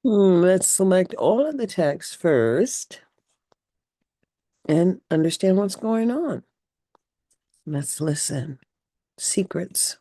Let's select all of the text first and understand what's going on. Let's listen. Secrets.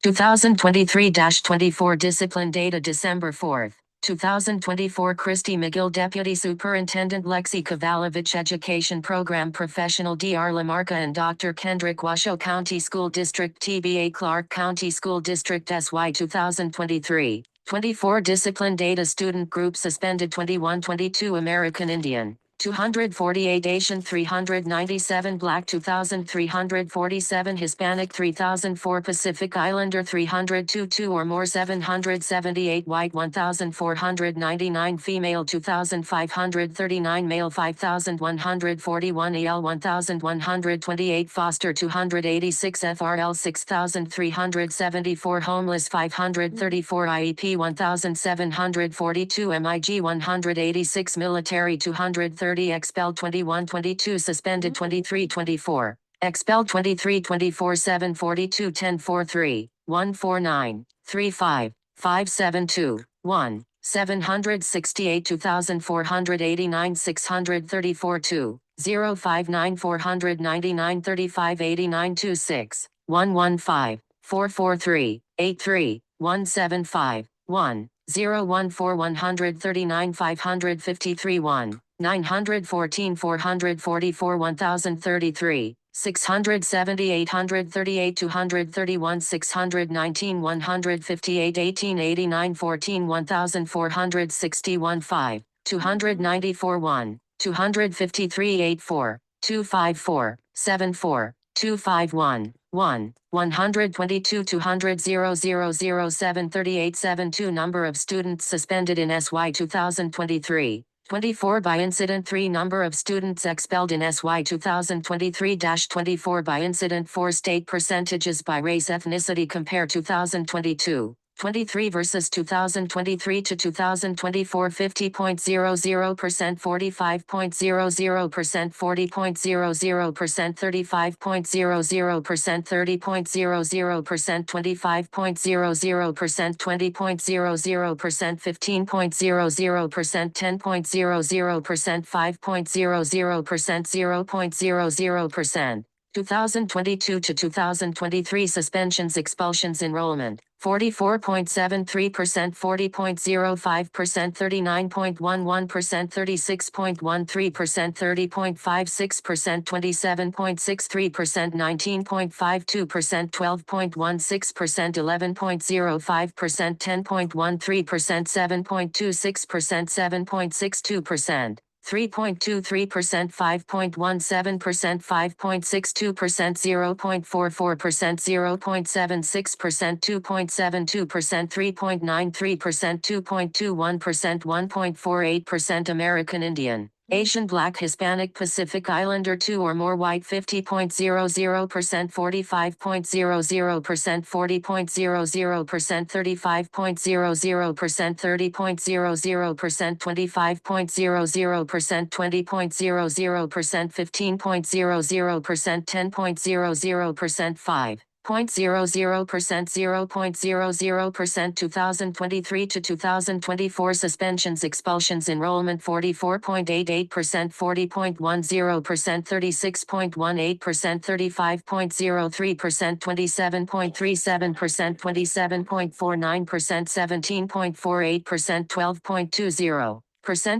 2023-24 Discipline Data December 4th, 2024 Christy McGill Deputy Superintendent Lexi Kavalovich Education Program Professional Dr. Lamarca and Dr. Kendrick Washoe County School District TBA Clark County School District SY 2023-24 Discipline Data Student Group Suspended 21-22 American Indian 248 Asian 397 Black 2,347 Hispanic 3,004 Pacific Islander 302 or more 778 White 1,499 Female 2,539 Male 5,141 EL 1,128 Foster 286 FRL 6,374 Homeless 534 IEP 1,742 MIG 186 Military 230 Expelled 21-22 Suspended 23-24 Expelled 23-24 742 1043 149 35 572 1 768 2,489 634 2 059 499 35 89 26 115 443 83 175 1 014 139 553 1 914 444 1033 670 838 231 619 158 1889 14 1461 5 294 1 253 84 254 74 251 1 122 200 0007 38 72 Number of students suspended in SY 2023 24 by incident 3 Number of students expelled in SY 2023-24 by incident 4 State percentages by race ethnicity compare 2022 23 versus 2023 to 2024 50.00%, 45.00%, 40.00%, 35.00%, 30.00%, 25.00%, 20.00%, 15.00%, 10.00%, 5.00%, 0.00%. 2022 to 2023 suspensions expulsions enrollment 44.73%, 40.05%, 39.11%, 36.13%, 30.56%, 27.63%, 19.52%, 12.16%, 11.05%, 10.13%, 7.26%, 7.62%. 3.23%, 5.17%, 5.62%, 0.44%, 0.76%, 2.72%, 3.93%, 2.21%, 1.48% American Indian, Asian Black Hispanic Pacific Islander 2 or more White 50.00%, 45.00%, 40.00%, 35.00%, 30.00%, 25.00%, 20.00%, 15.00%, 10.00%, 5.00%, 0.00%, 2023 to 2024 suspensions expulsions enrollment 44.88%, 40.10%, 36.18%, 35.03%, 27.37%, 27.49%, 17.48%, 12.20%,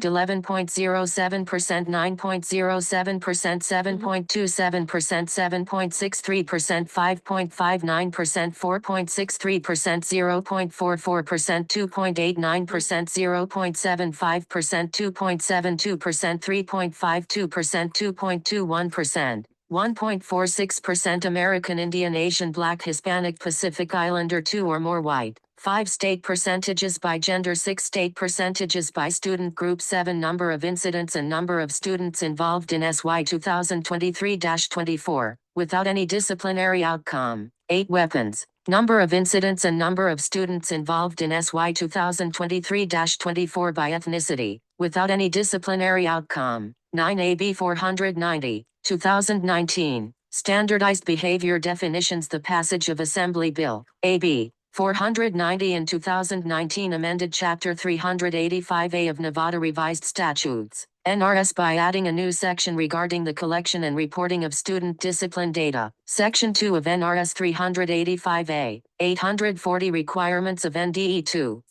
11.07%, 9.07%, 7.27%, 7.63%, 5.59%, 4.63%, 0.44%, 2.89%, 0.75%, 2.72%, 3.52%, 2.21%. 1.46% American Indian Asian Black Hispanic Pacific Islander 2 or more White, 5 state percentages by gender 6 state percentages by student group 7 Number of incidents and number of students involved in SY 2023-24, without any disciplinary outcome, 8 weapons. Number of incidents and number of students involved in SY 2023-24 by ethnicity, without any disciplinary outcome, 9 AB 490. 2019, Standardized Behavior Definitions The passage of Assembly Bill, AB 490 in 2019 amended Chapter 385A of Nevada Revised Statutes, NRS by adding a new section regarding the collection and reporting of student discipline data. Section 2 of NRS 385A, 840 Requirements of NDE 2,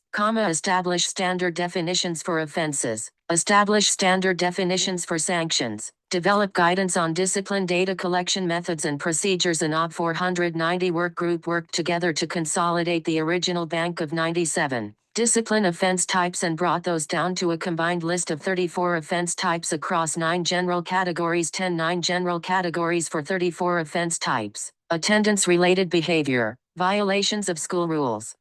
establish standard definitions for offenses, establish standard definitions for sanctions, develop guidance on discipline data collection methods and procedures. An OB 490 work group worked together to consolidate the original bank of 97 discipline offense types and brought those down to a combined list of 34 offense types across 9 general categories. 9 general categories for 34 offense types: attendance-related behavior, violations of school rules,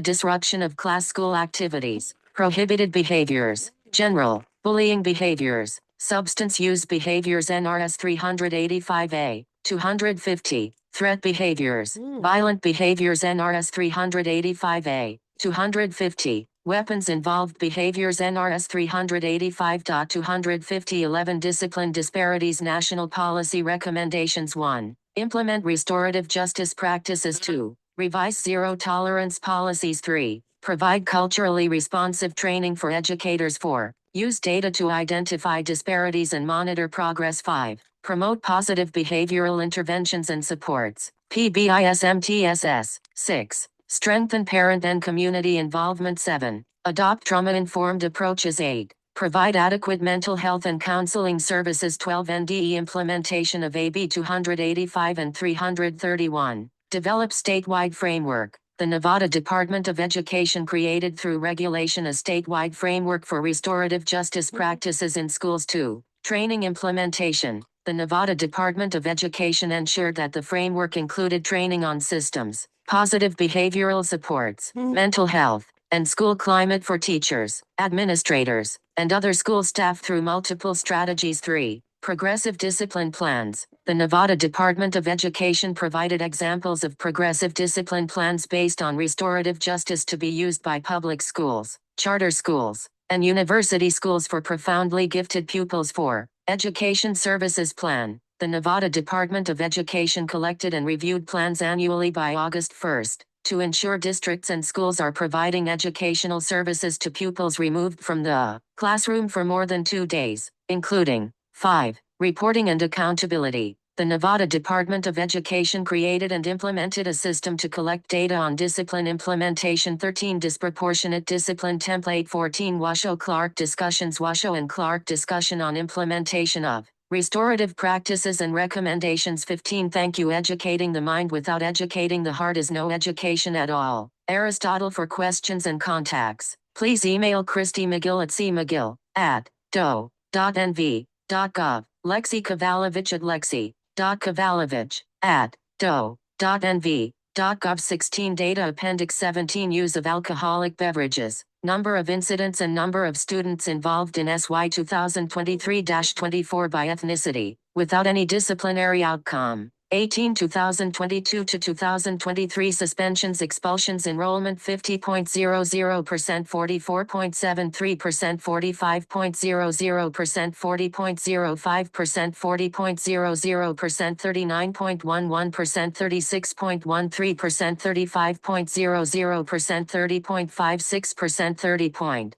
disruption of class school activities, prohibited behaviors, general, bullying behaviors, substance use behaviors. NRS 385A, 250, threat behaviors, violent behaviors. NRS 385A, 250, weapons involved behaviors. NRS 385.250 11 Discipline disparities. National policy recommendations. 1. Implement restorative justice practices. 2. Revise zero tolerance policies. 3. Provide culturally responsive training for educators. 4. Use data to identify disparities and monitor progress. 5. Promote positive behavioral interventions and supports. PBISMTSS. 6. Strengthen parent and community involvement. 7. Adopt trauma-informed approaches. 8. Provide adequate mental health and counseling services. 12. NDE implementation of AB 285 and 331. Develop statewide framework. The Nevada Department of Education created through regulation a statewide framework for restorative justice practices in schools. 2. Training implementation. The Nevada Department of Education ensured that the framework included training on systems, positive behavioral supports, mental health, and school climate for teachers, administrators, and other school staff through multiple strategies. 3. Progressive discipline plans. The Nevada Department of Education provided examples of progressive discipline plans based on restorative justice to be used by public schools, charter schools, and university schools for profoundly gifted pupils. 4. Education Services Plan. The Nevada Department of Education collected and reviewed plans annually by August 1 to ensure districts and schools are providing educational services to pupils removed from the classroom for more than 2 days, including 5. Reporting and accountability. The Nevada Department of Education created and implemented a system to collect data on discipline implementation. 13. Disproportionate discipline template. 14. Washoe-Clark discussions. Washoe and Clark discussion on implementation of restorative practices and recommendations. 15. Thank you. Educating the mind without educating the heart is no education at all. Aristotle. For questions and contacts, please email Christy McGill at cmcgill@do.nv.gov. Lexi Kavalovich at lexi.kavalovich@do.nv.gov. 16. Data Appendix 17. Use of alcoholic beverages. Number of incidents and number of students involved in SY 2023-24 by ethnicity, without any disciplinary outcome. 18. 2022 to 2023 suspensions, expulsions, enrollment 50.00%, 44.73%, 45.00%, 40.05%, 40.00%, 39.11%, 36.13%, 35.00%, 30.56%, 30.00%,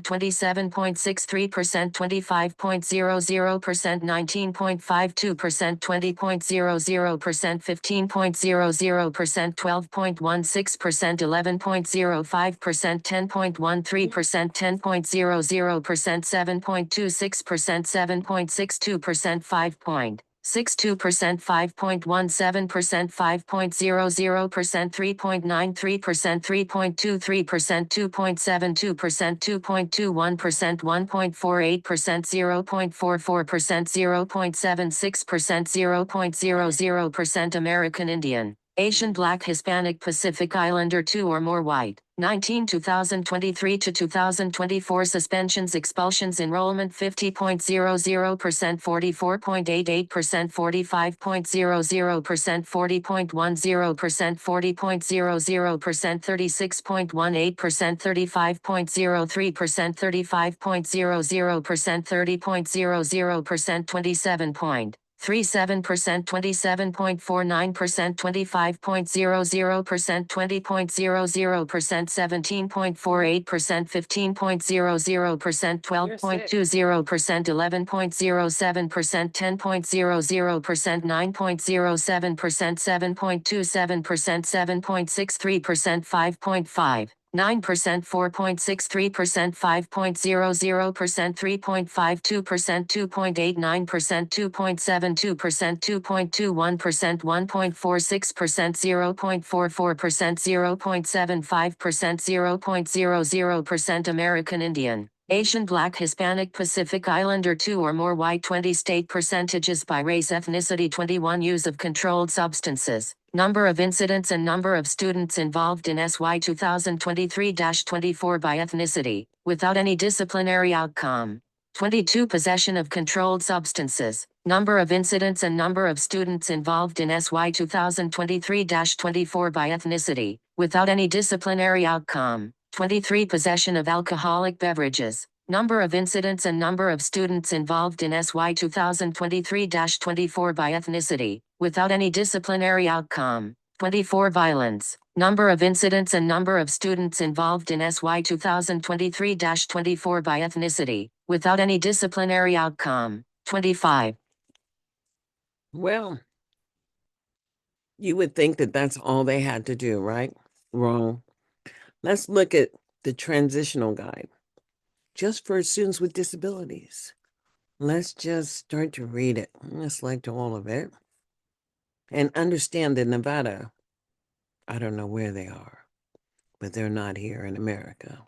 27.63%, 25.00%, 19.52%, 20.00%, 15.00%, 12.16%, 11.05%, 10.13%, 10.00%, 7.26%, 7.62%, 5.62%, 5.17%, 5.00%, 3.93%, 3.23%, 2.72%, 2.21%, 1.48%, 0.44%, 0.76%, 0.00%. American Indian, Asian, Black, Hispanic, Pacific Islander, 2 or more white. 19. 2023 to 2024 suspensions, expulsions, enrollment 50.00%, 44.88%, 45.00%, 40.10%, 40.00%, 36.18%, 35.03%, 35.00%, 30.00%, 27.5%, 0.37%, 27.49%, 25.00%, 20.00%, 17.48%, 15.00%, 12.20%, 11.07%, 10.00%, 9.07%, 7.27%, 7.63%, 5.5. 9%, 4.63%, 5.00%, 3.52%, 2.89%, 2.72%, 2.21%, 1.46%, 0.44%, 0.75%, 0.00%, American Indian, Asian, Black, Hispanic, Pacific Islander, 2 or more white, 20 state percentages by race, ethnicity, 21 use of controlled substances. Number of incidents and number of students involved in SY 2023-24 by ethnicity, without any disciplinary outcome. 22 possession of controlled substances. Number of incidents and number of students involved in SY 2023-24 by ethnicity, without any disciplinary outcome. 23 possession of alcoholic beverages. Number of incidents and number of students involved in SY 2023-24 by ethnicity, without any disciplinary outcome. 24 violence. Number of incidents and number of students involved in SY 2023-24 by ethnicity, without any disciplinary outcome. 25. Well, you would think that that's all they had to do, right? Wrong. Let's look at the transitional guide, just for students with disabilities. Let's just start to read it. Let's select all of it. And understand that Nevada, I don't know where they are, but they're not here in America.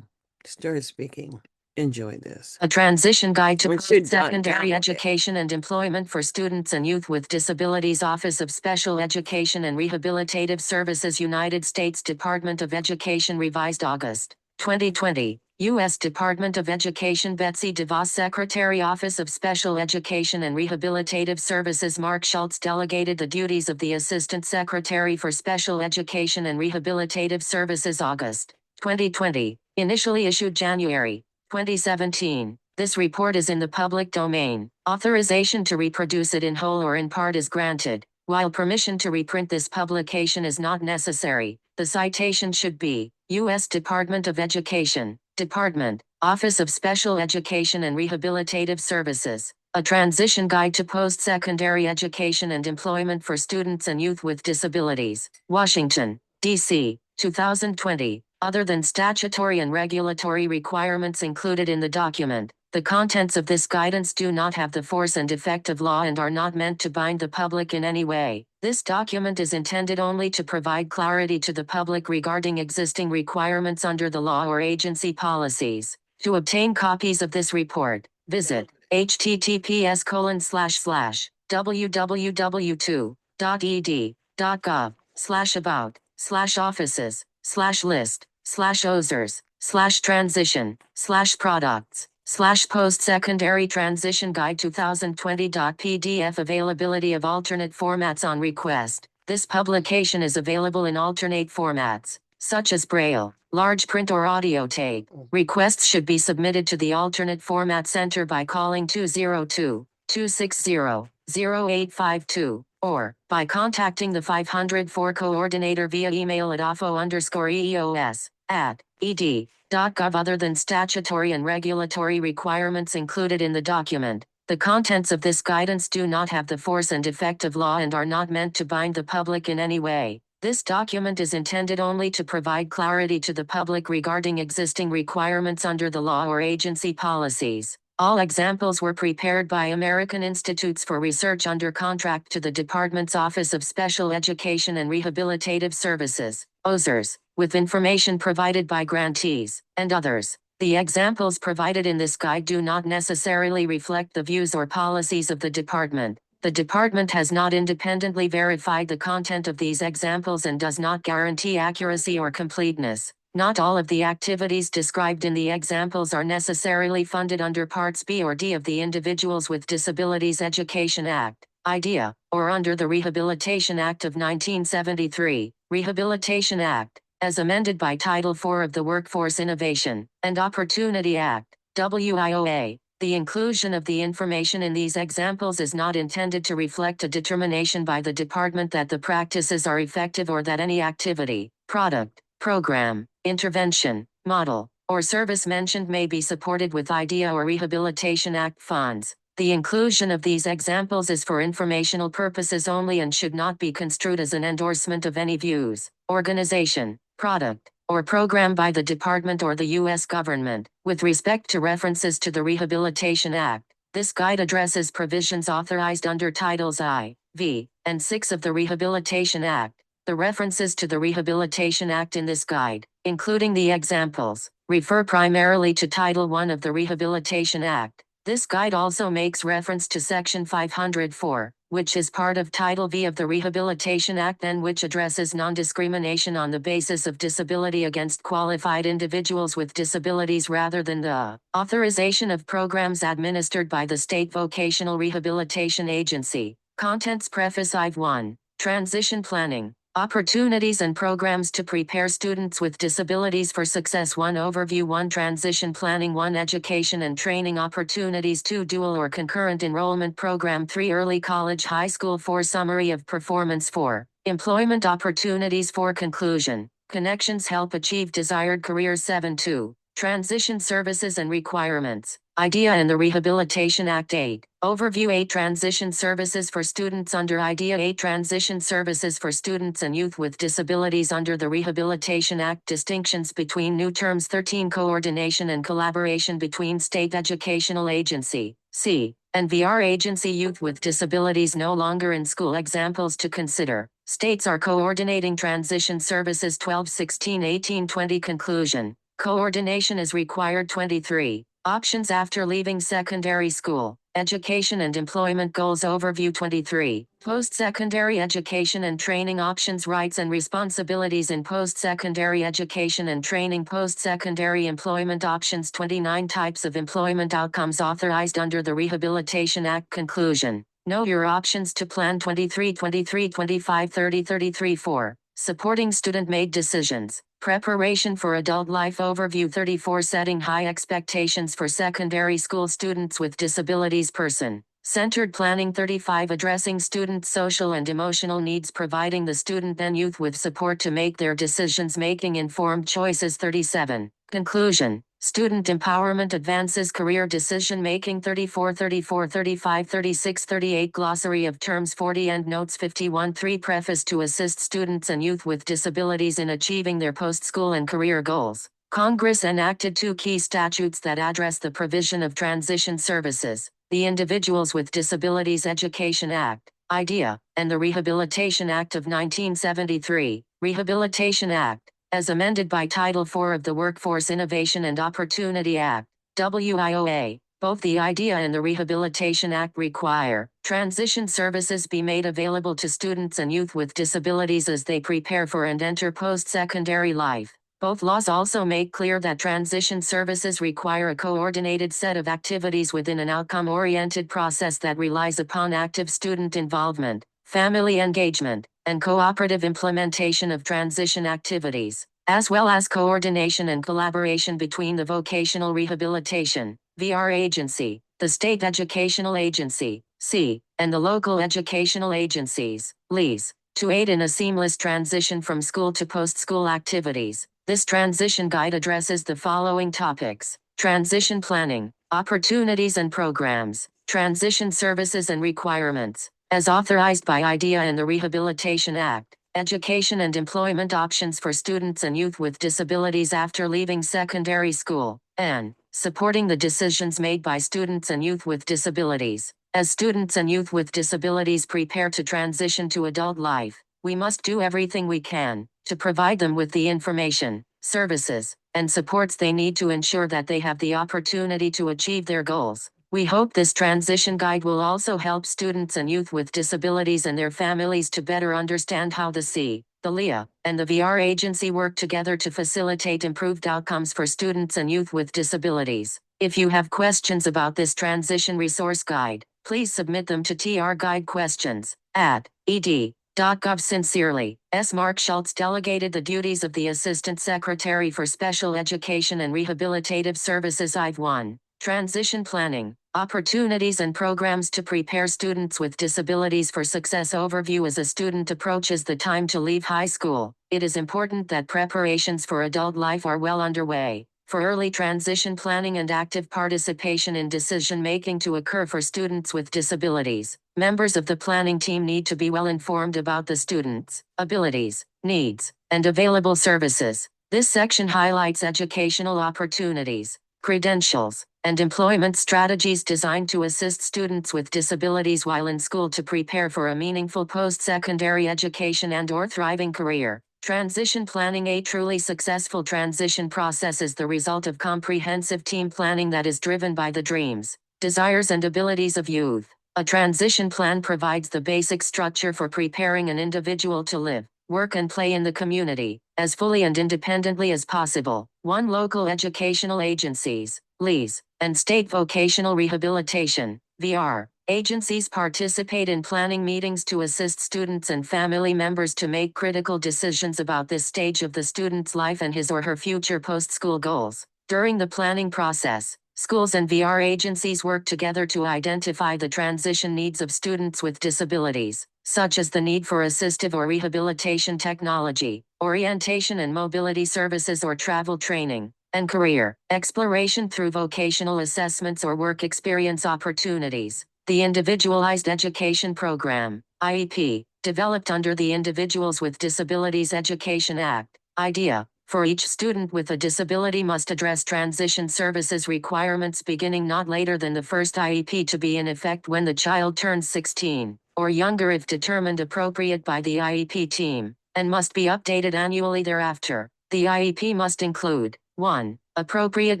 Start speaking. Enjoy this. A transition guide to We should post-secondary download it. education and employment for students and youth with disabilities. Office of Special Education and Rehabilitative Services, United States Department of Education, revised August 2020. U.S. Department of Education, Betsy DeVos, Secretary, Office of Special Education and Rehabilitative Services. Mark Schultz delegated the duties of the Assistant Secretary for Special Education and Rehabilitative Services, August 2020. Initially issued January 2017. This report is in the public domain. Authorization to reproduce it in whole or in part is granted. While permission to reprint this publication is not necessary, the citation should be U.S. Department of Education, Department, Office of Special Education and Rehabilitative Services, A Transition Guide to Post-Secondary Education and Employment for Students and Youth with Disabilities, Washington, D.C., 2020. Other than statutory and regulatory requirements included in the document, the contents of this guidance do not have the force and effect of law and are not meant to bind the public in any way. This document is intended only to provide clarity to the public regarding existing requirements under the law or agency policies. To obtain copies of this report, visit https://www.ed.gov/about/offices/list/transition/products/post-secondary transition guide 2020.pdf. Availability of alternate formats on request. This publication is available in alternate formats, such as Braille, large print or audio tape. Requests should be submitted to the Alternate Format Center by calling 202-260-0852 or by contacting the 504 coordinator via email at afo_eos@ed.gov. Other than statutory and regulatory requirements included in the document, the contents of this guidance do not have the force and effect of law and are not meant to bind the public in any way. This document is intended only to provide clarity to the public regarding existing requirements under the law or agency policies. All examples were prepared by American Institutes for Research under contract to the Department's Office of Special Education and Rehabilitative Services, OSERS, with information provided by grantees and others. The examples provided in this guide do not necessarily reflect the views or policies of the department. The department has not independently verified the content of these examples and does not guarantee accuracy or completeness. Not all of the activities described in the examples are necessarily funded under Parts B or D of the Individuals with Disabilities Education Act, IDEA, or under the Rehabilitation Act of 1973, Rehabilitation Act, as amended by Title IV of the Workforce Innovation and Opportunity Act, WIOA. The inclusion of the information in these examples is not intended to reflect a determination by the department that the practices are effective or that any activity, product, program, intervention, model, or service mentioned may be supported with IDEA or Rehabilitation Act funds. The inclusion of these examples is for informational purposes only and should not be construed as an endorsement of any views, organization, product, or program by the department or the U.S. government. With respect to references to the Rehabilitation Act, this guide addresses provisions authorized under Titles I, V, and 6 of the Rehabilitation Act. The references to the Rehabilitation Act in this guide, including the examples, refer primarily to Title I of the Rehabilitation Act. This guide also makes reference to Section 504, which is part of Title V of the Rehabilitation Act and which addresses non-discrimination on the basis of disability against qualified individuals with disabilities rather than the authorization of programs administered by the State Vocational Rehabilitation Agency. Contents Preface I-1. Transition Planning. Opportunities and programs to prepare students with disabilities for success. 1. Overview. 1. Transition planning. 1. Education and training opportunities. 2. Dual or concurrent enrollment program. 3. Early college high school. 4. Summary of performance. 4. Employment opportunities. 4. Conclusion. Connections help achieve desired careers. 7. 2. Transition services and requirements. IDEA and the Rehabilitation Act. 8. Overview. 8. Transition services for students under IDEA. 8. Transition services for students and youth with disabilities under the Rehabilitation Act. Distinctions between new terms. 13. Coordination and collaboration between State Educational Agency, C, and VR Agency. Youth with disabilities no longer in school. Examples to consider. States are coordinating transition services. 12, 16, 18, 20. Conclusion. Coordination is required. 23. Options after leaving secondary school. Education and employment goals. Overview. 23. Post-secondary education and training options. Rights and responsibilities in post-secondary education and training. Post-secondary employment options. 29. Types of employment outcomes authorized under the Rehabilitation Act. Conclusion. Know your options to plan. 23, 23, 25, 30, 33. 4. Supporting student-made decisions. Preparation for adult life. Overview. 34. Setting high expectations for secondary school students with disabilities. Person-centered planning. 35. Addressing students' social and emotional needs. Providing the student and youth with support to make their decisions. Making informed choices. 37. Conclusion. Student empowerment advances career decision-making. 34, 34, 35, 36, 38. Glossary of terms. 40. Endnotes. 51. 3. Preface to assist students and youth with disabilities in achieving their post-school and career goals. Congress enacted 2 key statutes that address the provision of transition services: the Individuals with Disabilities Education Act, IDEA, and the Rehabilitation Act of 1973, Rehabilitation Act, as amended by Title IV of the Workforce Innovation and Opportunity Act, WIOA. Both the IDEA and the Rehabilitation Act require transition services be made available to students and youth with disabilities as they prepare for and enter post-secondary life. Both laws also make clear that transition services require a coordinated set of activities within an outcome-oriented process that relies upon active student involvement, family engagement, and cooperative implementation of transition activities, as well as coordination and collaboration between the Vocational Rehabilitation, VR Agency, the State Educational Agency, C, and the local educational agencies, LEAs, to aid in a seamless transition from school to post-school activities. This transition guide addresses the following topics: transition planning, opportunities and programs, transition services and requirements, as authorized by IDEA and the Rehabilitation Act, education and employment options for students and youth with disabilities after leaving secondary school, and supporting the decisions made by students and youth with disabilities. As students and youth with disabilities prepare to transition to adult life, we must do everything we can to provide them with the information, services, and supports they need to ensure that they have the opportunity to achieve their goals. We hope this transition guide will also help students and youth with disabilities and their families to better understand how the C, the LEA, and the VR agency work together to facilitate improved outcomes for students and youth with disabilities. If you have questions about this transition resource guide, please submit them to trguidequestions@ed.gov. Sincerely, S. Mark Schultz delegated the duties of the Assistant Secretary for Special Education and Rehabilitative Services. I've 1. Transition planning, opportunities and programs to prepare students with disabilities for success. Overview. As a student approaches the time to leave high school, it is important that preparations for adult life are well underway. For early transition planning and active participation in decision-making to occur for students with disabilities, members of the planning team need to be well informed about the students' abilities, needs, and available services. This section highlights educational opportunities, credentials, and employment strategies designed to assist students with disabilities while in school to prepare for a meaningful post-secondary education and/or thriving career. Transition planning. A truly successful transition process is the result of comprehensive team planning that is driven by the dreams, desires, and abilities of youth. A transition plan provides the basic structure for preparing an individual to live, work, and play in the community as fully and independently as possible. One, local educational agencies, LEAs, and state vocational rehabilitation, VR, agencies participate in planning meetings to assist students and family members to make critical decisions about this stage of the student's life and his or her future post-school goals. During the planning process, schools and VR agencies work together to identify the transition needs of students with disabilities, such as the need for assistive or rehabilitation technology, orientation and mobility services or travel training, and career exploration through vocational assessments or work experience opportunities. The Individualized Education Program, IEP, developed under the Individuals with Disabilities Education Act, IDEA, for each student with a disability must address transition services requirements beginning not later than the first IEP to be in effect when the child turns 16, or younger if determined appropriate by the IEP team, and must be updated annually thereafter. The IEP must include 1. Appropriate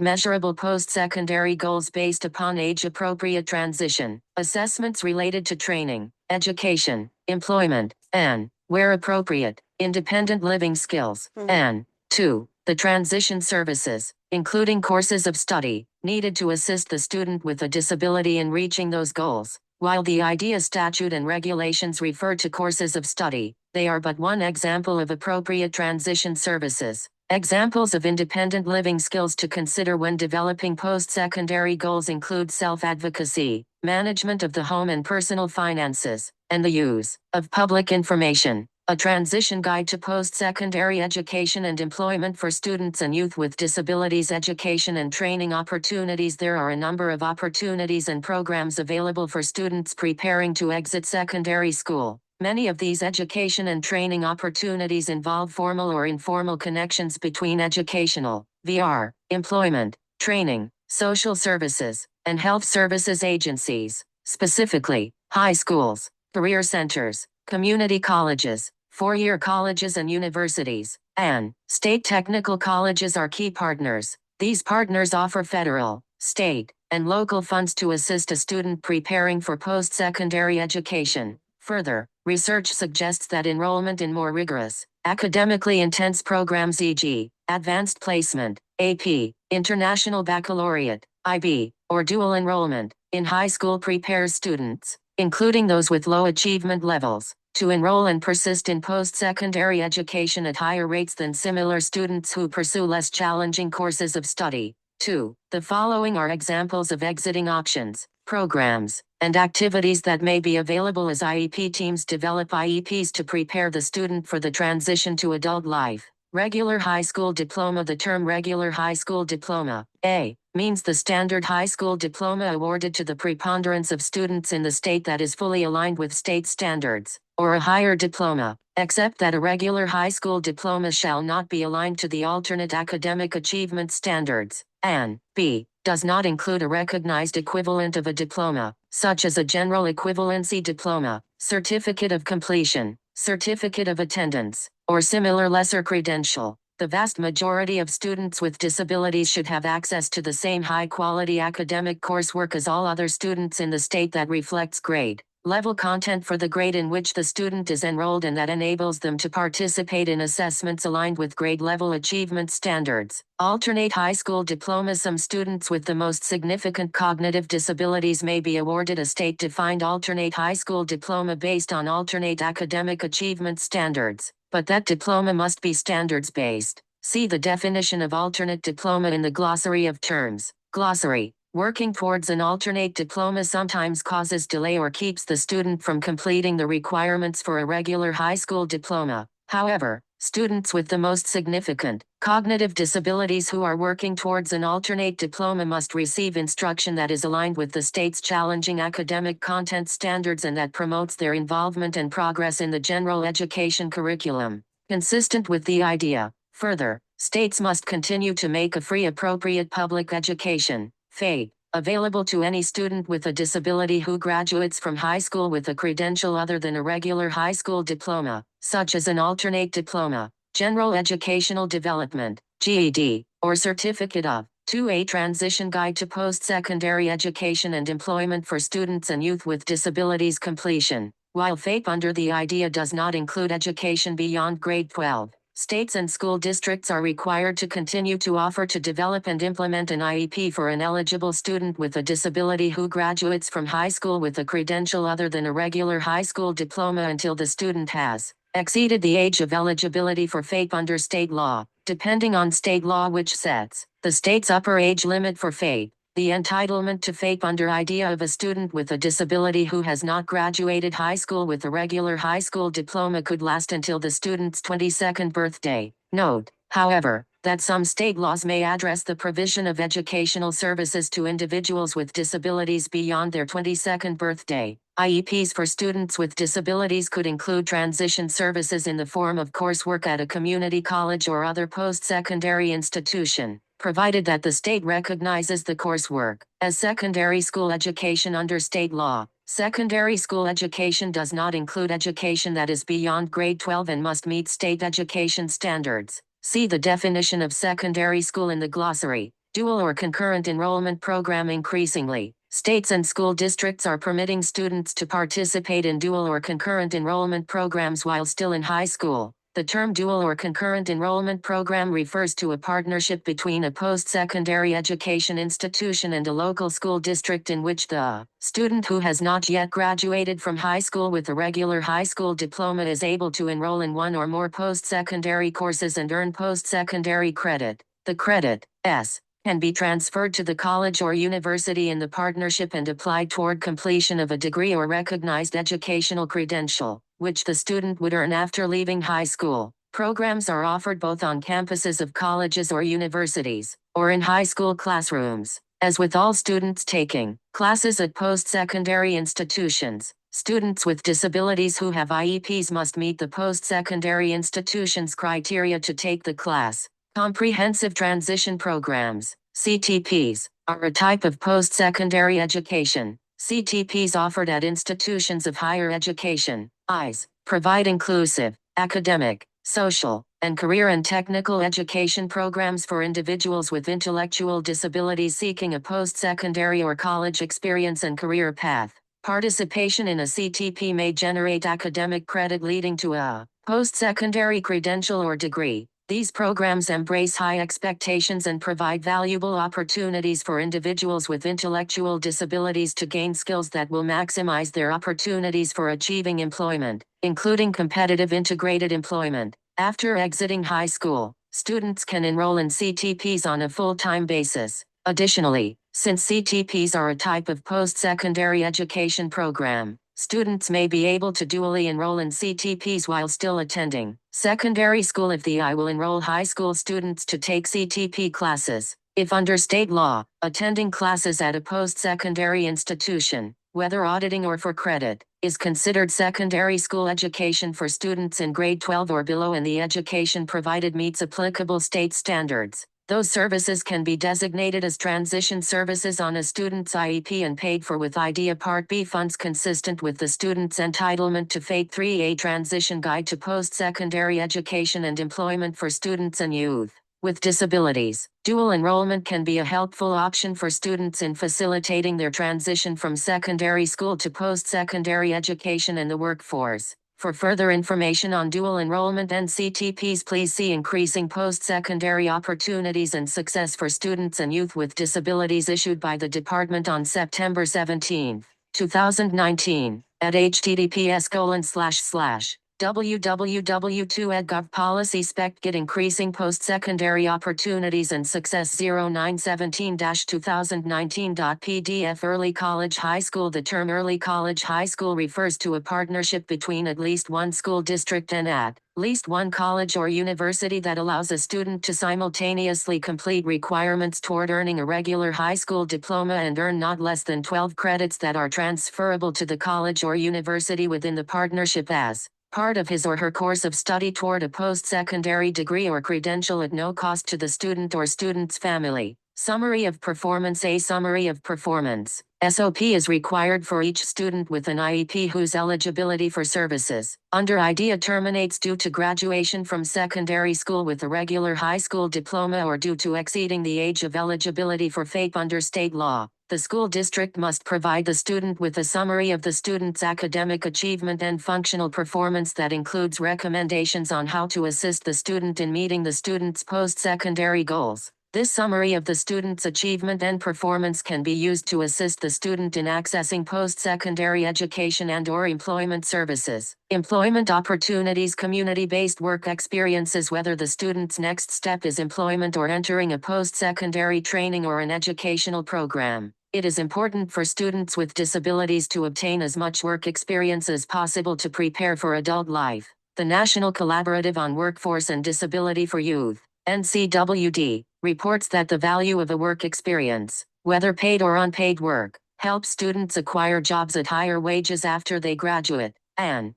measurable post-secondary goals based upon age-appropriate transition, assessments related to training, education, employment, and, where appropriate, independent living skills, and 2. The transition services, including courses of study, needed to assist the student with a disability in reaching those goals. While the IDEA statute and regulations refer to courses of study, they are but one example of appropriate transition services. Examples of independent living skills to consider when developing post-secondary goals include self-advocacy, management of the home and personal finances, and the use of public information. A transition guide to post-secondary education and employment for students and youth with disabilities. Education and training opportunities. There are a number of opportunities and programs available for students preparing to exit secondary school. Many of these education and training opportunities involve formal or informal connections between educational, VR, employment, training, social services, and health services agencies. Specifically, high schools, career centers, community colleges, four-year colleges and universities, and state technical colleges are key partners. These partners offer federal, state, and local funds to assist a student preparing for post-secondary education. Further, research suggests that enrollment in more rigorous, academically intense programs, e.g., advanced placement, AP, international baccalaureate, IB, or dual enrollment, in high school prepares students, including those with low achievement levels, to enroll and persist in post-secondary education at higher rates than similar students who pursue less challenging courses of study. 2. The following are examples of exiting options, programs, and activities that may be available as IEP teams develop IEPs to prepare the student for the transition to adult life. Regular high school diploma. The term regular high school diploma, A, means the standard high school diploma awarded to the preponderance of students in the state that is fully aligned with state standards, or a higher diploma, except that a regular high school diploma shall not be aligned to the alternate academic achievement standards, and B, does not include a recognized equivalent of a diploma, such as a general equivalency diploma, certificate of completion, certificate of attendance, or similar lesser credential. The vast majority of students with disabilities should have access to the same high-quality academic coursework as all other students in the state that reflects grade level content for the grade in which the student is enrolled and that enables them to participate in assessments aligned with grade level achievement standards. Alternate high school diplomas. Some students with the most significant cognitive disabilities may be awarded a state-defined alternate high school diploma based on alternate academic achievement standards, but that diploma must be standards-based. See the definition of alternate diploma in the glossary of terms. Glossary. Working towards an alternate diploma sometimes causes delay or keeps the student from completing the requirements for a regular high school diploma. However, students with the most significant cognitive disabilities who are working towards an alternate diploma must receive instruction that is aligned with the state's challenging academic content standards and that promotes their involvement and progress in the general education curriculum, consistent with the idea. Further, states must continue to make a free appropriate public education FAPE, available to any student with a disability who graduates from high school with a credential other than a regular high school diploma, such as an alternate diploma, general educational development, GED, or certificate of. 2. Transition Guide to Post-Secondary Education and Employment for Students and Youth with Disabilities completion. While FAPE under the IDEA does not include education beyond grade 12, states and school districts are required to continue to offer to develop and implement an IEP for an eligible student with a disability who graduates from high school with a credential other than a regular high school diploma until the student has exceeded the age of eligibility for FAPE under state law, depending on state law which sets the state's upper age limit for FAPE. The entitlement to FAPE under IDEA of a student with a disability who has not graduated high school with a regular high school diploma could last until the student's 22nd birthday. Note, however, that some state laws may address the provision of educational services to individuals with disabilities beyond their 22nd birthday. IEPs for students with disabilities could include transition services in the form of coursework at a community college or other post-secondary institution, provided that the state recognizes the coursework as secondary school education under state law. Secondary school education does not include education that is beyond grade 12 and must meet state education standards. See the definition of secondary school in the glossary. Dual or concurrent enrollment program. Increasingly, states and school districts are permitting students to participate in dual or concurrent enrollment programs while still in high school. The term dual or concurrent enrollment program refers to a partnership between a post-secondary education institution and a local school district in which the student who has not yet graduated from high school with a regular high school diploma is able to enroll in one or more post-secondary courses and earn post-secondary credit. The credit, S, can be transferred to the college or university in the partnership and applied toward completion of a degree or recognized educational credential, which the student would earn after leaving high school. Programs are offered both on campuses of colleges or universities, or in high school classrooms. As with all students taking classes at post-secondary institutions, students with disabilities who have IEPs must meet the post-secondary institution's criteria to take the class. Comprehensive Transition Programs, CTPs, are a type of post-secondary education. CTPs offered at institutions of higher education, IES, provide inclusive, academic, social, and career and technical education programs for individuals with intellectual disabilities seeking a post-secondary or college experience and career path. Participation in a CTP may generate academic credit leading to a post-secondary credential or degree. These programs embrace high expectations and provide valuable opportunities for individuals with intellectual disabilities to gain skills that will maximize their opportunities for achieving employment, including competitive integrated employment. After exiting high school, students can enroll in CTPs on a full-time basis. Additionally, since CTPs are a type of post-secondary education program, students may be able to dually enroll in CTPs while still attending secondary school if the I will enroll high school students to take CTP classes. If under state law, attending classes at a post-secondary institution, whether auditing or for credit, is considered secondary school education for students in grade 12 or below and the education provided meets applicable state standards, those services can be designated as transition services on a student's IEP and paid for with IDEA Part B funds consistent with the student's entitlement to FAPE 3A Transition Guide to Post-Secondary Education and Employment for Students and Youth with Disabilities. Dual enrollment can be a helpful option for students in facilitating their transition from secondary school to post-secondary education and the workforce. For further information on dual enrollment and CTPs, please see Increasing Post-Secondary Opportunities and Success for Students and Youth with Disabilities issued by the Department on September 17, 2019, at https:// www.ed.gov Policy Spec Get Increasing Post-Secondary Opportunities and Success 0917-2019.pdf Early College High School. The term Early College High School refers to a partnership between at least one school district and at least one college or university that allows a student to simultaneously complete requirements toward earning a regular high school diploma and earn not less than 12 credits that are transferable to the college or university within the partnership as part of his or her course of study toward a post-secondary degree or credential at no cost to the student or student's family. Summary of performance. A summary of performance (SOP) is required for each student with an IEP whose eligibility for services under IDEA terminates due to graduation from secondary school with a regular high school diploma or due to exceeding the age of eligibility for FAPE under state law. The school district must provide the student with a summary of the student's academic achievement and functional performance that includes recommendations on how to assist the student in meeting the student's post-secondary goals. This summary of the student's achievement and performance can be used to assist the student in accessing post-secondary education and/or employment services. Employment opportunities. Community-based work experiences. Whether the student's next step is employment or entering a post-secondary training or an educational program, it is important for students with disabilities to obtain as much work experience as possible to prepare for adult life. The National Collaborative on Workforce and Disability for Youth, NCWD, reports that the value of a work experience, whether paid or unpaid work, helps students acquire jobs at higher wages after they graduate, and,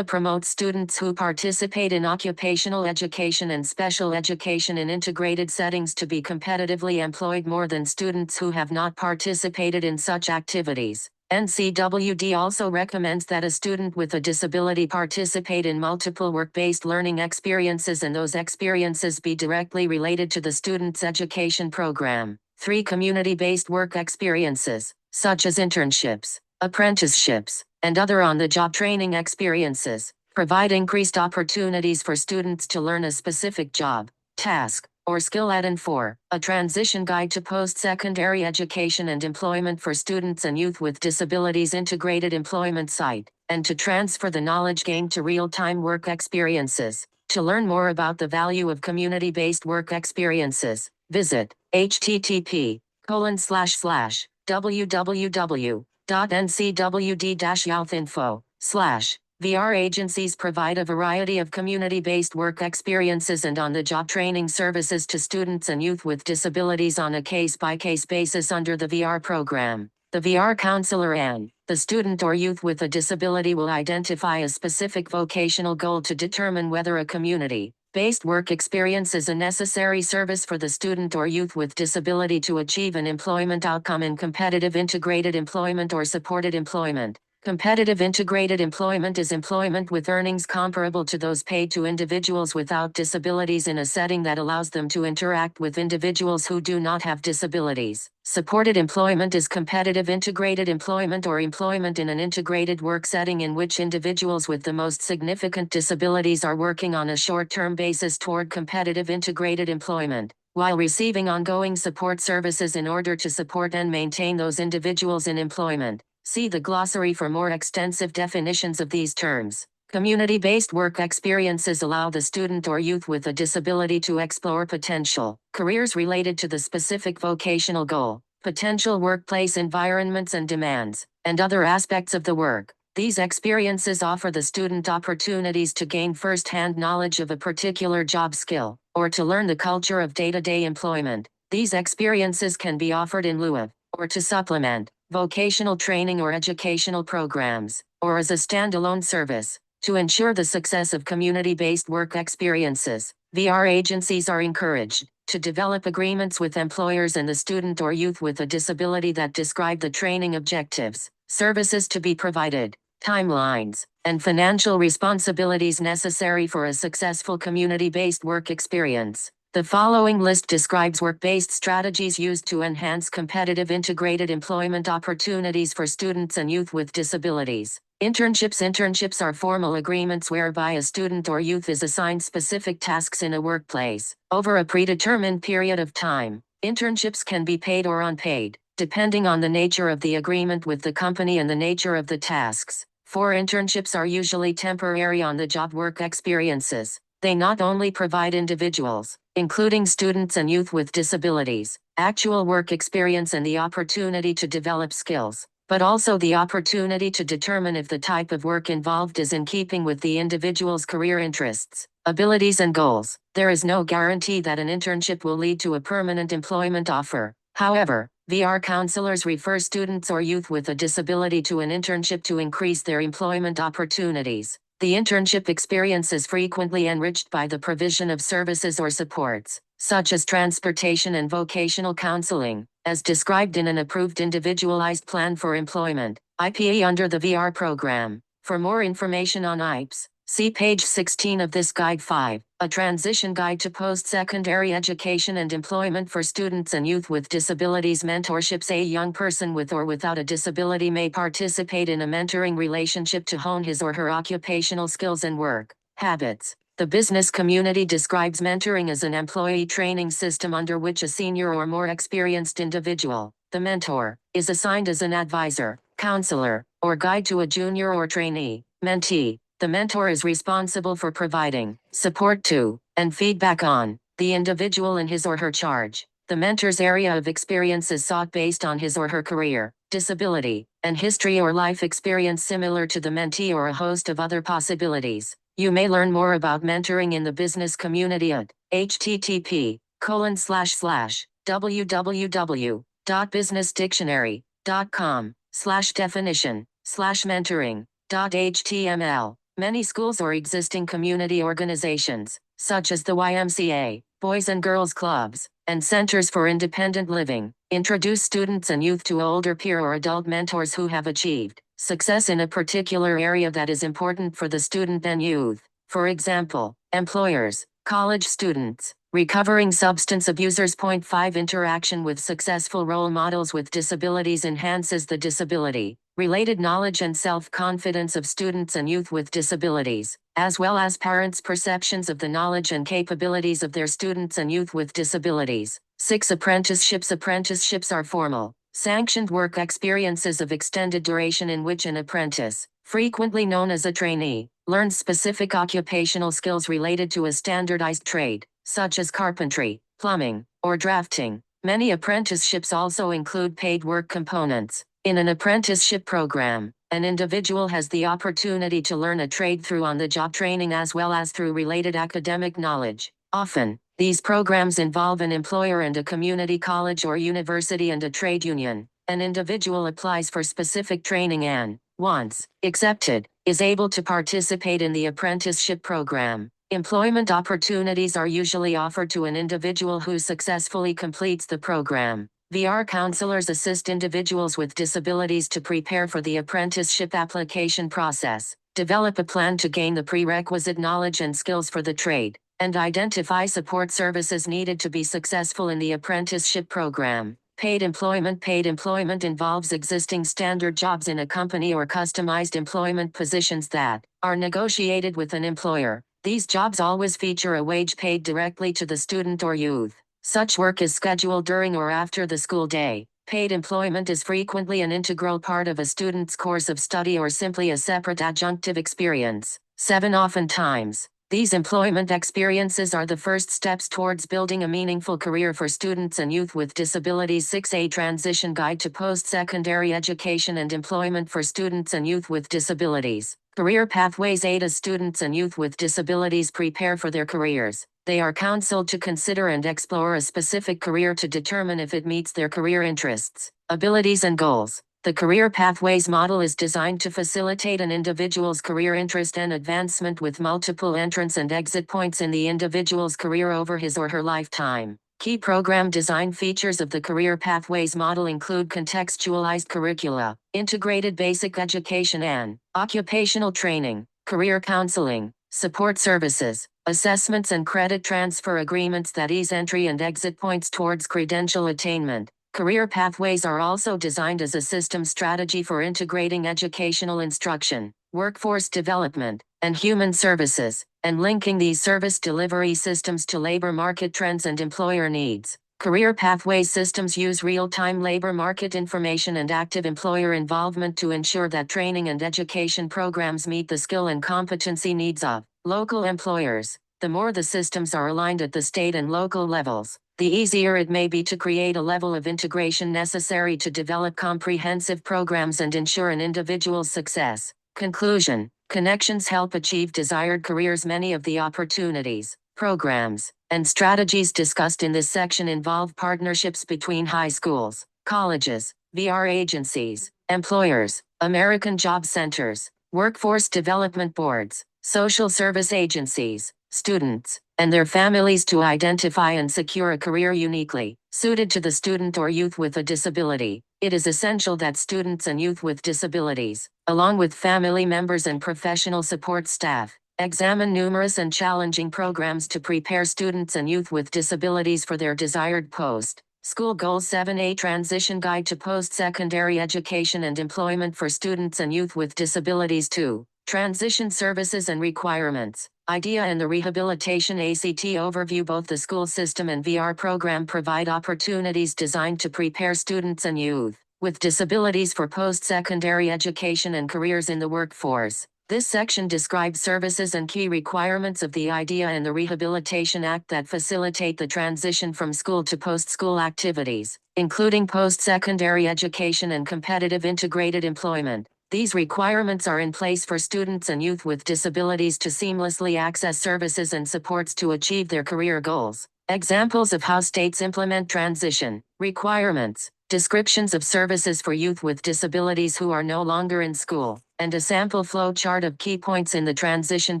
promotes students who participate in occupational education and special education in integrated settings to be competitively employed more than students who have not participated in such activities. NCWD also recommends that a student with a disability participate in multiple work-based learning experiences and those experiences be directly related to the student's education program. 3. Community-based work experiences, such as internships, apprenticeships, and other on-the-job training experiences, provide increased opportunities for students to learn a specific job, task, or skill at. And 4. A transition guide to post-secondary education and employment for students and youth with disabilities integrated employment site, and to transfer the knowledge gained to real-time work experiences. To learn more about the value of community-based work experiences, visit http://www.ncwd-youthinfo/ VR. Agencies provide a variety of community-based work experiences and on-the-job training services to students and youth with disabilities on a case-by-case basis under the VR program. The VR counselor and the student or youth with a disability will identify a specific vocational goal to determine whether a community-based work experience is a necessary service for the student or youth with disability to achieve an employment outcome in competitive integrated employment or supported employment. Competitive integrated employment is employment with earnings comparable to those paid to individuals without disabilities in a setting that allows them to interact with individuals who do not have disabilities. Supported employment is competitive integrated employment or employment in an integrated work setting in which individuals with the most significant disabilities are working on a short-term basis toward competitive integrated employment, while receiving ongoing support services in order to support and maintain those individuals in employment. See the glossary for more extensive definitions of these terms. Community-based work experiences allow the student or youth with a disability to explore potential careers related to the specific vocational goal, potential workplace environments and demands, and other aspects of the work. These experiences offer the student opportunities to gain first-hand knowledge of a particular job skill, or to learn the culture of day-to-day employment. These experiences can be offered in lieu of, or to supplement, vocational training or educational programs, or as a standalone service. To ensure the success of community-based work experiences, VR agencies are encouraged to develop agreements with employers and the student or youth with a disability that describe the training objectives, services to be provided, timelines, and financial responsibilities necessary for a successful community-based work experience. The following list describes work-based strategies used to enhance competitive integrated employment opportunities for students and youth with disabilities. Internships. Internships are formal agreements whereby a student or youth is assigned specific tasks in a workplace over a predetermined period of time. Internships can be paid or unpaid, depending on the nature of the agreement with the company and the nature of the tasks. 4 internships are usually temporary on-the-job work experiences. They not only provide individuals, including students and youth with disabilities, actual work experience and the opportunity to develop skills, but also the opportunity to determine if the type of work involved is in keeping with the individual's career interests, abilities and goals. There is no guarantee that an internship will lead to a permanent employment offer. However, VR counselors refer students or youth with a disability to an internship to increase their employment opportunities. The internship experience is frequently enriched by the provision of services or supports, such as transportation and vocational counseling, as described in an approved individualized plan for employment, IPE, under the VR program. For more information on IPES, see page 16 of this Guide 5, a transition guide to post-secondary education and employment for students and youth with disabilities. Mentorships. A young person with or without a disability may participate in a mentoring relationship to hone his or her occupational skills and work habits. The business community describes mentoring as an employee training system under which a senior or more experienced individual, the mentor, is assigned as an advisor, counselor, or guide to a junior or trainee, mentee. The mentor is responsible for providing support to and feedback on the individual in his or her charge. The mentor's area of experience is sought based on his or her career, disability, and history or life experience similar to the mentee, or a host of other possibilities. You may learn more about mentoring in the business community at http://www.businessdictionary.com/definition/mentoring.html. Many schools or existing community organizations, such as the YMCA, Boys and Girls Clubs, and Centers for Independent Living, introduce students and youth to older peer or adult mentors who have achieved success in a particular area that is important for the student and youth. For example, employers, college students, recovering substance abusers. Point 5. Interaction with successful role models with disabilities enhances the disability related knowledge and self-confidence of students and youth with disabilities, as well as parents' perceptions of the knowledge and capabilities of their students and youth with disabilities. 6. Apprenticeships. Apprenticeships are formal, sanctioned work experiences of extended duration in which an apprentice, frequently known as a trainee, learns specific occupational skills related to a standardized trade, such as carpentry, plumbing, or drafting. Many apprenticeships also include paid work components. In an apprenticeship program, an individual has the opportunity to learn a trade through on-the-job training as well as through related academic knowledge. Often, these programs involve an employer and a community college or university and a trade union. An individual applies for specific training and, once accepted, is able to participate in the apprenticeship program. Employment opportunities are usually offered to an individual who successfully completes the program. VR counselors assist individuals with disabilities to prepare for the apprenticeship application process, develop a plan to gain the prerequisite knowledge and skills for the trade, and identify support services needed to be successful in the apprenticeship program. Paid employment. Paid employment involves existing standard jobs in a company or customized employment positions that are negotiated with an employer. These jobs always feature a wage paid directly to the student or youth. Such work is scheduled during or after the school day. Paid employment is frequently an integral part of a student's course of study or simply a separate adjunctive experience. 7. Oftentimes, these employment experiences are the first steps towards building a meaningful career for students and youth with disabilities. 6. A transition guide to post-secondary education and employment for students and youth with disabilities. Career pathways. 8. As students and youth with disabilities prepare for their careers, they are counseled to consider and explore a specific career to determine if it meets their career interests, abilities and goals. The Career Pathways model is designed to facilitate an individual's career interest and advancement with multiple entrance and exit points in the individual's career over his or her lifetime. Key program design features of the Career Pathways model include contextualized curricula, integrated basic education and occupational training, career counseling, support services, assessments and credit transfer agreements that ease entry and exit points towards credential attainment. Career pathways are also designed as a system strategy for integrating educational instruction, workforce development, and human services, and linking these service delivery systems to labor market trends and employer needs. Career pathways systems use real-time labor market information and active employer involvement to ensure that training and education programs meet the skill and competency needs of local employers. The more the systems are aligned at the state and local levels, the easier it may be to create a level of integration necessary to develop comprehensive programs and ensure an individual's success. Conclusion: connections help achieve desired careers. Many of the opportunities, programs, and strategies discussed in this section involve partnerships between high schools, colleges, VR agencies, employers, American job centers, workforce development boards, social service agencies, students, and their families to identify and secure a career uniquely suited to the student or youth with a disability. It is essential that students and youth with disabilities, along with family members and professional support staff, examine numerous and challenging programs to prepare students and youth with disabilities for their desired post-school goals. 7A Transition Guide to Post-Secondary Education and Employment for Students and Youth with Disabilities. 2. Transition Services and Requirements. IDEA and the Rehabilitation ACT Overview. Both the school system and VR program provide opportunities designed to prepare students and youth with disabilities for post-secondary education and careers in the workforce. This section describes services and key requirements of the IDEA and the Rehabilitation Act that facilitate the transition from school to post-school activities, including post-secondary education and competitive integrated employment. These requirements are in place for students and youth with disabilities to seamlessly access services and supports to achieve their career goals. Examples of how states implement transition requirements, descriptions of services for youth with disabilities who are no longer in school, and a sample flow chart of key points in the transition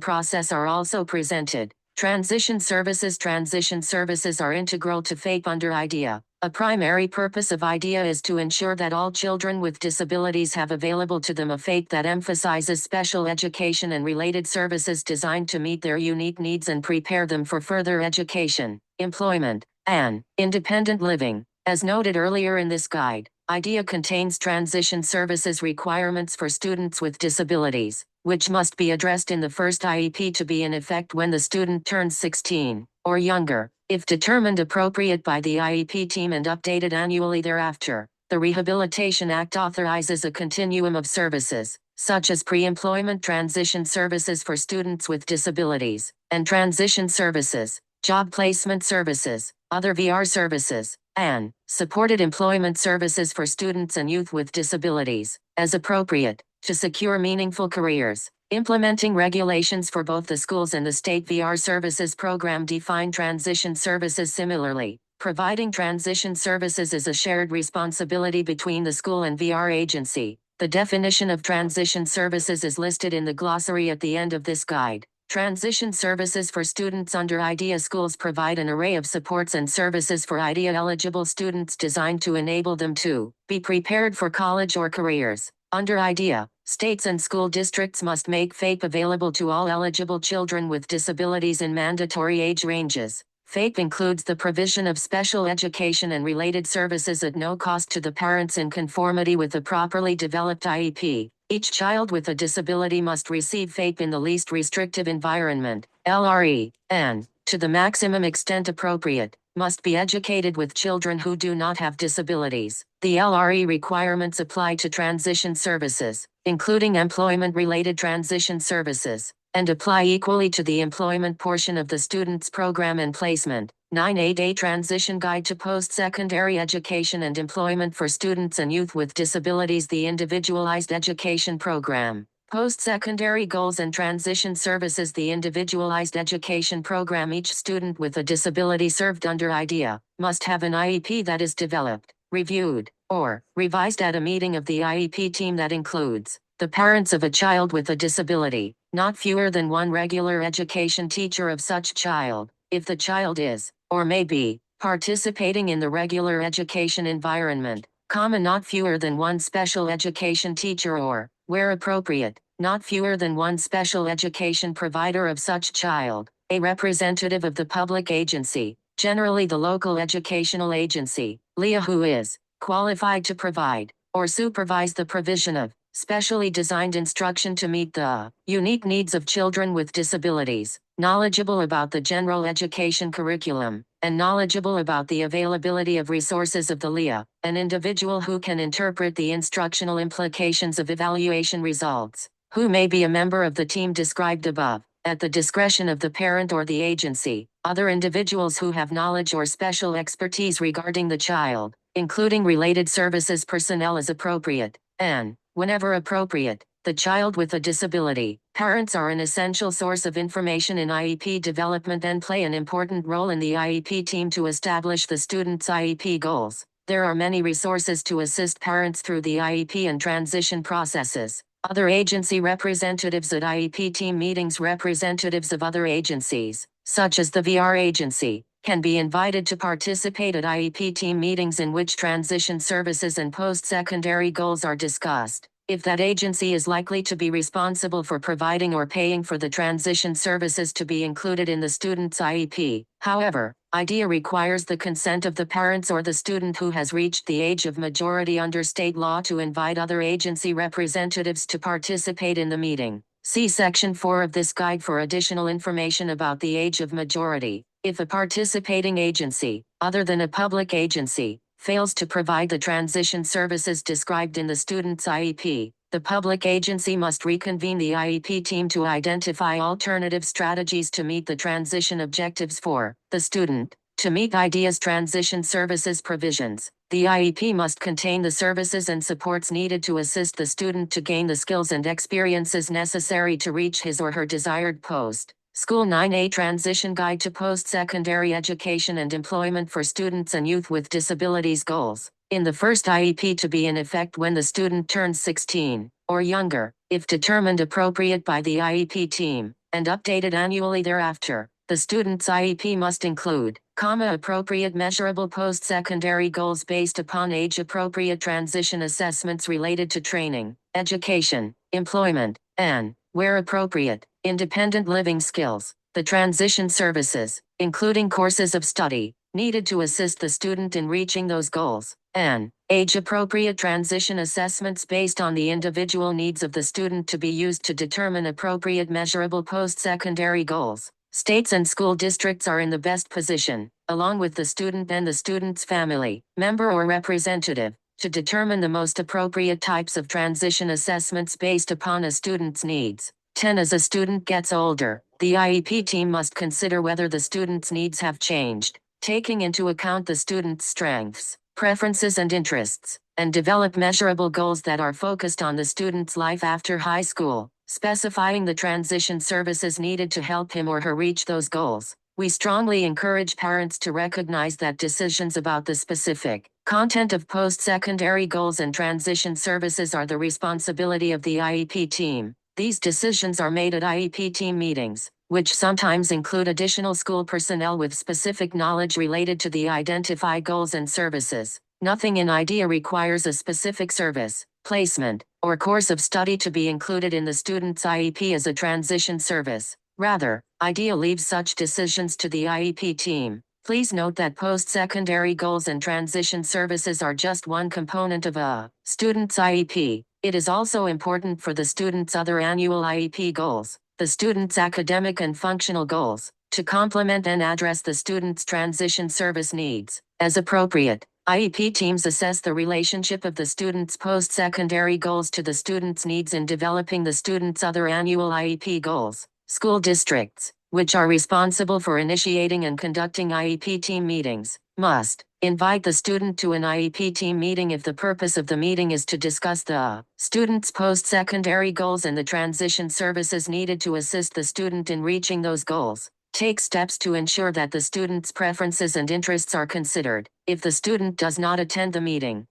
process are also presented. Transition services are integral to FAPE under IDEA. A primary purpose of IDEA is to ensure that all children with disabilities have available to them a FAPE that emphasizes special education and related services designed to meet their unique needs and prepare them for further education, employment, and independent living. As noted earlier in this guide, IDEA contains transition services requirements for students with disabilities, which must be addressed in the first IEP to be in effect when the student turns 16 or younger, if determined appropriate by the IEP team, and updated annually thereafter. The Rehabilitation Act authorizes a continuum of services, such as pre-employment transition services for students with disabilities, and transition services, job placement services, other VR services, and supported employment services for students and youth with disabilities, as appropriate, to secure meaningful careers. Implementing regulations for both the schools and the state VR services program define transition services similarly. Providing transition services is a shared responsibility between the school and VR agency. The definition of transition services is listed in the glossary at the end of this guide. Transition services for students under IDEA. Schools provide an array of supports and services for IDEA-eligible students designed to enable them to be prepared for college or careers. Under IDEA, states and school districts must make FAPE available to all eligible children with disabilities in mandatory age ranges. FAPE includes the provision of special education and related services at no cost to the parents in conformity with a properly developed IEP. Each child with a disability must receive FAPE in the least restrictive environment, LRE, and, to the maximum extent appropriate, must be educated with children who do not have disabilities. The LRE requirements apply to transition services, including employment-related transition services, and apply equally to the employment portion of the student's program and placement. 9A Transition Guide to Post-Secondary Education and Employment for Students and Youth with Disabilities. The Individualized Education Program. Post-secondary goals and transition services. The Individualized Education Program. Each student with a disability served under IDEA must have an IEP that is developed, reviewed, or revised at a meeting of the IEP team that includes the parents of a child with a disability, not fewer than one regular education teacher of such child, if the child is, or may be, participating in the regular education environment, not fewer than one special education teacher or, where appropriate, not fewer than one special education provider of such child, a representative of the public agency, generally the local educational agency, LEA, who is qualified to provide or supervise the provision of specially designed instruction to meet the unique needs of children with disabilities, knowledgeable about the general education curriculum, and knowledgeable about the availability of resources of the LEA, an individual who can interpret the instructional implications of evaluation results, who may be a member of the team described above, at the discretion of the parent or the agency, other individuals who have knowledge or special expertise regarding the child, including related services personnel as appropriate, and, whenever appropriate, the child with a disability. Parents are an essential source of information in IEP development and play an important role in the IEP team to establish the student's IEP goals. There are many resources to assist parents through the IEP and transition processes. Other agency representatives at IEP team meetings, representatives of other agencies, such as the VR agency, can be invited to participate at IEP team meetings in which transition services and post-secondary goals are discussed. If that agency is likely to be responsible for providing or paying for the transition services to be included in the student's IEP. However, IDEA requires the consent of the parents or the student who has reached the age of majority under state law to invite other agency representatives to participate in the meeting. See Section 4 of this guide for additional information about the age of majority. If a participating agency, other than a public agency, fails to provide the transition services described in the student's IEP, the public agency must reconvene the IEP team to identify alternative strategies to meet the transition objectives for the student. To meet IDEA's transition services provisions, the IEP must contain the services and supports needed to assist the student to gain the skills and experiences necessary to reach his or her desired post. School 9A Transition Guide to Post-Secondary Education and Employment for Students and Youth with Disabilities Goals. In the first IEP to be in effect when the student turns 16 or younger, if determined appropriate by the IEP team, and updated annually thereafter, the student's IEP must include, appropriate measurable post-secondary goals based upon age-appropriate transition assessments related to training, education, employment, and, where appropriate, independent living skills. The transition services, including courses of study, needed to assist the student in reaching those goals, and age-appropriate transition assessments based on the individual needs of the student to be used to determine appropriate measurable post-secondary goals. States and school districts are in the best position, along with the student and the student's family, member or representative, to determine the most appropriate types of transition assessments based upon a student's needs. 10. As a student gets older, the IEP team must consider whether the student's needs have changed, taking into account the student's strengths, preferences and interests, and develop measurable goals that are focused on the student's life after high school, specifying the transition services needed to help him or her reach those goals. We strongly encourage parents to recognize that decisions about the specific content of post-secondary goals and transition services are the responsibility of the IEP team. These decisions are made at IEP team meetings, which sometimes include additional school personnel with specific knowledge related to the identified goals and services. Nothing in IDEA requires a specific service, placement, or course of study to be included in the student's IEP as a transition service. Rather, IDEA leaves such decisions to the IEP team. Please note that post-secondary goals and transition services are just one component of a student's IEP. It is also important for the student's other annual IEP goals, the student's academic and functional goals, to complement and address the student's transition service needs. As appropriate, IEP teams assess the relationship of the student's post-secondary goals to the student's needs in developing the student's other annual IEP goals. School districts, which are responsible for initiating and conducting IEP team meetings, must invite the student to an IEP team meeting if the purpose of the meeting is to discuss the student's post-secondary goals and the transition services needed to assist the student in reaching those goals. Take steps to ensure that the student's preferences and interests are considered. If the student does not attend the meeting,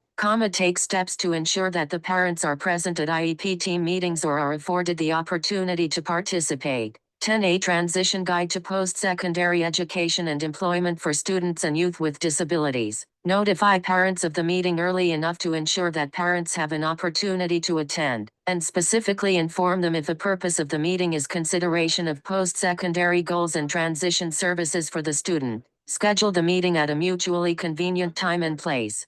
take steps to ensure that the parents are present at IEP team meetings or are afforded the opportunity to participate. 10A Transition Guide to Post-Secondary Education and Employment for Students and Youth with Disabilities. Notify parents of the meeting early enough to ensure that parents have an opportunity to attend, and specifically inform them if the purpose of the meeting is consideration of post-secondary goals and transition services for the student. Schedule the meeting at a mutually convenient time and place.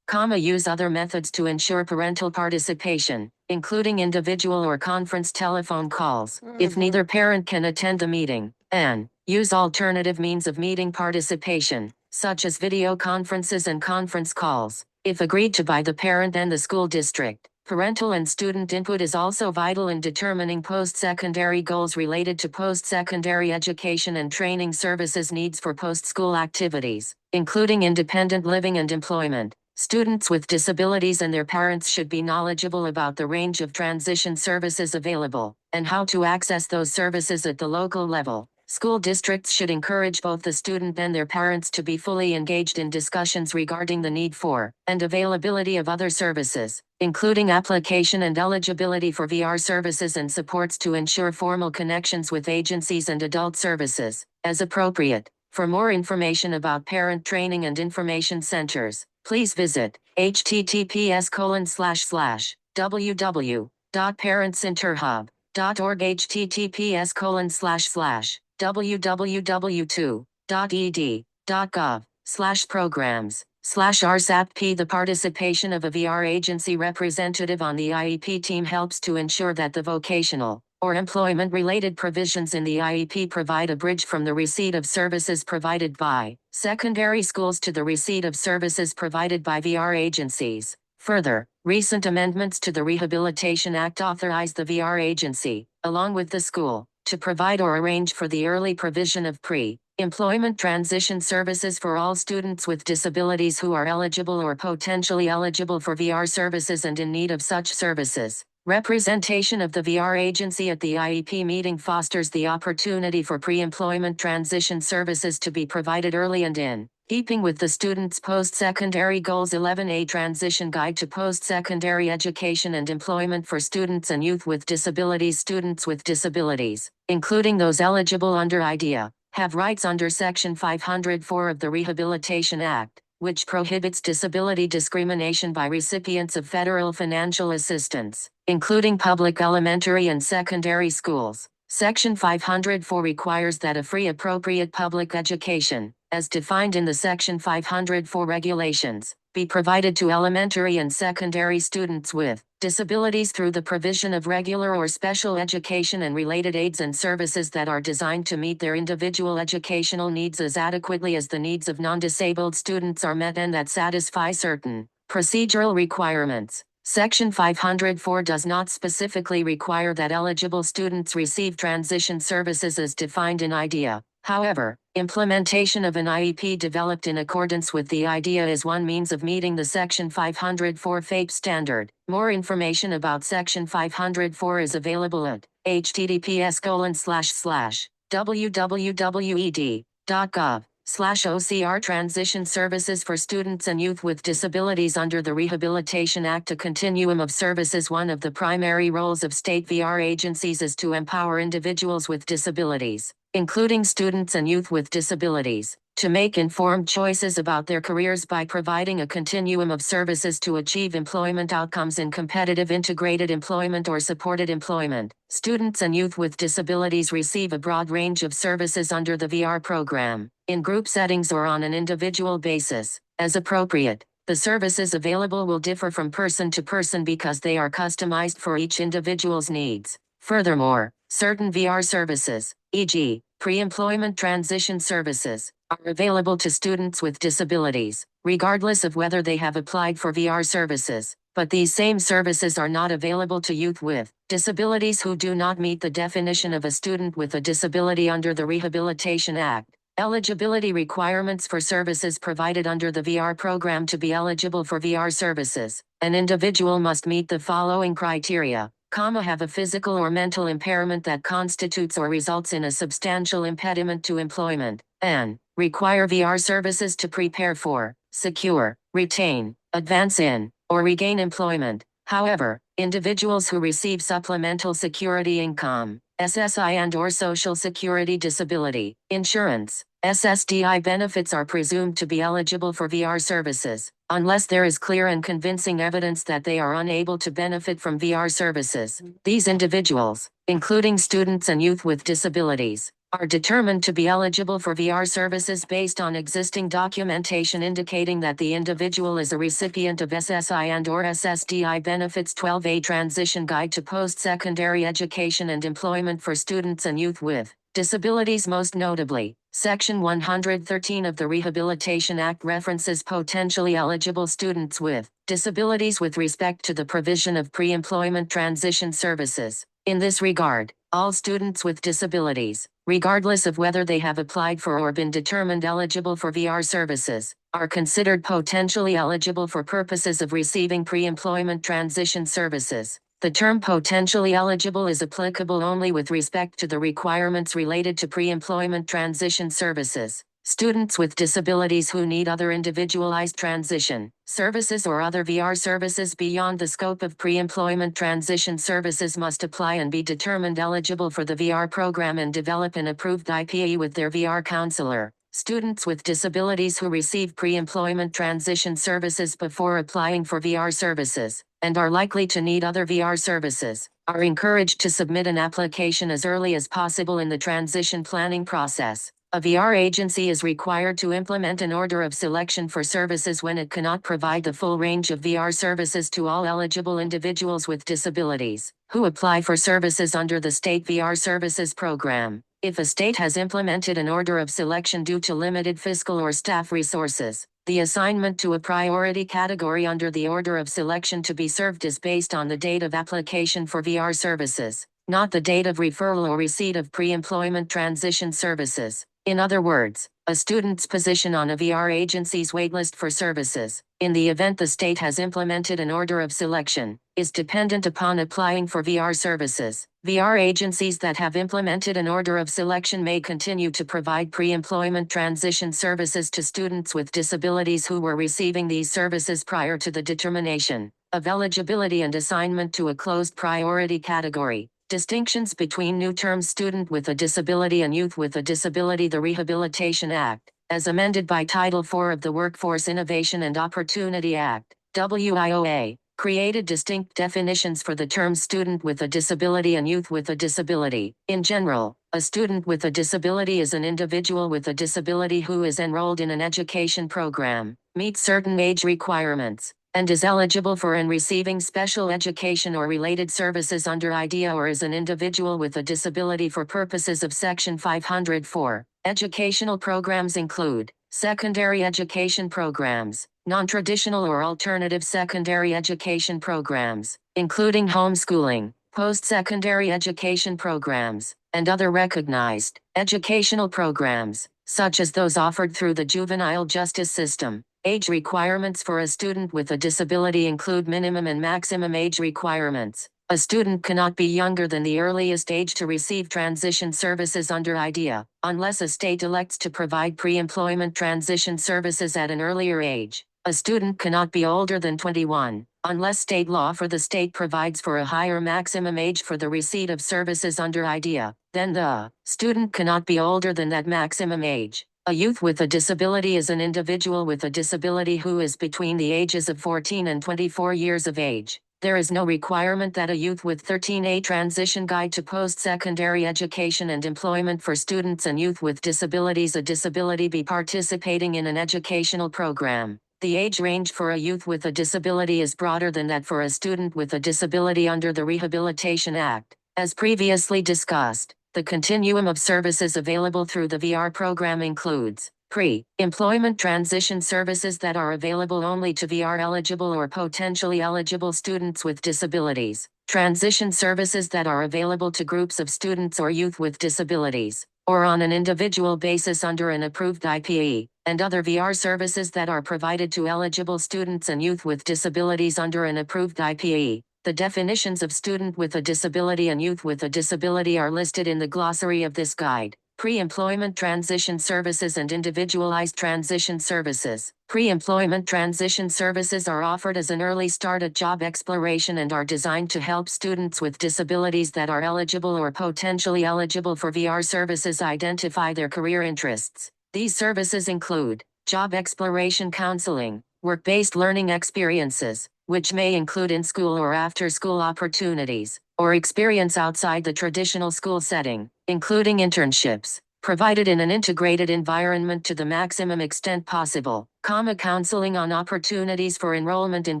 Use other methods to ensure parental participation, including individual or conference telephone calls, if neither parent can attend the meeting, and use alternative means of meeting participation. such as video conferences and conference calls, if agreed to by the parent and the school district. Parental and student input is also vital in determining post-secondary goals related to post-secondary education and training services needs for post-school activities, including independent living and employment. Students with disabilities and their parents should be knowledgeable about the range of transition services available, and how to access those services at the local level. School districts should encourage both the student and their parents to be fully engaged in discussions regarding the need for, and availability of other services, including application and eligibility for VR services and supports to ensure formal connections with agencies and adult services, as appropriate. For more information about parent training and information centers, please visit https://www.parentcenterhub.org https://www.ed.gov/programs/RSAPP. The participation of a VR agency representative on the IEP team helps to ensure that the vocational or employment-related provisions in the IEP provide a bridge from the receipt of services provided by secondary schools to the receipt of services provided by VR agencies. Further, recent amendments to the Rehabilitation Act authorize the VR agency, along with the school, to provide or arrange for the early provision of pre-employment transition services for all students with disabilities who are eligible or potentially eligible for VR services and in need of such services. Representation of the VR agency at the IEP meeting fosters the opportunity for pre-employment transition services to be provided early and in keeping with the student's post-secondary goals. 11A Transition Guide to Post-Secondary Education and Employment for Students and Youth with Disabilities. Students with disabilities, including those eligible under IDEA, have rights under Section 504 of the Rehabilitation Act, which prohibits disability discrimination by recipients of federal financial assistance, including public elementary and secondary schools. Section 504 requires that a free appropriate public education, as defined in the Section 504 regulations, be provided to elementary and secondary students with disabilities through the provision of regular or special education and related aids and services that are designed to meet their individual educational needs as adequately as the needs of non-disabled students are met and that satisfy certain procedural requirements. Section 504 does not specifically require that eligible students receive transition services as defined in IDEA. However, implementation of an IEP developed in accordance with the IDEA is one means of meeting the Section 504 FAPE standard. More information about Section 504 is available at https://www.ed.gov/OCR Transition Services for Students and Youth with Disabilities under the Rehabilitation Act. A continuum of services. One of the primary roles of state VR agencies is to empower individuals with disabilities, including students and youth with disabilities, to make informed choices about their careers by providing a continuum of services to achieve employment outcomes in competitive integrated employment or supported employment. Students and youth with disabilities receive a broad range of services under the VR program, in group settings or on an individual basis, as appropriate. The services available will differ from person to person because they are customized for each individual's needs. Furthermore, certain VR services, e.g., pre-employment transition services, are available to students with disabilities, regardless of whether they have applied for VR services, but these same services are not available to youth with disabilities who do not meet the definition of a student with a disability under the Rehabilitation Act. Eligibility requirements for services provided under the VR program. To be eligible for VR services, an individual must meet the following criteria: have a physical or mental impairment that constitutes or results in a substantial impediment to employment, and require VR services to prepare for, secure, retain, advance in, or regain employment. However, individuals who receive supplemental security income, SSI and/or Social Security Disability Insurance, SSDI benefits are presumed to be eligible for VR services, unless there is clear and convincing evidence that they are unable to benefit from VR services. These individuals, including students and youth with disabilities, are determined to be eligible for VR services based on existing documentation indicating that the individual is a recipient of SSI and/or SSDI benefits. 12A Transition Guide to Post-Secondary Education and Employment for Students and Youth with Disabilities most notably, Section 113 of the Rehabilitation Act references potentially eligible students with disabilities with respect to the provision of pre-employment transition services. In this regard, all students with disabilities, regardless of whether they have applied for or been determined eligible for VR services, are considered potentially eligible for purposes of receiving pre-employment transition services. The term potentially eligible is applicable only with respect to the requirements related to pre-employment transition services. Students with disabilities who need other individualized transition services or other VR services beyond the scope of pre-employment transition services must apply and be determined eligible for the VR program and develop an approved IPE with their VR counselor. Students with disabilities who receive pre-employment transition services before applying for VR services, and are likely to need other VR services, are encouraged to submit an application as early as possible in the transition planning process. A VR agency is required to implement an order of selection for services when it cannot provide the full range of VR services to all eligible individuals with disabilities who apply for services under the State VR Services Program. If a state has implemented an order of selection due to limited fiscal or staff resources, the assignment to a priority category under the order of selection to be served is based on the date of application for VR services, not the date of referral or receipt of pre-employment transition services. In other words, a student's position on a VR agency's waitlist for services, in the event the state has implemented an order of selection, is dependent upon applying for VR services. VR agencies that have implemented an order of selection may continue to provide pre-employment transition services to students with disabilities who were receiving these services prior to the determination of eligibility and assignment to a closed priority category. Distinctions between new term student with a disability and youth with a disability. The Rehabilitation Act, as amended by Title IV of the Workforce Innovation and Opportunity Act, WIOA, created distinct definitions for the terms student with a disability and youth with a disability. In general, a student with a disability is an individual with a disability who is enrolled in an education program, meets certain age requirements, and is eligible for and receiving special education or related services under IDEA, or is an individual with a disability for purposes of Section 504. Educational programs include secondary education programs, non-traditional or alternative secondary education programs, including homeschooling, post-secondary education programs, and other recognized educational programs, such as those offered through the juvenile justice system. Age requirements for a student with a disability include minimum and maximum age requirements. A student cannot be younger than the earliest age to receive transition services under IDEA, unless a state elects to provide pre-employment transition services at an earlier age. A student cannot be older than 21, unless state law for the state provides for a higher maximum age for the receipt of services under IDEA. Then the student cannot be older than that maximum age. A youth with a disability is an individual with a disability who is between the ages of 14 and 24 years of age. There is no requirement that a youth with 13A Transition Guide to Post-Secondary Education and Employment for Students and Youth with Disabilities a Disability be participating in an educational program. The age range for a youth with a disability is broader than that for a student with a disability under the Rehabilitation Act. As previously discussed, the continuum of services available through the VR program includes pre-employment transition services that are available only to VR-eligible or potentially eligible students with disabilities, transition services that are available to groups of students or youth with disabilities, or on an individual basis under an approved IPE, and other VR services that are provided to eligible students and youth with disabilities under an approved IPE. The definitions of student with a disability and youth with a disability are listed in the glossary of this guide. Pre-employment transition services and individualized transition services. Pre-employment transition services are offered as an early start at job exploration and are designed to help students with disabilities that are eligible or potentially eligible for VR services identify their career interests. These services include job exploration counseling, work-based learning experiences, which may include in-school or after-school opportunities, or experience outside the traditional school setting, including internships, provided in an integrated environment to the maximum extent possible, counseling on opportunities for enrollment in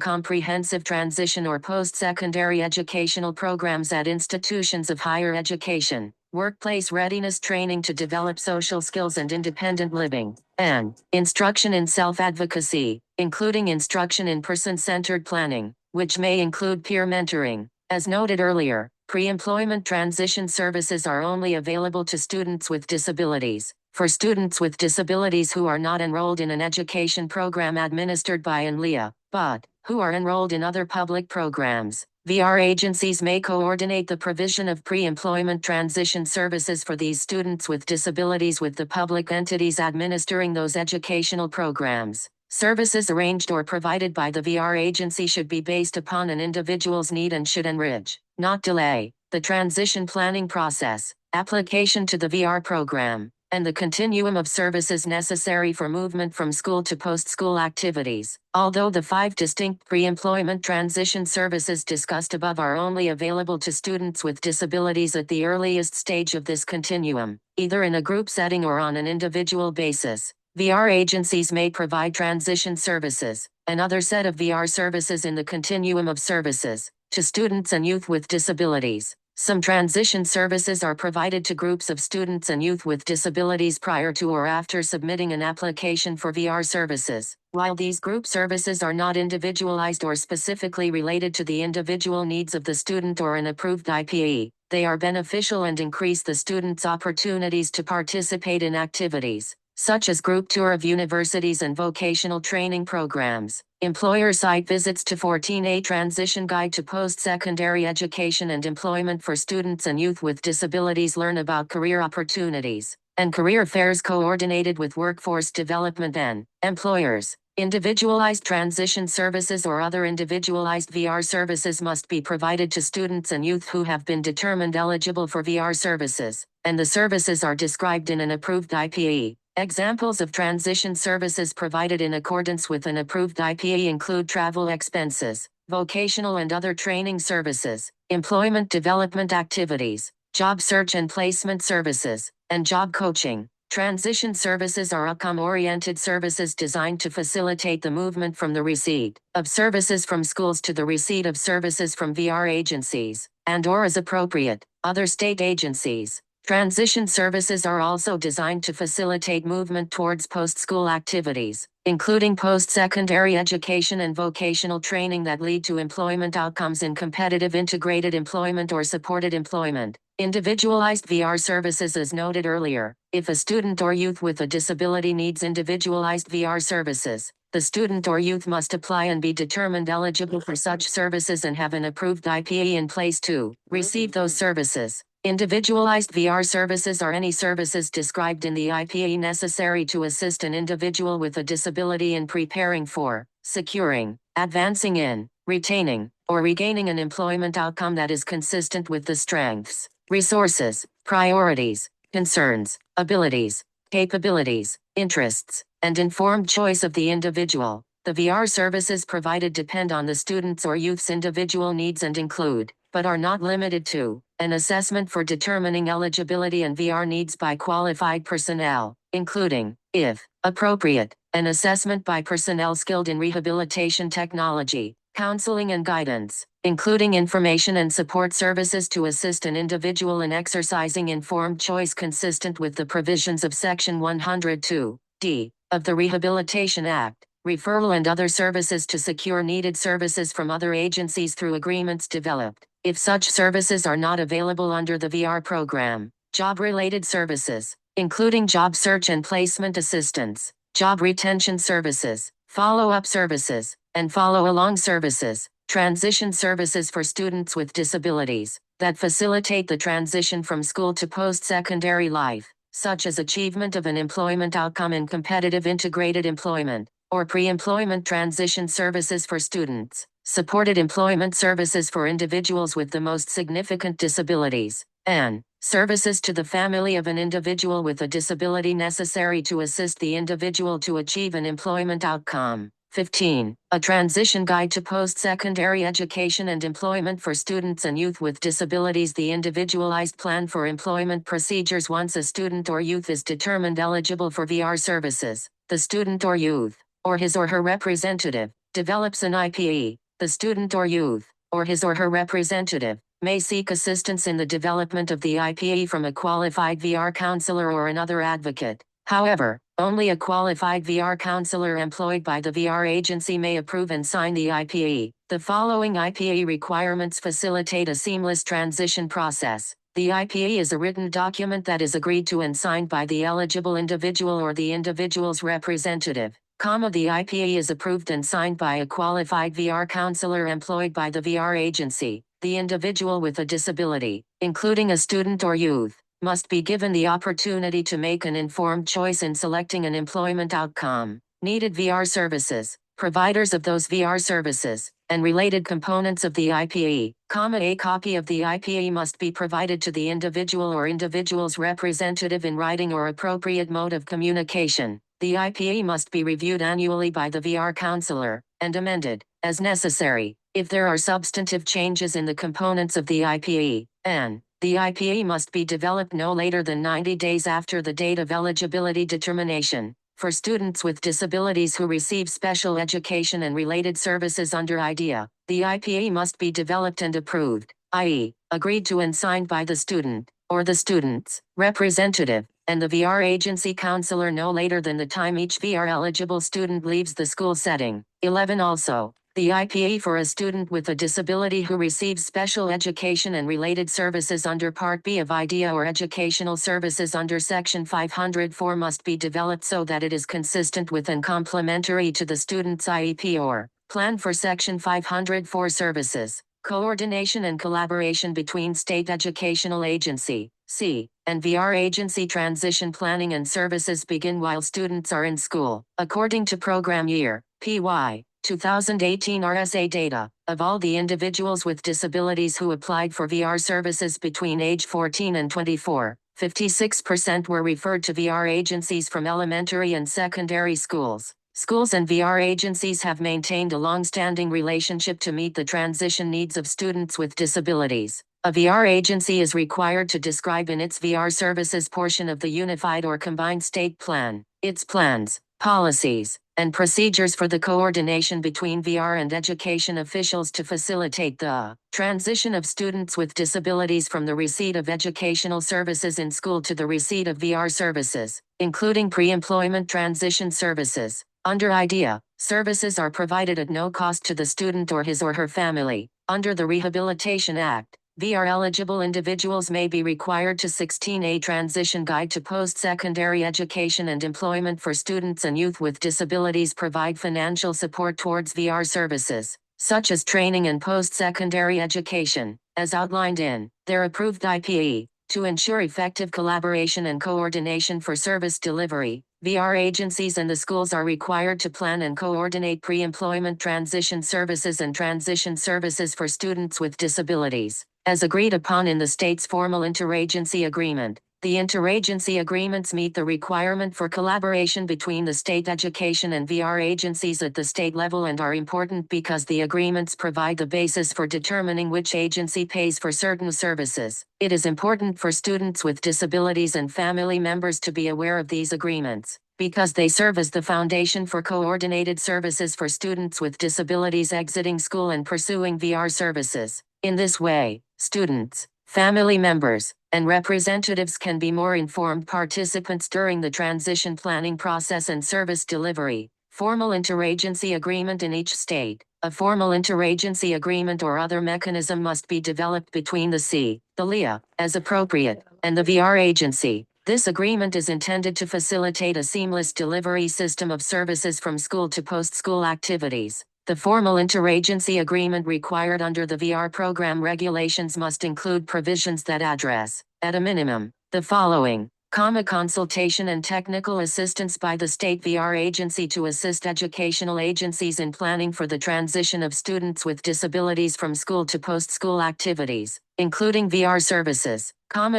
comprehensive transition or post-secondary educational programs at institutions of higher education, workplace readiness training to develop social skills and independent living, and instruction in self-advocacy, including instruction in person-centered planning, which may include peer mentoring. As noted earlier, pre-employment transition services are only available to students with disabilities. For students with disabilities who are not enrolled in an education program administered by NLEA, but who are enrolled in other public programs, VR agencies may coordinate the provision of pre-employment transition services for these students with disabilities with the public entities administering those educational programs. Services arranged or provided by the VR agency should be based upon an individual's need and should enrich, not delay, the transition planning process, application to the VR program, and the continuum of services necessary for movement from school to post-school activities. Although the 5 distinct pre-employment transition services discussed above are only available to students with disabilities at the earliest stage of this continuum, either in a group setting or on an individual basis, VR agencies may provide transition services, another set of VR services in the continuum of services, to students and youth with disabilities. Some transition services are provided to groups of students and youth with disabilities prior to or after submitting an application for VR services. While these group services are not individualized or specifically related to the individual needs of the student or an approved IPE, they are beneficial and increase the student's opportunities to participate in activities, such as group tour of universities and vocational training programs. Employer site visits to 14A Transition Guide to Post-Secondary Education and Employment for Students and Youth with Disabilities. Learn about career opportunities and career fairs coordinated with workforce development and employers. Individualized transition services or other individualized VR services must be provided to students and youth who have been determined eligible for VR services, and the services are described in an approved IPE. Examples of transition services provided in accordance with an approved IPE include travel expenses, vocational and other training services, employment development activities, job search and placement services, and job coaching. Transition services are outcome-oriented services designed to facilitate the movement from the receipt of services from schools to the receipt of services from VR agencies, and/or as appropriate, other state agencies. Transition services are also designed to facilitate movement towards post-school activities, including post-secondary education and vocational training that lead to employment outcomes in competitive integrated employment or supported employment. Individualized VR services. As noted earlier, if a student or youth with a disability needs individualized VR services, the student or youth must apply and be determined eligible for such services and have an approved IPE in place to receive those services. Individualized VR services are any services described in the IPE necessary to assist an individual with a disability in preparing for, securing, advancing in, retaining, or regaining an employment outcome that is consistent with the strengths, resources, priorities, concerns, abilities, capabilities, interests, and informed choice of the individual. The VR services provided depend on the student's or youth's individual needs and include, but are not limited to, an assessment for determining eligibility and VR needs by qualified personnel, including, if appropriate, an assessment by personnel skilled in rehabilitation technology, counseling and guidance, including information and support services to assist an individual in exercising informed choice consistent with the provisions of Section 102(d) of the Rehabilitation Act. Referral and other services to secure needed services from other agencies through agreements developed, if such services are not available under the VR program. Job-related services, including job search and placement assistance, job retention services, follow-up services, and follow-along services. Transition services for students with disabilities that facilitate the transition from school to post-secondary life, such as achievement of an employment outcome in competitive integrated employment, or pre-employment transition services for students, supported employment services for individuals with the most significant disabilities, and services to the family of an individual with a disability necessary to assist the individual to achieve an employment outcome. 15. A transition guide to post-secondary education and employment for students and youth with disabilities. The individualized plan for employment procedures. Once a student or youth is determined eligible for VR services, the student or youth, or his or her representative, develops an IPE. The student or youth, or his or her representative, may seek assistance in the development of the IPE from a qualified VR counselor or another advocate. However, only a qualified VR counselor employed by the VR agency may approve and sign the IPE. The following IPE requirements facilitate a seamless transition process. The IPE is a written document that is agreed to and signed by the eligible individual or the individual's representative. The IPE is approved and signed by a qualified VR counselor employed by the VR agency. The individual with a disability, including a student or youth, must be given the opportunity to make an informed choice in selecting an employment outcome. Needed VR services, providers of those VR services, and related components of the IPE, a copy of the IPE must be provided to the individual or individual's representative in writing or appropriate mode of communication. The IPE must be reviewed annually by the VR counselor, and amended, as necessary, if there are substantive changes in the components of the IPE, and the IPE must be developed no later than 90 days after the date of eligibility determination. For students with disabilities who receive special education and related services under IDEA, the IPE must be developed and approved, i.e., agreed to and signed by the student, or the student's representative, and the VR agency counselor no later than the time each VR-eligible student leaves the school setting. 11. Also, the IPE for a student with a disability who receives special education and related services under Part B of IDEA or educational services under Section 504 must be developed so that it is consistent with and complementary to the student's IEP or plan for Section 504 services. Coordination and collaboration between State Educational Agency, (C), and VR agency transition planning and services begin while students are in school. According to program year, PY 2018 RSA data, of all the individuals with disabilities who applied for VR services between age 14 and 24, 56% were referred to VR agencies from elementary and secondary schools. Schools and VR agencies have maintained a long-standing relationship to meet the transition needs of students with disabilities. A VR agency is required to describe in its VR services portion of the Unified or Combined State Plan, its plans, policies, and procedures for the coordination between VR and education officials to facilitate the transition of students with disabilities from the receipt of educational services in school to the receipt of VR services, including pre-employment transition services. Under IDEA, services are provided at no cost to the student or his or her family. Under the Rehabilitation Act, VR-eligible individuals may be required to 16A Transition Guide to Post-Secondary Education and Employment for Students and Youth with Disabilities provide financial support towards VR services, such as training and post-secondary education, as outlined in their approved IPE. To ensure effective collaboration and coordination for service delivery, VR agencies and the schools are required to plan and coordinate pre-employment transition services and transition services for students with disabilities, as agreed upon in the state's formal interagency agreement. The interagency agreements meet the requirement for collaboration between the state education and VR agencies at the state level and are important because the agreements provide the basis for determining which agency pays for certain services. It is important for students with disabilities and family members to be aware of these agreements, because they serve as the foundation for coordinated services for students with disabilities exiting school and pursuing VR services. In this way, students, family members, and representatives can be more informed participants during the transition planning process and service delivery. Formal interagency agreement in each state. A formal interagency agreement or other mechanism must be developed between the C, the LEA, as appropriate, and the VR agency. This agreement is intended to facilitate a seamless delivery system of services from school to post-school activities. The formal interagency agreement required under the VR program regulations must include provisions that address, at a minimum, the following: consultation and technical assistance by the state VR agency to assist educational agencies in planning for the transition of students with disabilities from school to post-school activities, including VR services,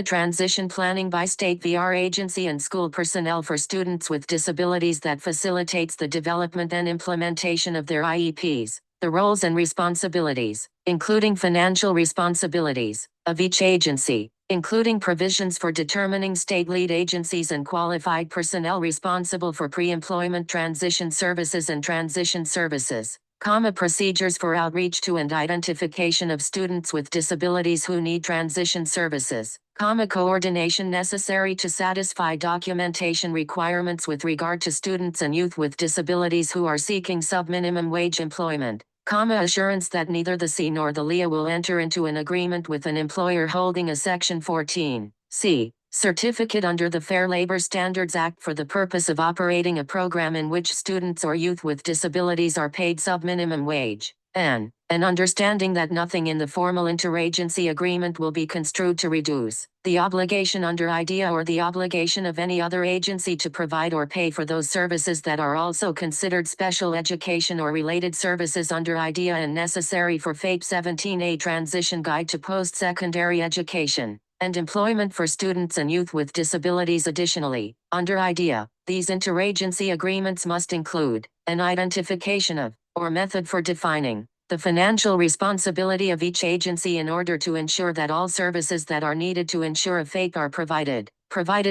transition planning by state VR agency and school personnel for students with disabilities that facilitates the development and implementation of their IEPs, the roles and responsibilities, including financial responsibilities, of each agency, including provisions for determining state lead agencies and qualified personnel responsible for pre-employment transition services and transition services. Procedures for outreach to and identification of students with disabilities who need transition services, coordination necessary to satisfy documentation requirements with regard to students and youth with disabilities who are seeking sub-minimum wage employment, assurance that neither the C nor the LEA will enter into an agreement with an employer holding a Section 14(c) certificate under the Fair Labor Standards Act for the purpose of operating a program in which students or youth with disabilities are paid sub-minimum wage, and an understanding that nothing in the formal interagency agreement will be construed to reduce the obligation under IDEA or the obligation of any other agency to provide or pay for those services that are also considered special education or related services under IDEA and necessary for FAPE 17A Transition Guide to Post-Secondary Education and Employment for Students and Youth with Disabilities. Additionally, under IDEA, these interagency agreements must include an identification of, or method for defining, the financial responsibility of each agency in order to ensure that all services that are needed to ensure a FAPE are provided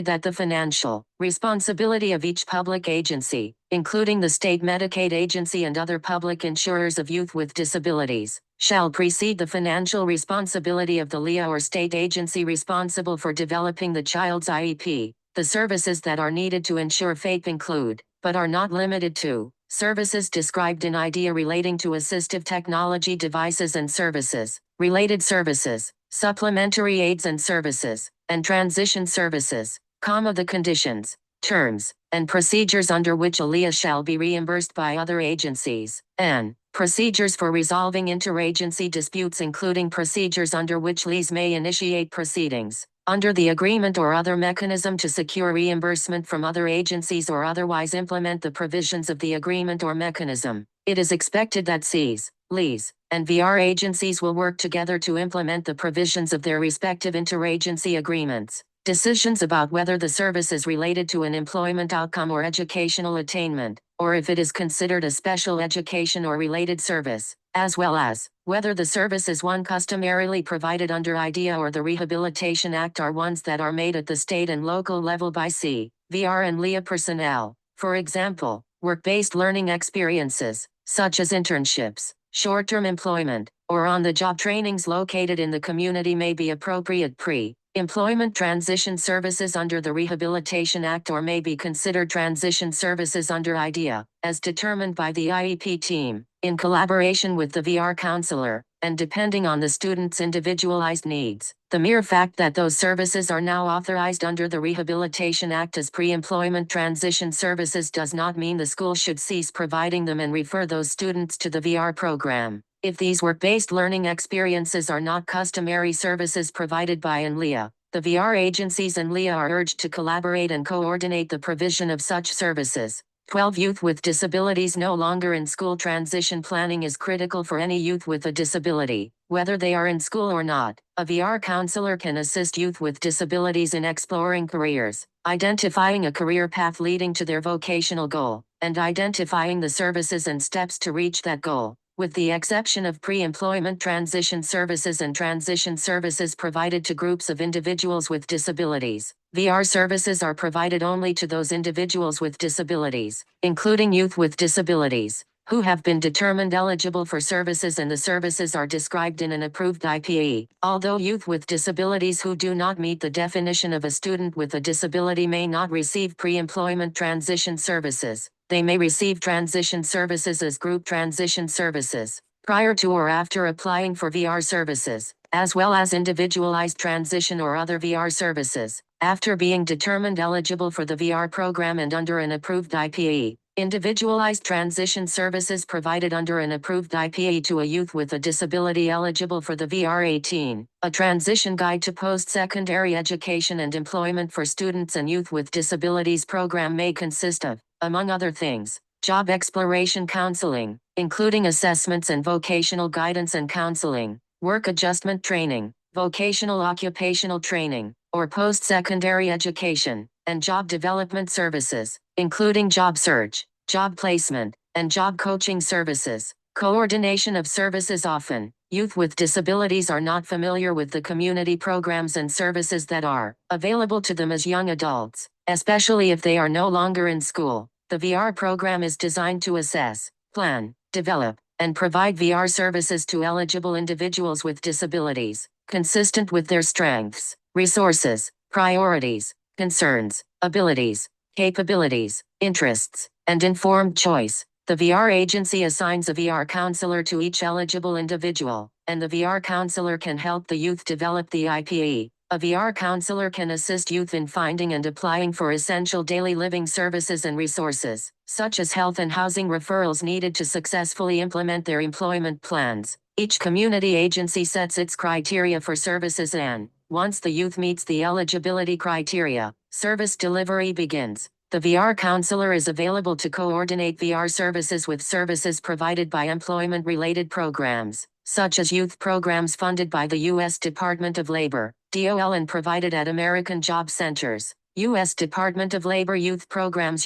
that the financial responsibility of each public agency, including the state Medicaid agency and other public insurers of youth with disabilities, shall precede the financial responsibility of the LEA or state agency responsible for developing the child's IEP. The services that are needed to ensure FAPE include, but are not limited to, services described in IDEA relating to assistive technology devices and services, related services, supplementary aids and services, and transition services, the conditions, terms, and procedures under which a LEA shall be reimbursed by other agencies, and procedures for resolving interagency disputes including procedures under which LEAs may initiate proceedings under the agreement or other mechanism to secure reimbursement from other agencies or otherwise implement the provisions of the agreement or mechanism. It is expected that Cs, LEAs, and VR agencies will work together to implement the provisions of their respective interagency agreements. Decisions about whether the service is related to an employment outcome or educational attainment, or if it is considered a special education or related service, as well as whether the service is one customarily provided under IDEA or the Rehabilitation Act, are ones that are made at the state and local level by C, VR and LEA personnel. For example, work-based learning experiences, such as internships, short-term employment, or on-the-job trainings located in the community may be appropriate pre-employment transition services under the Rehabilitation Act or may be considered transition services under IDEA, as determined by the IEP team, in collaboration with the VR counselor, and depending on the student's individualized needs. The mere fact that those services are now authorized under the Rehabilitation Act as pre-employment transition services does not mean the school should cease providing them and refer those students to the VR program. If these work-based learning experiences are not customary services provided by an LEA, the VR agencies and LEA are urged to collaborate and coordinate the provision of such services. 12. Youth with disabilities no longer in school. Transition planning is critical for any youth with a disability, whether they are in school or not. A VR counselor can assist youth with disabilities in exploring careers, identifying a career path leading to their vocational goal, and identifying the services and steps to reach that goal. With the exception of pre-employment transition services and transition services provided to groups of individuals with disabilities, VR services are provided only to those individuals with disabilities, including youth with disabilities, who have been determined eligible for services, and the services are described in an approved IPE. Although youth with disabilities who do not meet the definition of a student with a disability may not receive pre-employment transition services, they may receive transition services as group transition services, prior to or after applying for VR services, as well as individualized transition or other VR services, after being determined eligible for the VR program and under an approved IPE. Individualized transition services provided under an approved IPE to a youth with a disability eligible for the VR 18, a transition guide to post-secondary education and employment for students and youth with disabilities program may consist of, among other things, job exploration counseling, including assessments and vocational guidance and counseling, work adjustment training, vocational occupational training, or post-secondary education, and job development services, including job search, job placement, and job coaching services. Coordination of services. Often, youth with disabilities are not familiar with the community programs and services that are available to them as young adults, especially if they are no longer in school. The VR program is designed to assess, plan, develop, and provide VR services to eligible individuals with disabilities, consistent with their strengths, resources, priorities, concerns, abilities, capabilities, interests, and informed choice. The VR agency assigns a VR counselor to each eligible individual, and the VR counselor can help the youth develop the IPE. A VR counselor can assist youth in finding and applying for essential daily living services and resources, such as health and housing referrals needed to successfully implement their employment plans. Each community agency sets its criteria for services and, once the youth meets the eligibility criteria, service delivery begins. The VR counselor is available to coordinate VR services with services provided by employment-related programs, such as youth programs funded by the U.S. Department of Labor, DOL, and provided at American Job Centers. U.S. Department of Labor youth programs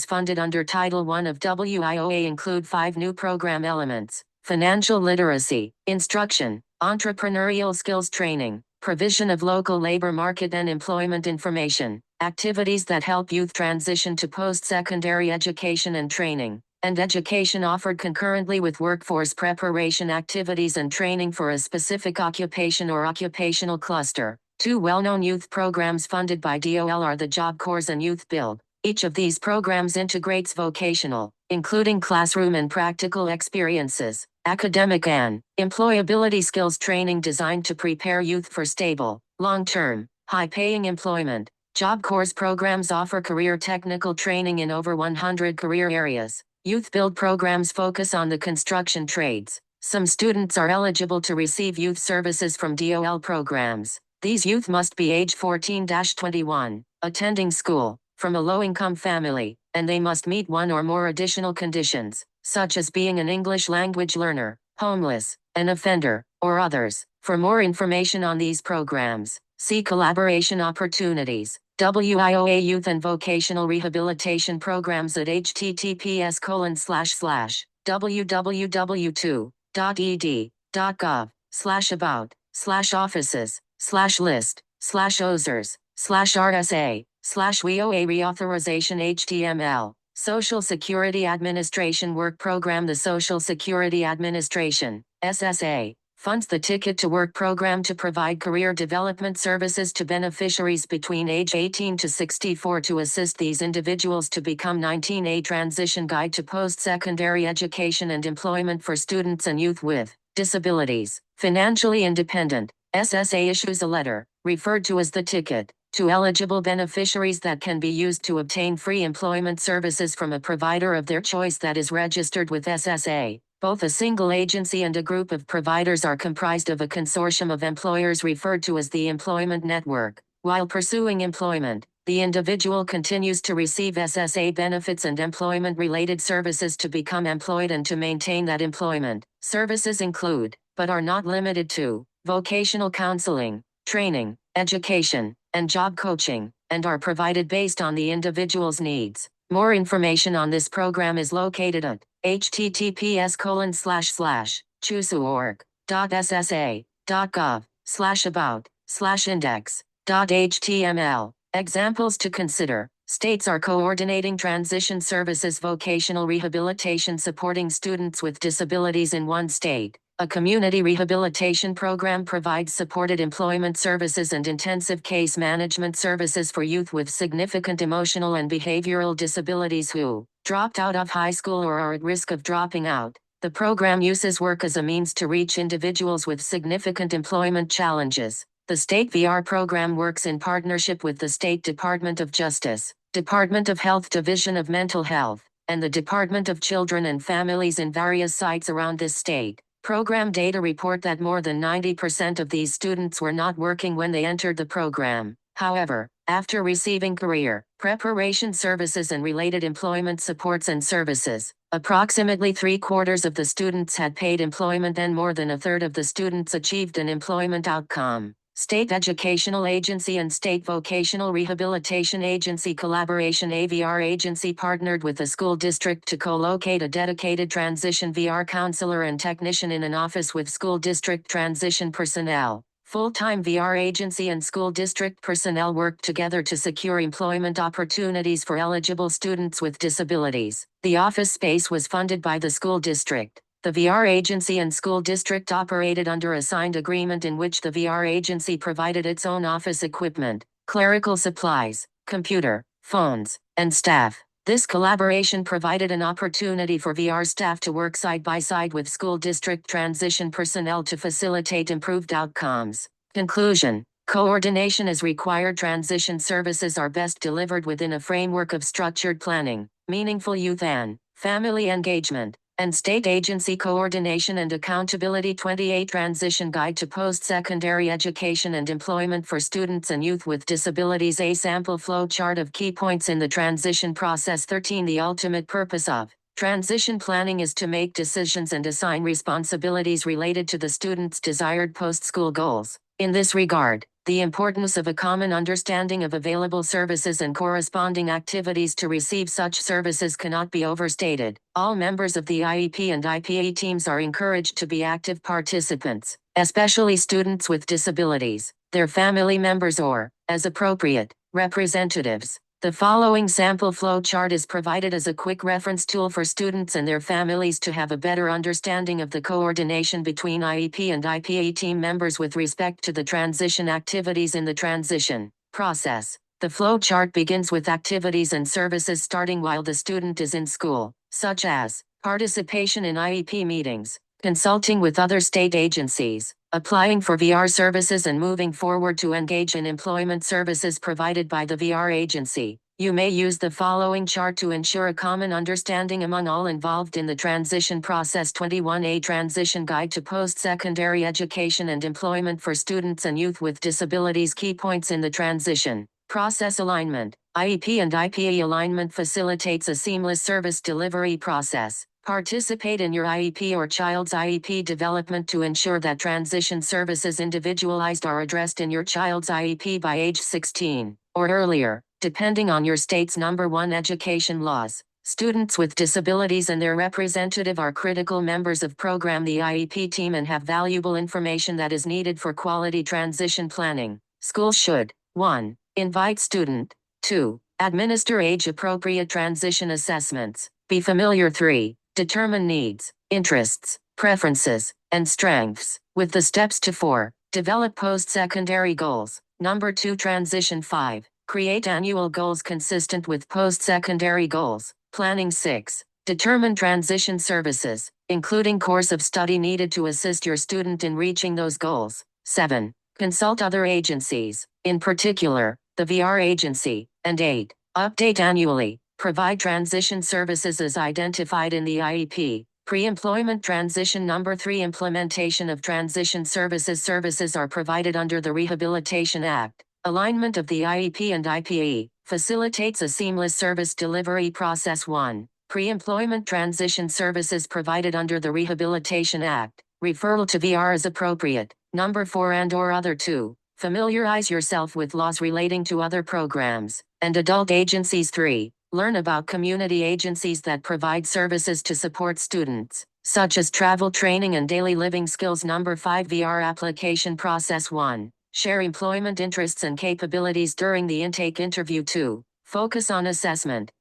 funded under Title I of WIOA include 5 new program elements: financial literacy, instruction, entrepreneurial skills training, provision of local labor market and employment information, activities that help youth transition to post-secondary education and training, and education offered concurrently with workforce preparation activities and training for a specific occupation or occupational cluster. 2 well-known youth programs funded by DOL are the Job Corps and Youth Build. Each of these programs integrates vocational, including classroom and practical experiences, academic and employability skills training designed to prepare youth for stable, long-term, high-paying employment. Job Corps programs offer career technical training in over 100 career areas. Youth Build programs focus on the construction trades. Some students are eligible to receive youth services from DOL programs. These youth must be age 14-21, attending school, from a low-income family, and they must meet 1 or more additional conditions, such as being an English language learner, homeless, an offender, or others. For more information on these programs, see collaboration opportunities. WIOA Youth and Vocational Rehabilitation Programs at https://www.ed.gov/about/offices/list/OZERS/RSA/WIOA Reauthorization HTML. Social Security Administration Work Program. The Social Security Administration, SSA, funds the Ticket to Work program to provide career development services to beneficiaries between age 18 to 64 to assist these individuals to become 19A Transition Guide to Post-Secondary Education and Employment for Students and Youth with Disabilities. Financially independent, SSA issues a letter, referred to as the ticket, to eligible beneficiaries that can be used to obtain free employment services from a provider of their choice that is registered with SSA. Both a single agency and a group of providers are comprised of a consortium of employers referred to as the employment network. While pursuing employment, the individual continues to receive SSA benefits and employment-related services to become employed and to maintain that employment. Services include, but are not limited to, vocational counseling, training, education, and job coaching, and are provided based on the individual's needs. More information on this program is located at https://choosework.ssa.gov/about/index.html. Examples to consider. States are coordinating transition services, vocational rehabilitation supporting students with disabilities in one state. A community rehabilitation program provides supported employment services and intensive case management services for youth with significant emotional and behavioral disabilities who dropped out of high school or are at risk of dropping out. The program uses work as a means to reach individuals with significant employment challenges. The state VR program works in partnership with the State Department of Justice, Department of Health Division of Mental Health, and the Department of Children and Families in various sites around this state. Program data report that more than 90% of these students were not working when they entered the program. However, after receiving career preparation services and related employment supports and services, approximately 3/4 of the students had paid employment and more than 1/3 of the students achieved an employment outcome. State Educational Agency and State Vocational Rehabilitation Agency collaboration. A VR agency partnered with a school district to co-locate a dedicated transition VR counselor and technician in an office with school district transition personnel. Full-time VR agency and school district personnel work together to secure employment opportunities for eligible students with disabilities. The office space was funded by the school district. The VR agency and school district operated under a signed agreement in which the VR agency provided its own office equipment, clerical supplies, computer, phones, and staff. This collaboration provided an opportunity for VR staff to work side by side with school district transition personnel to facilitate improved outcomes. Conclusion: coordination is required. Transition services are best delivered within a framework of structured planning, meaningful youth and family engagement, and state agency coordination and accountability. 28 Transition Guide to Post-Secondary Education and Employment for Students and Youth with Disabilities. A sample flow chart of key points in the transition process. 13 The ultimate purpose of transition planning is to make decisions and assign responsibilities related to the student's desired post-school goals. In this regard, the importance of a common understanding of available services and corresponding activities to receive such services cannot be overstated. All members of the IEP and IPA teams are encouraged to be active participants, especially students with disabilities, their family members or, as appropriate, representatives. The following sample flow chart is provided as a quick reference tool for students and their families to have a better understanding of the coordination between IEP and IPA team members with respect to the transition activities in the transition process. The flow chart begins with activities and services starting while the student is in school, such as participation in IEP meetings, consulting with other state agencies, applying for VR services, and moving forward to engage in employment services provided by the VR agency. You may use the following chart to ensure a common understanding among all involved in the transition process. 21A Transition Guide to Post-Secondary Education and Employment for Students and Youth with Disabilities. Key points in the transition process. Alignment. IEP and IPA alignment facilitates a seamless service delivery process. Participate in your IEP or child's IEP development to ensure that transition services individualized are addressed in your child's IEP by age 16 or earlier, depending on your state's number 1 education laws. Students with disabilities and their representative are critical members of program the IEP team and have valuable information that is needed for quality transition planning. Schools should 1. Invite student. 2. Administer age-appropriate transition assessments. Be familiar. 3. Determine needs, interests, preferences, and strengths, with the steps to 4. Develop post-secondary goals. Number 2 Transition. 5. Create annual goals consistent with post-secondary goals. Planning. 6. Determine transition services, including course of study needed to assist your student in reaching those goals. 7. Consult other agencies, in particular, the VR agency. And 8. Update annually. Provide transition services as identified in the IEP. Pre-employment transition. Number 3 Implementation of transition services. Services are provided under the Rehabilitation Act. Alignment of the IEP and IPE facilitates a seamless service delivery process. 1. Pre-employment transition services provided under the Rehabilitation Act. Referral to VR as appropriate. Number 4 and/or other. 2. Familiarize yourself with laws relating to other programs and adult agencies. 3. Learn about community agencies that provide services to support students, such as travel training and daily living skills. Number 5 VR application process. 1. Share employment interests and capabilities during the intake interview. 2. Focus on assessment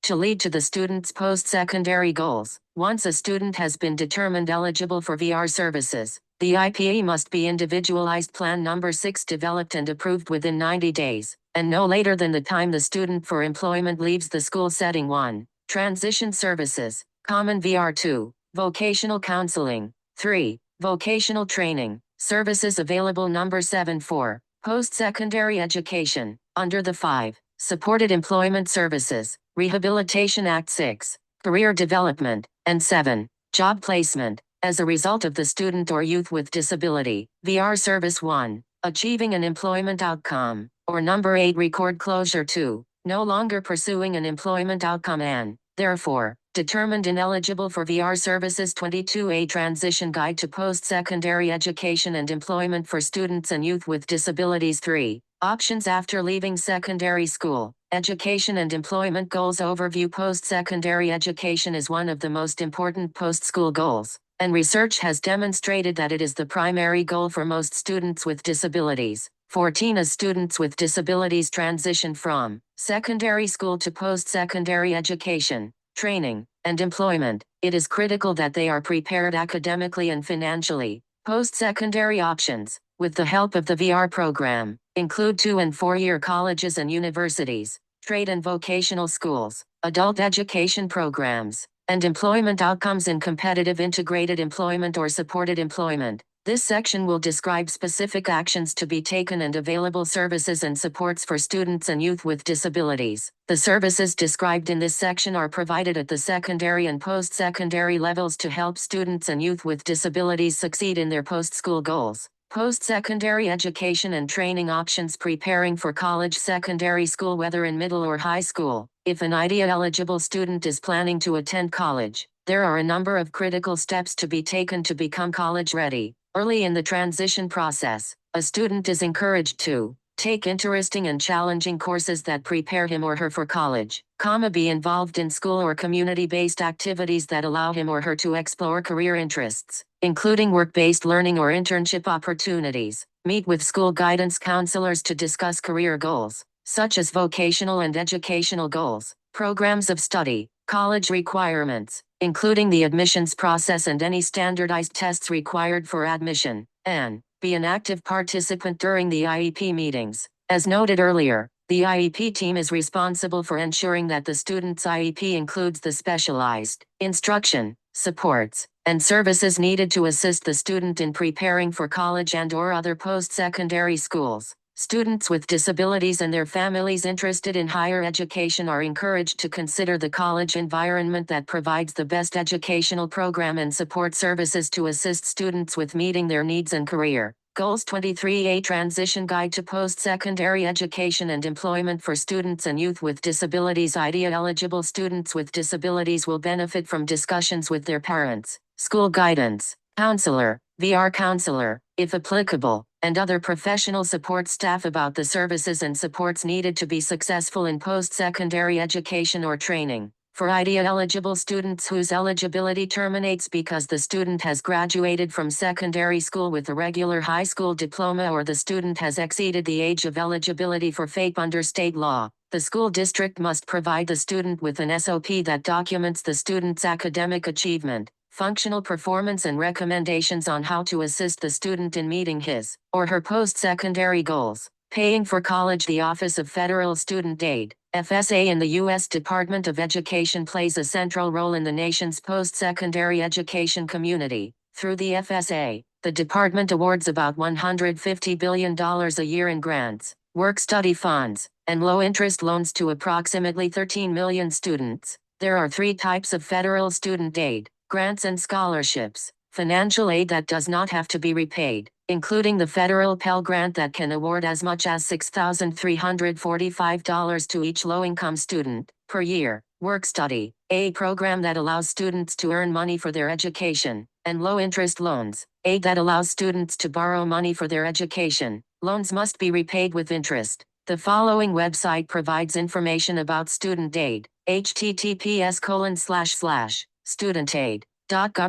to lead to the student's post-secondary goals. Once a student has been determined eligible for VR services, the IPE must be individualized. Plan. Number 6 Developed and approved within 90 days, and no later than the time the student for employment leaves the school setting. 1. Transition services, common VR. 2. Vocational counseling. 3. Vocational training, services available. Number 7 4. Post-secondary education, under the 5. Supported employment services, Rehabilitation Act. 6. Career development, and 7. Job placement, as a result of the student or youth with disability. VR service. 1. Achieving an employment outcome, or number 8 Record closure. 2. No longer pursuing an employment outcome and, therefore, determined ineligible for VR services. 22A Transition Guide to Post-Secondary Education and Employment for Students and Youth with Disabilities. 3. Options after leaving secondary school, education and employment goals. Overview. Post-secondary education is one of the most important post-school goals, and research has demonstrated that it is the primary goal for most students with disabilities. 14 As students with disabilities transition from secondary school to post-secondary education, training, and employment, it is critical that they are prepared academically and financially. Post-secondary options, with the help of the VR program, include 2- and 4-year colleges and universities, trade and vocational schools, adult education programs, and employment outcomes in competitive integrated employment or supported employment. This section will describe specific actions to be taken and available services and supports for students and youth with disabilities. The services described in this section are provided at the secondary and post-secondary levels to help students and youth with disabilities succeed in their post-school goals. Post-secondary education and training options preparing for college, secondary school, whether in middle or high school. If an IDEA-eligible student is planning to attend college, there are a number of critical steps to be taken to become college-ready. Early in the transition process, a student is encouraged to take interesting and challenging courses that prepare him or her for college, be involved in school or community-based activities that allow him or her to explore career interests, including work-based learning or internship opportunities, meet with school guidance counselors to discuss career goals, such as vocational and educational goals, programs of study, college requirements, including the admissions process and any standardized tests required for admission, and be an active participant during the IEP meetings. As noted earlier, the IEP team is responsible for ensuring that the student's IEP includes the specialized instruction, supports, and services needed to assist the student in preparing for college and/or other post-secondary schools. Students with disabilities and their families interested in higher education are encouraged to consider the college environment that provides the best educational program and support services to assist students with meeting their needs and career goals. 23A Transition Guide to Post-Secondary Education and Employment for Students and Youth with Disabilities. IDEA-eligible students with disabilities will benefit from discussions with their parents, school guidance counselor, VR counselor, if applicable, and other professional support staff about the services and supports needed to be successful in post-secondary education or training. For IDEA-eligible students whose eligibility terminates because the student has graduated from secondary school with a regular high school diploma or the student has exceeded the age of eligibility for FAPE under state law, the school district must provide the student with an SOP that documents the student's academic achievement, functional performance, and recommendations on how to assist the student in meeting his or her post-secondary goals. Paying for college. The Office of Federal Student Aid, FSA, in the U.S. Department of Education plays a central role in the nation's post-secondary education community. Through the FSA, the department awards about $150 billion a year in grants, work-study funds, and low-interest loans to approximately 13 million students. There are 3 types of federal student aid: grants and scholarships. Financial aid that does not have to be repaid, including the federal Pell Grant that can award as much as $6,345 to each low-income student per year. Work study, a program that allows students to earn money for their education, and low-interest loans, aid that allows students to borrow money for their education. Loans must be repaid with interest. The following website provides information about student aid: https://studentaid.gov.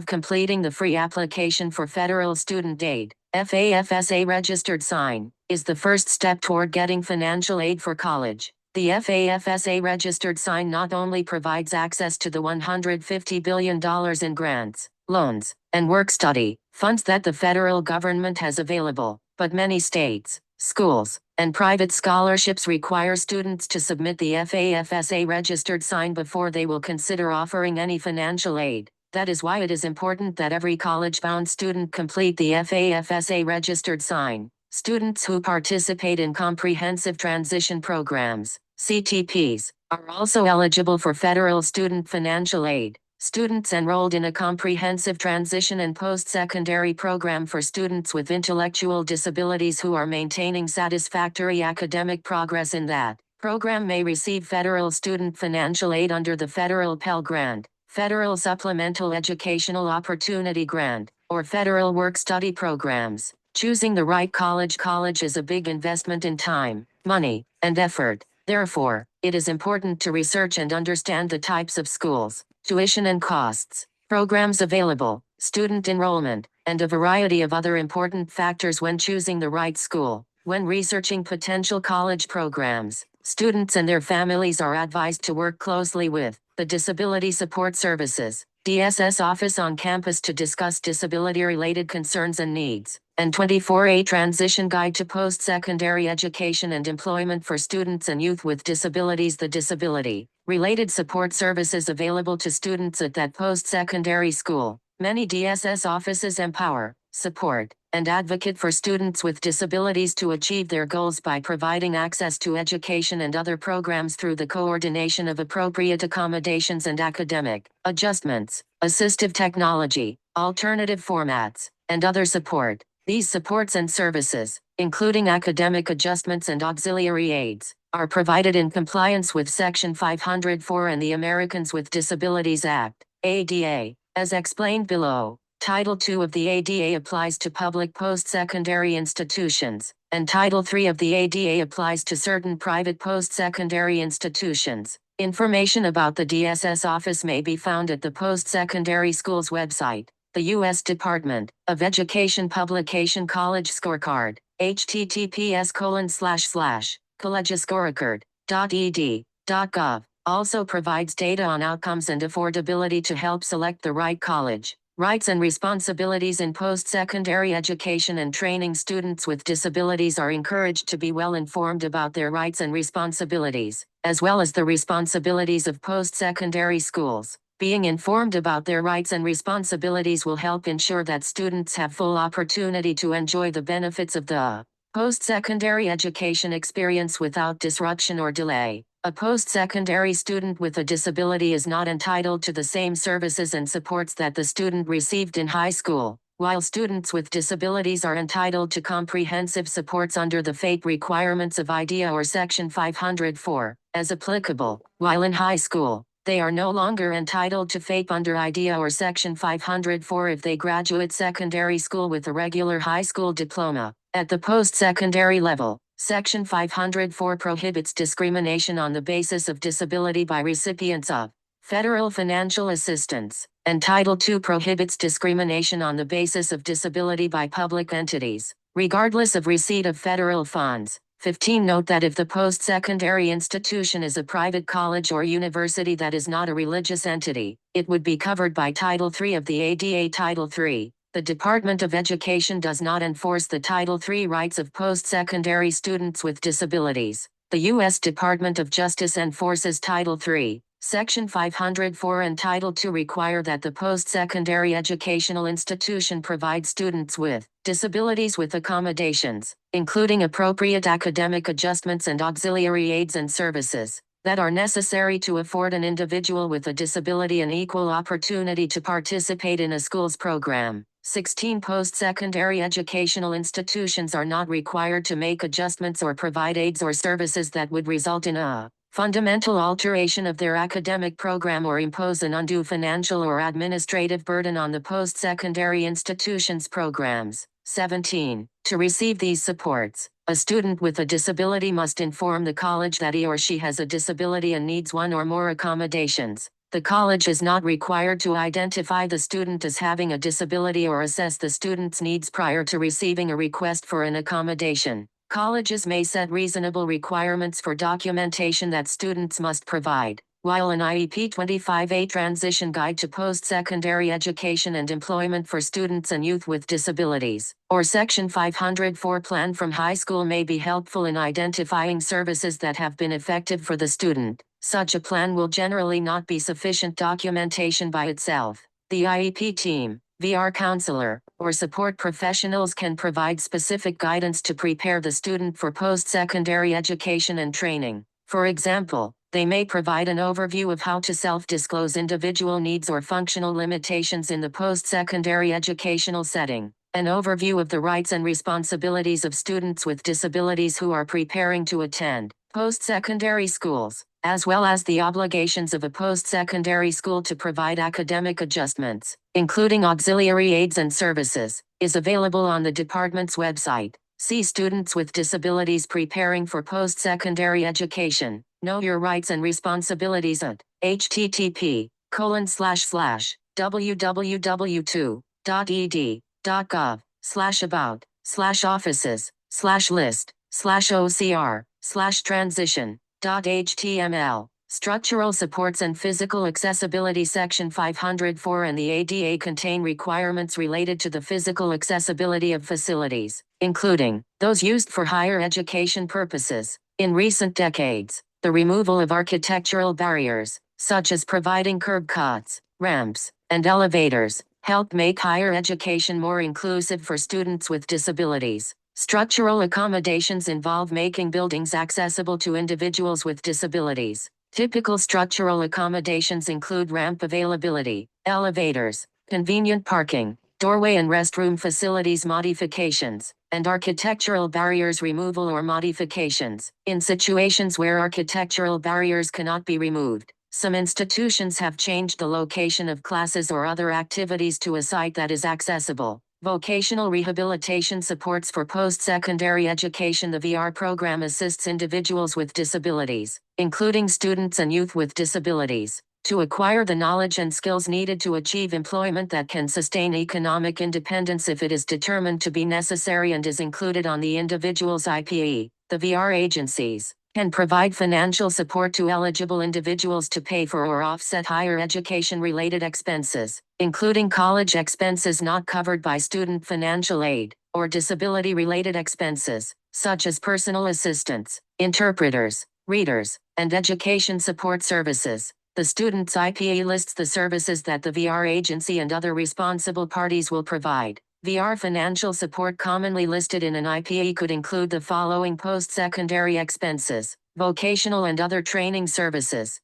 Completing the free application for federal student aid, FAFSA registered sign, is the first step toward getting financial aid for college. The FAFSA registered sign not only provides access to the $150 billion in grants, loans, and work-study funds that the federal government has available, but many states, schools, and private scholarships require students to submit the FAFSA registered sign before they will consider offering any financial aid. That is why it is important that every college-bound student complete the FAFSA registered sign. Students who participate in comprehensive transition programs, CTPs, are also eligible for federal student financial aid. Students enrolled in a comprehensive transition and post-secondary program for students with intellectual disabilities who are maintaining satisfactory academic progress in that program may receive federal student financial aid under the federal Pell Grant, Federal Supplemental Educational Opportunity Grant, or federal work-study programs. Choosing the right college is a big investment in time, money, and effort. Therefore, it is important to research and understand the types of schools, tuition and costs, programs available, student enrollment, and a variety of other important factors when choosing the right school. When researching potential college programs, Students and their families are advised to work closely with the Disability Support Services DSS office on campus to discuss disability-related concerns and needs. And 24A Transition Guide to Post-Secondary Education and Employment for Students and Youth with Disabilities. The disability-related support services available to students at that post-secondary school. Many DSS offices empower, support, and advocate for students with disabilities to achieve their goals by providing access to education and other programs through the coordination of appropriate accommodations and academic adjustments, assistive technology, alternative formats, and other support. These supports and services, including academic adjustments and auxiliary aids, are provided in compliance with Section 504 and the Americans with Disabilities Act, ADA, as explained below. Title II of the ADA applies to public post-secondary institutions, and Title III of the ADA applies to certain private post-secondary institutions. Information about the DSS office may be found at the Post-Secondary Schools website. The U.S. Department of Education Publication College Scorecard, https://collegescorecard.ed.gov, also provides data on outcomes and affordability to help select the right college. Rights and responsibilities in post-secondary education and training. Students with disabilities are encouraged to be well informed about their rights and responsibilities, as well as the responsibilities of post-secondary schools. Being informed about their rights and responsibilities will help ensure that students have full opportunity to enjoy the benefits of the post-secondary education experience without disruption or delay. A post-secondary student with a disability is not entitled to the same services and supports that the student received in high school, while students with disabilities are entitled to comprehensive supports under the FAPE requirements of IDEA or Section 504, as applicable. While in high school, they are no longer entitled to FAPE under IDEA or Section 504 if they graduate secondary school with a regular high school diploma. At the post-secondary level, Section 504 prohibits discrimination on the basis of disability by recipients of federal financial assistance, and Title II prohibits discrimination on the basis of disability by public entities, regardless of receipt of federal funds. 15. Note that if the post-secondary institution is a private college or university that is not a religious entity, it would be covered by Title III of the ADA. Title III. The Department of Education does not enforce the Title III rights of post-secondary students with disabilities. The U.S. Department of Justice enforces Title III. Section 504 and Title II require that the post-secondary educational institution provide students with disabilities with accommodations, including appropriate academic adjustments and auxiliary aids and services, that are necessary to afford an individual with a disability an equal opportunity to participate in a school's program. 16. Post-secondary educational institutions are not required to make adjustments or provide aids or services that would result in a fundamental alteration of their academic program or impose an undue financial or administrative burden on the post-secondary institution's programs. 17. To receive these supports, a student with a disability must inform the college that he or she has a disability and needs one or more accommodations. The college is not required to identify the student as having a disability or assess the student's needs prior to receiving a request for an accommodation. Colleges may set reasonable requirements for documentation that students must provide. While an IEP 25A Transition Guide to Post-Secondary Education and Employment for Students and Youth with Disabilities, or Section 504 plan from high school may be helpful in identifying services that have been effective for the student, such a plan will generally not be sufficient documentation by itself. The IEP team, VR counselor, or support professionals can provide specific guidance to prepare the student for post-secondary education and training. For example, they may provide an overview of how to self-disclose individual needs or functional limitations in the post-secondary educational setting, an overview of the rights and responsibilities of students with disabilities who are preparing to attend post-secondary schools, as well as the obligations of a post-secondary school to provide academic adjustments, including auxiliary aids and services, is available on the department's website. See Students with Disabilities Preparing for Post-Secondary Education. Know your rights and responsibilities at http://www.ed.gov/about/offices/list/OCR/transition HTML. Structural supports and physical accessibility Section 504 and the ADA contain requirements related to the physical accessibility of facilities, including those used for higher education purposes. In recent decades, the removal of architectural barriers, such as providing curb cuts, ramps, and elevators, helped make higher education more inclusive for students with disabilities. Structural accommodations involve making buildings accessible to individuals with disabilities. Typical structural accommodations include ramp availability, elevators, convenient parking, doorway and restroom facilities modifications, and architectural barriers removal or modifications. In situations where architectural barriers cannot be removed, some institutions have changed the location of classes or other activities to a site that is accessible. Vocational rehabilitation supports for post-secondary education. The VR program assists individuals with disabilities, including students and youth with disabilities, to acquire the knowledge and skills needed to achieve employment that can sustain economic independence if it is determined to be necessary and is included on the individual's IPE. The VR agencies can provide financial support to eligible individuals to pay for or offset higher education-related expenses, including college expenses not covered by student financial aid, or disability-related expenses, such as personal assistants, interpreters, readers, and education support services. The student's IPA lists the services that the VR agency and other responsible parties will provide. VR financial support commonly listed in an IPA could include the following: post-secondary expenses, vocational and other training services,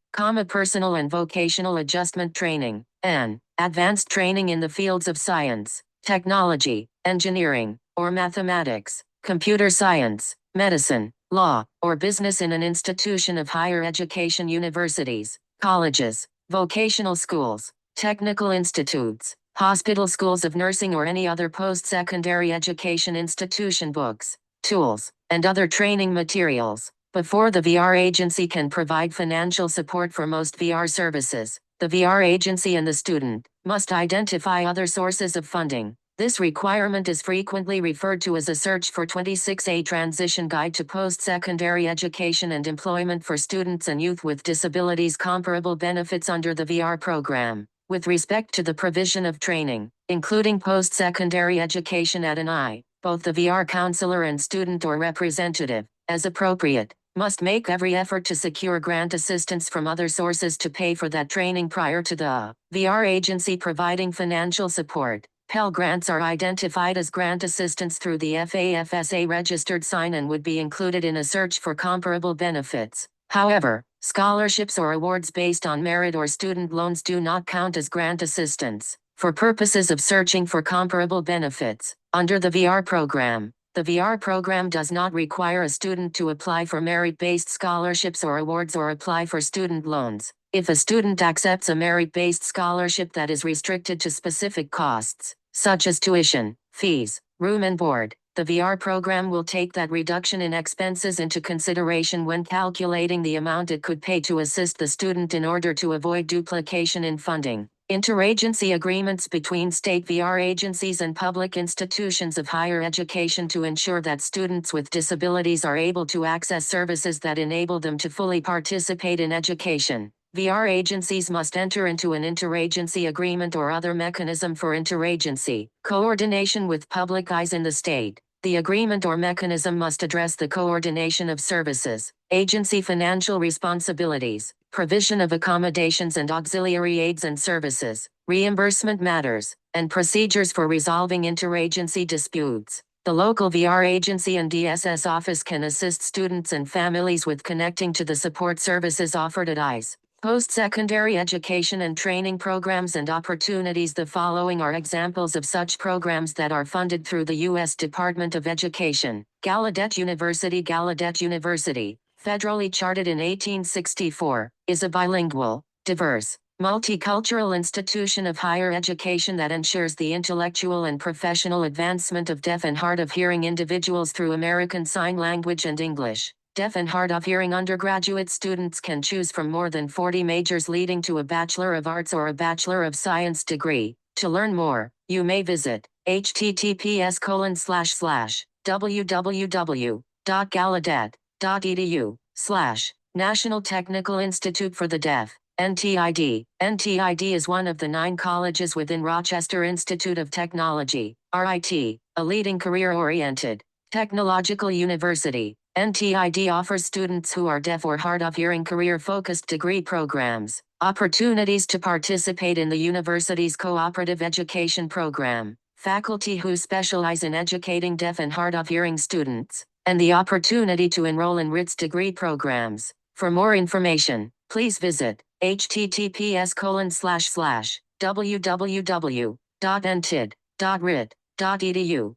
personal and vocational adjustment training, and advanced training in the fields of science, technology, engineering, or mathematics, computer science, medicine, law, or business in an institution of higher education. Universities, colleges, vocational schools, technical institutes, hospital, schools of nursing, or any other post-secondary education institution. Books, tools, and other training materials. Before the VR agency can provide financial support for most VR services, the VR agency and the student must identify other sources of funding. This requirement is frequently referred to as a Search for 26A Transition Guide to Post-Secondary Education and Employment for Students and Youth with Disabilities. Comparable benefits under the VR program. With respect to the provision of training, including post-secondary education at an I, both the VR counselor and student or representative, as appropriate, must make every effort to secure grant assistance from other sources to pay for that training prior to the VR agency providing financial support. Pell Grants are identified as grant assistance through the FAFSA registered sign and would be included in a search for comparable benefits. However, scholarships or awards based on merit or student loans do not count as grant assistance. For purposes of searching for comparable benefits, under the VR program, the VR program does not require a student to apply for merit-based scholarships or awards or apply for student loans. If a student accepts a merit-based scholarship that is restricted to specific costs, such as tuition, fees, room and board, the VR program will take that reduction in expenses into consideration when calculating the amount it could pay to assist the student in order to avoid duplication in funding. Interagency agreements between state VR agencies and public institutions of higher education to ensure that students with disabilities are able to access services that enable them to fully participate in education. VR agencies must enter into an interagency agreement or other mechanism for interagency coordination with public eyes in the state. The agreement or mechanism must address the coordination of services, agency financial responsibilities, provision of accommodations and auxiliary aids and services, reimbursement matters, and procedures for resolving interagency disputes. The local VR agency and DSS office can assist students and families with connecting to the support services offered at ICE. Post-secondary education and training programs and opportunities. The following are examples of such programs that are funded through the U.S. Department of Education. Gallaudet University. Gallaudet University, federally chartered in 1864, is a bilingual, diverse, multicultural institution of higher education that ensures the intellectual and professional advancement of deaf and hard of hearing individuals through American Sign Language and English. Deaf and hard of hearing undergraduate students can choose from more than 40 majors leading to a Bachelor of Arts or a Bachelor of Science degree. To learn more, you may visit https://www.gallaudet.edu/. National Technical Institute for the Deaf, NTID. NTID is one of the 9 colleges within Rochester Institute of Technology, RIT, a leading career-oriented technological university. NTID offers students who are deaf or hard of hearing career-focused degree programs, opportunities to participate in the university's cooperative education program, faculty who specialize in educating deaf and hard of hearing students, and the opportunity to enroll in RIT's degree programs. For more information, please visit https://www.ntid.rit.edu/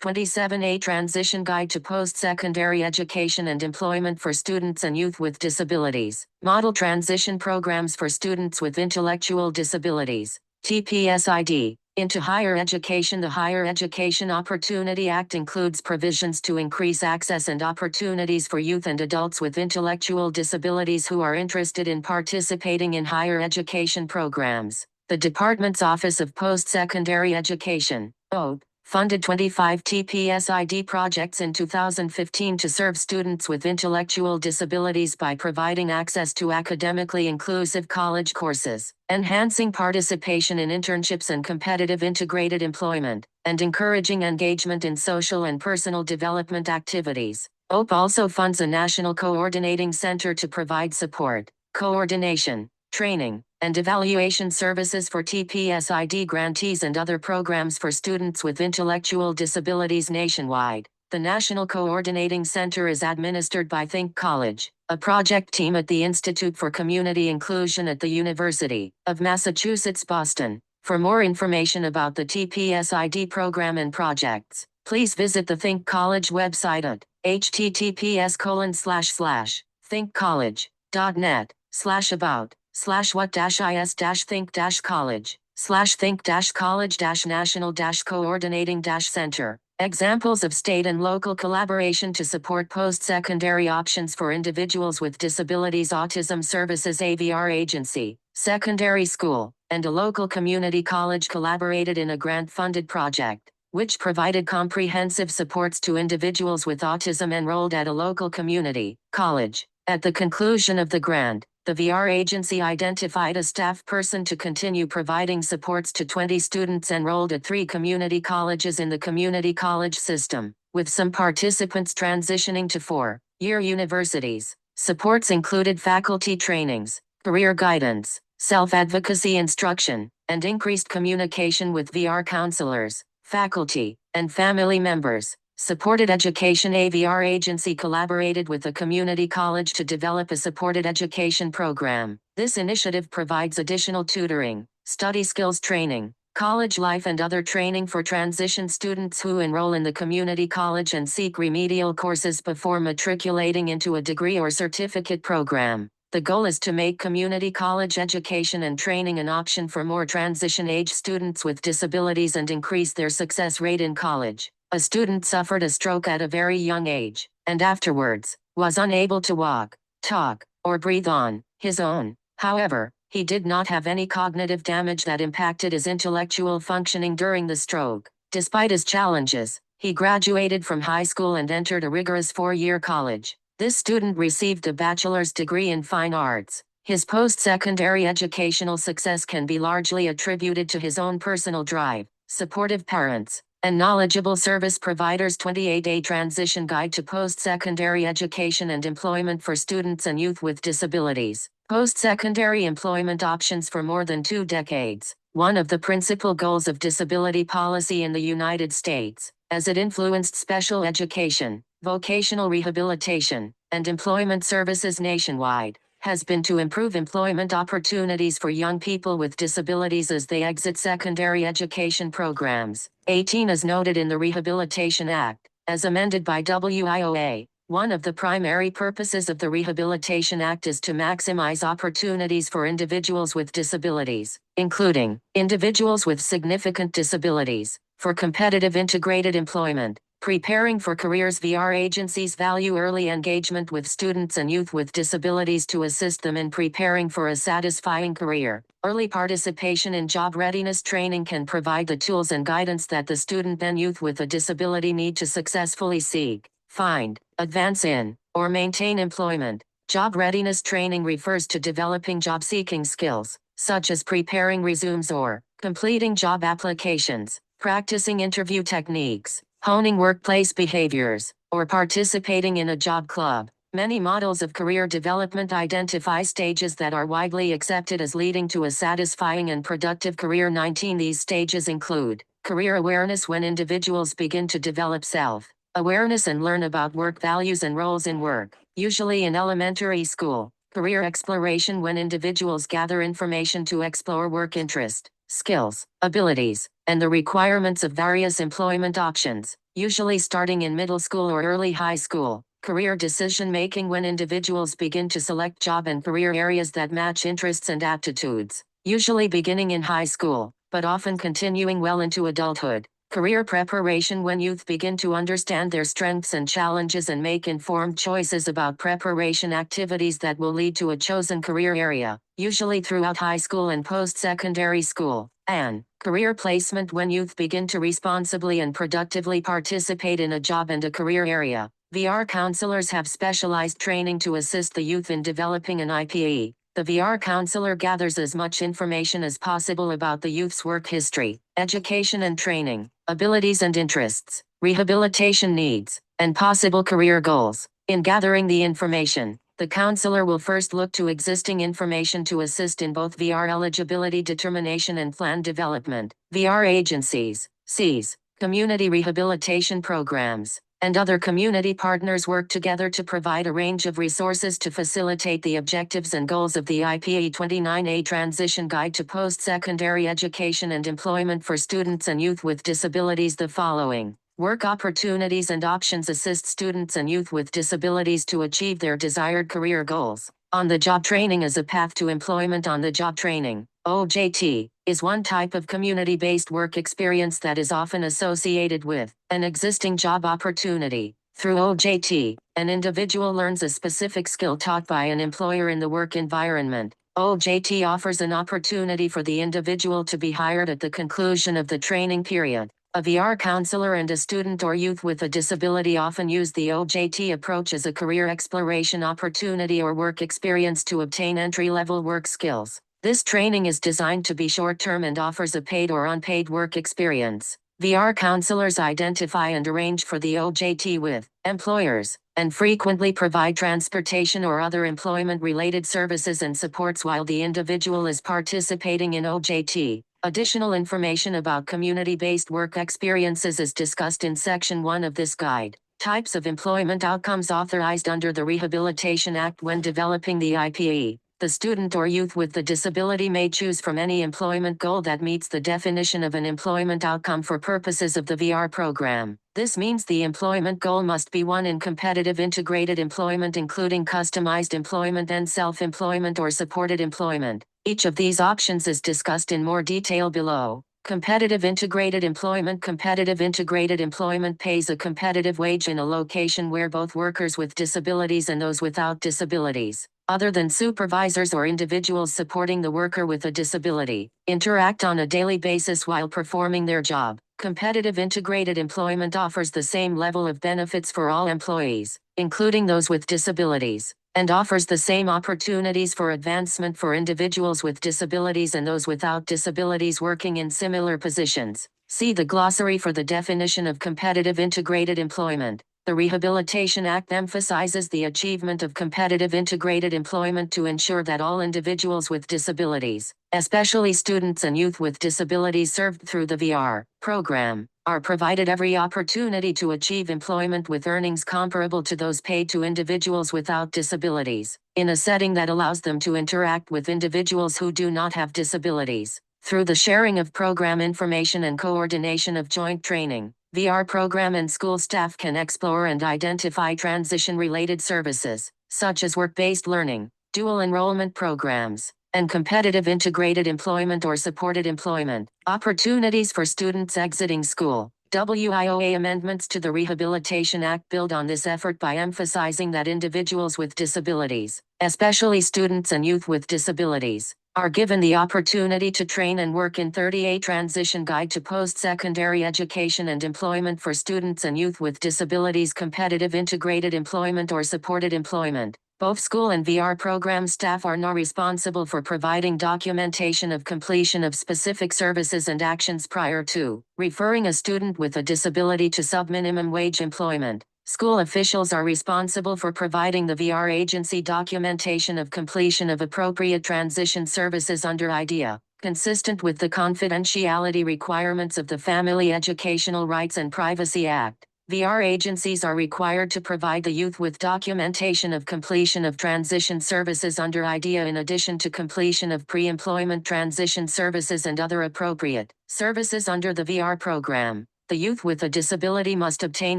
27A Transition Guide to Post-Secondary Education and Employment for Students and Youth with Disabilities. Model Transition Programs for Students with Intellectual Disabilities. TPSID. Into higher education. The Higher Education Opportunity Act includes provisions to increase access and opportunities for youth and adults with intellectual disabilities who are interested in participating in higher education programs. The Department's Office of Post-Secondary Education, OPE, funded 25 TPSID projects in 2015 to serve students with intellectual disabilities by providing access to academically inclusive college courses, enhancing participation in internships and competitive integrated employment, and encouraging engagement in social and personal development activities. OPE also funds a national coordinating center to provide support, coordination, training, and evaluation services for TPSID grantees and other programs for students with intellectual disabilities nationwide. The National Coordinating Center is administered by Think College, a project team at the Institute for Community Inclusion at the University of Massachusetts, Boston. For more information about the TPSID program and projects, please visit the Think College website at https://think-college.net/about/think-college/think-college-national-coordinating-center. Examples of state and local collaboration to support post-secondary options for individuals with disabilities. Autism Services AVR Agency, Secondary School, and a local community college collaborated in a grant-funded project, which provided comprehensive supports to individuals with autism enrolled at a local community college. At the conclusion of the grant, the VR agency identified a staff person to continue providing supports to 20 students enrolled at 3 community colleges in the community college system, with some participants transitioning to 4-year universities. Supports included faculty trainings, career guidance, self-advocacy instruction, and increased communication with VR counselors, faculty, and family members. Supported Education AVR Agency collaborated with a community college to develop a supported education program. This initiative provides additional tutoring, study skills training, college life and other training for transition students who enroll in the community college and seek remedial courses before matriculating into a degree or certificate program. The goal is to make community college education and training an option for more transition-age students with disabilities and increase their success rate in college. A student suffered a stroke at a very young age, and afterwards, was unable to walk, talk, or breathe on his own. However, he did not have any cognitive damage that impacted his intellectual functioning during the stroke. Despite his challenges, he graduated from high school and entered a rigorous 4-year college. This student received a bachelor's degree in fine arts. His post-secondary educational success can be largely attributed to his own personal drive, supportive parents, and knowledgeable service providers. 28A Transition Guide to Post-Secondary Education and Employment for Students and Youth with Disabilities. Post-secondary employment options for more than 2 decades. One of the principal goals of disability policy in the United States, as it influenced special education, vocational rehabilitation, and employment services nationwide, has been to improve employment opportunities for young people with disabilities as they exit secondary education programs. 18 As noted in the Rehabilitation Act, as amended by WIOA, one of the primary purposes of the Rehabilitation Act is to maximize opportunities for individuals with disabilities, including individuals with significant disabilities, for competitive integrated employment. Preparing for careers. VR agencies value early engagement with students and youth with disabilities to assist them in preparing for a satisfying career. Early participation in job readiness training can provide the tools and guidance that the student and youth with a disability need to successfully seek, find, advance in, or maintain employment. Job readiness training refers to developing job-seeking skills, such as preparing resumes or completing job applications, practicing interview techniques, honing workplace behaviors, or participating in a job club. Many models of career development identify stages that are widely accepted as leading to a satisfying and productive career. 19 These stages include career awareness, when individuals begin to develop self-awareness and learn about work values and roles in work, usually in elementary school. Career exploration, when individuals gather information to explore work interest, skills, abilities, and the requirements of various employment options, usually starting in middle school or early high school. Career decision-making, when individuals begin to select job and career areas that match interests and aptitudes, usually beginning in high school, but often continuing well into adulthood. Career preparation, when youth begin to understand their strengths and challenges and make informed choices about preparation activities that will lead to a chosen career area, usually throughout high school and post-secondary school. And career placement, when youth begin to responsibly and productively participate in a job and a career area. VR counselors have specialized training to assist the youth in developing an IPE. The VR counselor gathers as much information as possible about the youth's work history, education and training, abilities and interests, rehabilitation needs, and possible career goals. In gathering the information, the counselor will first look to existing information to assist in both VR eligibility determination and plan development. VR agencies, CEs, community rehabilitation programs, and other community partners work together to provide a range of resources to facilitate the objectives and goals of the IPE 29A Transition Guide to Post-Secondary Education and Employment for Students and Youth with Disabilities. The following work opportunities and options assist students and youth with disabilities to achieve their desired career goals. On-the-job training as a path to employment. On-the-job training, OJT, is one type of community-based work experience that is often associated with an existing job opportunity. Through OJT, an individual learns a specific skill taught by an employer in the work environment. OJT offers an opportunity for the individual to be hired at the conclusion of the training period. A VR counselor and a student or youth with a disability often use the OJT approach as a career exploration opportunity or work experience to obtain entry-level work skills. This training is designed to be short-term and offers a paid or unpaid work experience. VR counselors identify and arrange for the OJT with employers, and frequently provide transportation or other employment-related services and supports while the individual is participating in OJT. Additional information about community-based work experiences is discussed in Section 1 of this guide. Types of employment outcomes authorized under the Rehabilitation Act. When developing the IPE, the student or youth with the disability may choose from any employment goal that meets the definition of an employment outcome for purposes of the VR program. This means the employment goal must be one in competitive integrated employment, including customized employment and self-employment or supported employment. Each of these options is discussed in more detail below. Competitive integrated employment. Competitive integrated employment pays a competitive wage in a location where both workers with disabilities and those without disabilities, other than supervisors or individuals supporting the worker with a disability, interact on a daily basis while performing their job. Competitive integrated employment offers the same level of benefits for all employees, including those with disabilities, and offers the same opportunities for advancement for individuals with disabilities and those without disabilities working in similar positions. See the glossary for the definition of competitive integrated employment. The Rehabilitation Act emphasizes the achievement of competitive integrated employment to ensure that all individuals with disabilities, especially students and youth with disabilities served through the VR program, are provided every opportunity to achieve employment with earnings comparable to those paid to individuals without disabilities, in a setting that allows them to interact with individuals who do not have disabilities. Through the sharing of program information and coordination of joint training, VR program and school staff can explore and identify transition-related services, such as work-based learning, dual enrollment programs, and competitive integrated employment or supported employment opportunities for students exiting school. WIOA amendments to the Rehabilitation Act build on this effort by emphasizing that individuals with disabilities, especially students and youth with disabilities, are given the opportunity to train and work in 30A Transition Guide to Post-Secondary Education and Employment for Students and Youth with Disabilities. Competitive integrated employment or supported employment Both school and VR program staff are now responsible for providing documentation of completion of specific services and actions prior to referring a student with a disability to sub-minimum wage employment. School officials are responsible for providing the VR agency documentation of completion of appropriate transition services under IDEA, consistent with the confidentiality requirements of the Family Educational Rights and Privacy Act. VR agencies are required to provide the youth with documentation of completion of transition services under IDEA in addition to completion of pre-employment transition services and other appropriate services under the VR program. The youth with a disability must obtain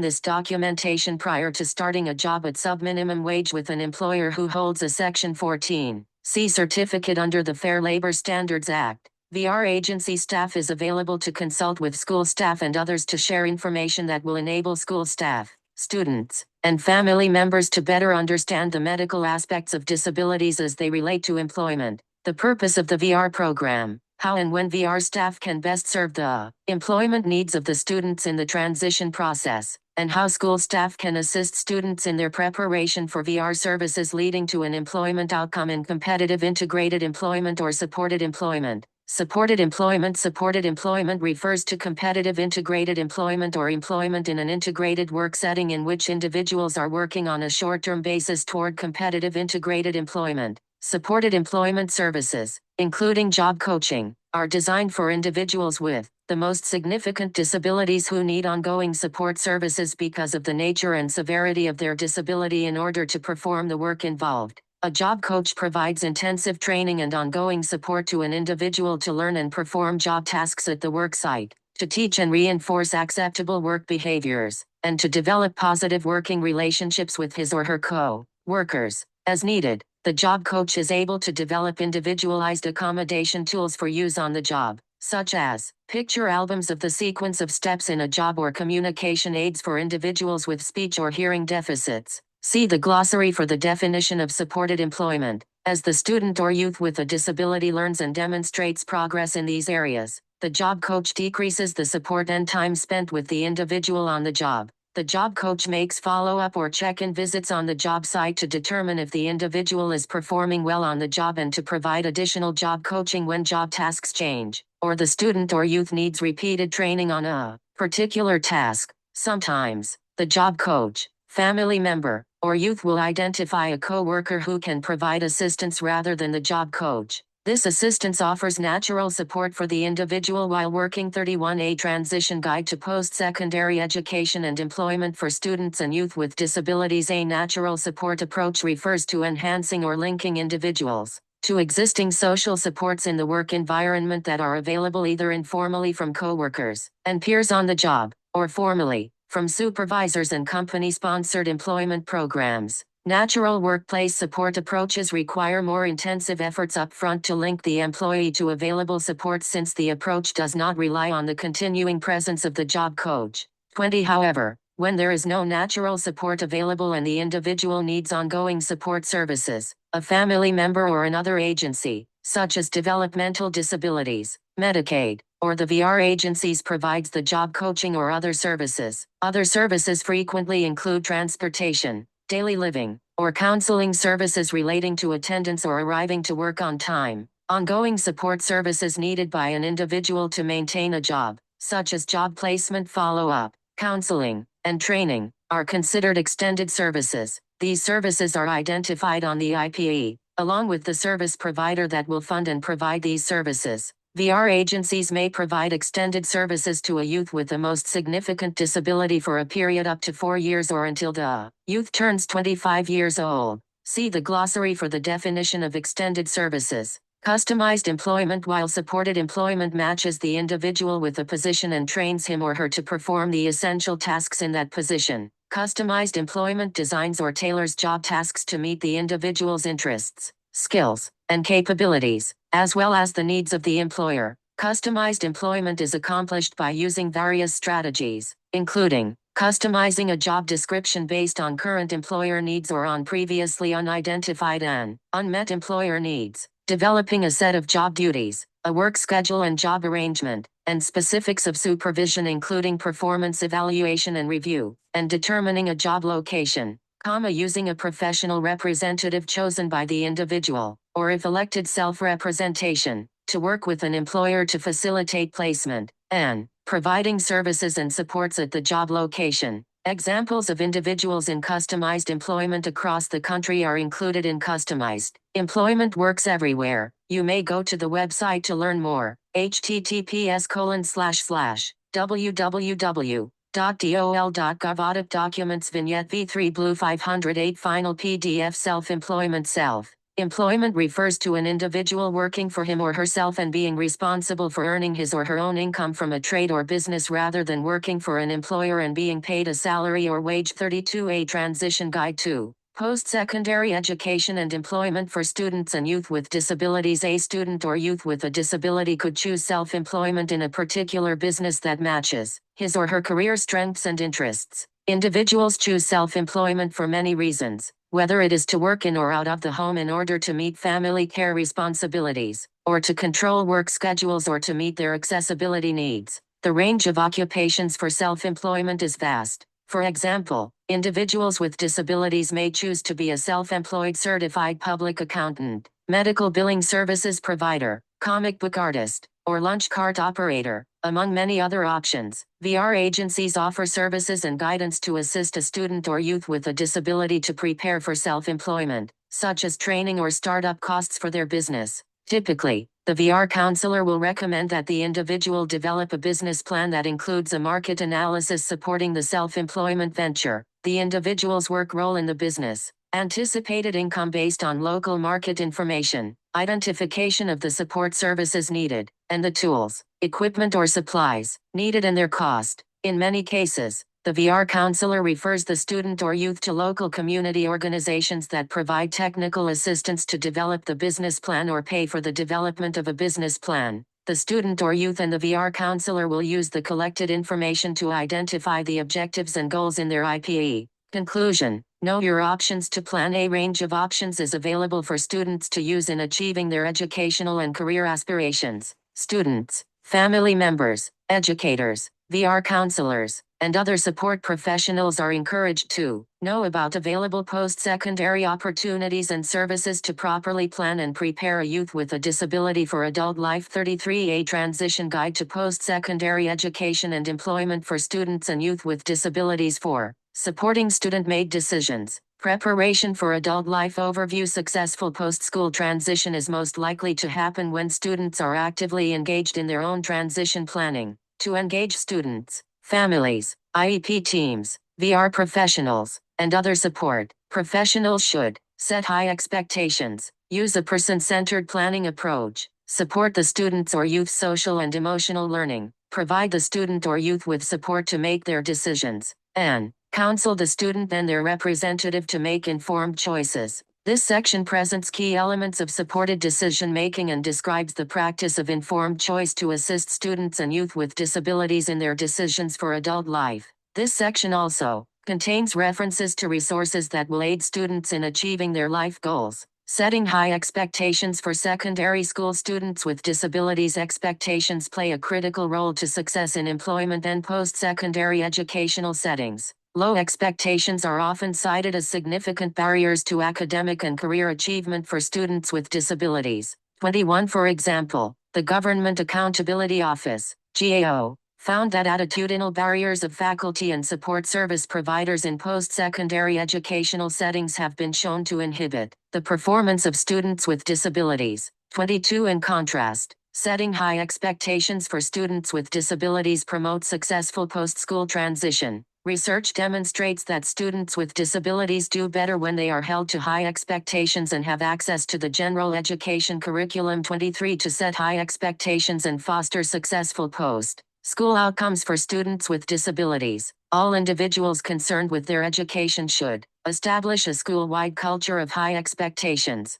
this documentation prior to starting a job at sub-minimum wage with an employer who holds a Section 14(c) certificate under the Fair Labor Standards Act. VR agency staff is available to consult with school staff and others to share information that will enable school staff, students, and family members to better understand the medical aspects of disabilities as they relate to employment. The purpose of the VR program, how and when VR staff can best serve the employment needs of the students in the transition process, and how school staff can assist students in their preparation for VR services leading to an employment outcome in competitive integrated employment or supported employment. Supported employment refers to competitive integrated employment or employment in an integrated work setting in which individuals are working on a short-term basis toward competitive integrated employment. Supported employment services, including job coaching, are designed for individuals with the most significant disabilities who need ongoing support services because of the nature and severity of their disability in order to perform the work involved. A job coach provides intensive training and ongoing support to an individual to learn and perform job tasks at the work site, to teach and reinforce acceptable work behaviors, and to develop positive working relationships with his or her co-workers. As needed, the job coach is able to develop individualized accommodation tools for use on the job, such as picture albums of the sequence of steps in a job or communication aids for individuals with speech or hearing deficits. See the glossary for the definition of supported employment. As the student or youth with a disability learns and demonstrates progress in these areas, the job coach decreases the support and time spent with the individual on the job. The job coach makes follow-up or check-in visits on the job site to determine if the individual is performing well on the job and to provide additional job coaching when job tasks change, or the student or youth needs repeated training on a particular task. Sometimes, the job coach, family member, or youth will identify a co-worker who can provide assistance rather than the job coach. This assistance offers natural support for the individual while working. 31A Transition Guide to Post-Secondary Education and Employment for Students and Youth with Disabilities. A natural support approach refers to enhancing or linking individuals to existing social supports in the work environment that are available either informally from co-workers and peers on the job, or formally from supervisors and company-sponsored employment programs. Natural workplace support approaches require more intensive efforts up front to link the employee to available support since the approach does not rely on the continuing presence of the job coach. 20. However, when there is no natural support available and the individual needs ongoing support services, a family member or another agency, such as developmental disabilities, Medicaid, or the VR agencies provides the job coaching or other services. Other services frequently include transportation, daily living, or counseling services relating to attendance or arriving to work on time. Ongoing support services needed by an individual to maintain a job, such as job placement follow-up, counseling, and training, are considered extended services. These services are identified on the IPE, along with the service provider that will fund and provide these services. VR agencies may provide extended services to a youth with the most significant disability for a period up to 4 years or until the youth turns 25 years old. See the glossary for the definition of extended services. Customized employment. While supported employment matches the individual with a position and trains him or her to perform the essential tasks in that position, customized employment designs or tailors job tasks to meet the individual's interests, skills, and capabilities, as well as the needs of the employer. Customized employment is accomplished by using various strategies, including customizing a job description based on current employer needs or on previously unidentified and unmet employer needs, developing a set of job duties, a work schedule and job arrangement, and specifics of supervision including performance evaluation and review, and determining a job location. using a professional representative chosen by the individual, or if elected self-representation, to work with an employer to facilitate placement, and providing services and supports at the job location. Examples of individuals in customized employment across the country are included in customized employment works everywhere. You may go to the website to learn more. https://www.dol.gov Audit Documents Vignette V3 Blue 508 Final PDF Self-employment Self-employment refers to an individual working for him or herself and being responsible for earning his or her own income from a trade or business rather than working for an employer and being paid a salary or wage. 32A Transition Guide to Post-secondary education and employment for students and youth with disabilities. A student or youth with a disability could choose self-employment in a particular business that matches his or her career strengths and interests. Individuals choose self-employment for many reasons, whether it is to work in or out of the home in order to meet family care responsibilities, or to control work schedules or to meet their accessibility needs. The range of occupations for self-employment is vast. For example, individuals with disabilities may choose to be a self-employed certified public accountant, medical billing services provider, comic book artist, or lunch cart operator, among many other options. VR agencies offer services and guidance to assist a student or youth with a disability to prepare for self-employment, such as training or startup costs for their business. Typically, the VR counselor will recommend that the individual develop a business plan that includes a market analysis supporting the self-employment venture, the individual's work role in the business, anticipated income based on local market information, identification of the support services needed, and the tools, equipment or supplies needed and their cost. In many cases, the VR counselor refers the student or youth to local community organizations that provide technical assistance to develop the business plan or pay for the development of a business plan. The student or youth and the VR counselor will use the collected information to identify the objectives and goals in their IPE. Conclusion: know your options to plan. A range of options is available for students to use in achieving their educational and career aspirations. Students, family members, educators, VR counselors, and other support professionals are encouraged to know about available post-secondary opportunities and services to properly plan and prepare a youth with a disability for adult life. 33A Transition Guide to Post-Secondary Education and Employment for Students and Youth with Disabilities. 4. Supporting student-made decisions. Preparation for adult life. Overview: successful post-school transition is most likely to happen when students are actively engaged in their own transition planning. To engage students, families, IEP teams, VR professionals, and other support professionals should set high expectations, use a person-centered planning approach, support the students or youth's social and emotional learning, provide the student or youth with support to make their decisions, and counsel the student and their representative to make informed choices. This section presents key elements of supported decision-making and describes the practice of informed choice to assist students and youth with disabilities in their decisions for adult life. This section also contains references to resources that will aid students in achieving their life goals. Setting high expectations for secondary school students with disabilities. Expectations play a critical role to success in employment and post-secondary educational settings. Low expectations are often cited as significant barriers to academic and career achievement for students with disabilities. 21. For example, the Government Accountability Office, GAO, found that attitudinal barriers of faculty and support service providers in post-secondary educational settings have been shown to inhibit the performance of students with disabilities. 22. In contrast, setting high expectations for students with disabilities promotes successful post-school transition. Research demonstrates that students with disabilities do better when they are held to high expectations and have access to the general education curriculum. 23. To set high expectations and foster successful post-school outcomes for students with disabilities, all individuals concerned with their education should establish a school-wide culture of high expectations,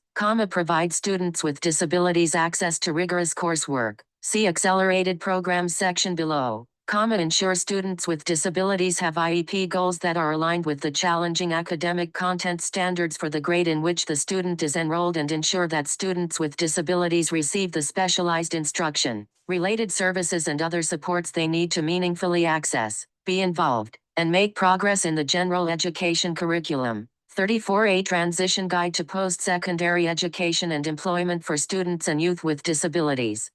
provide students with disabilities access to rigorous coursework. See Accelerated Programs section below. Ensure students with disabilities have IEP goals that are aligned with the challenging academic content standards for the grade in which the student is enrolled, and ensure that students with disabilities receive the specialized instruction, related services and other supports they need to meaningfully access, be involved, and make progress in the general education curriculum. 34A Transition Guide to Post-Secondary Education and Employment for Students and Youth with Disabilities,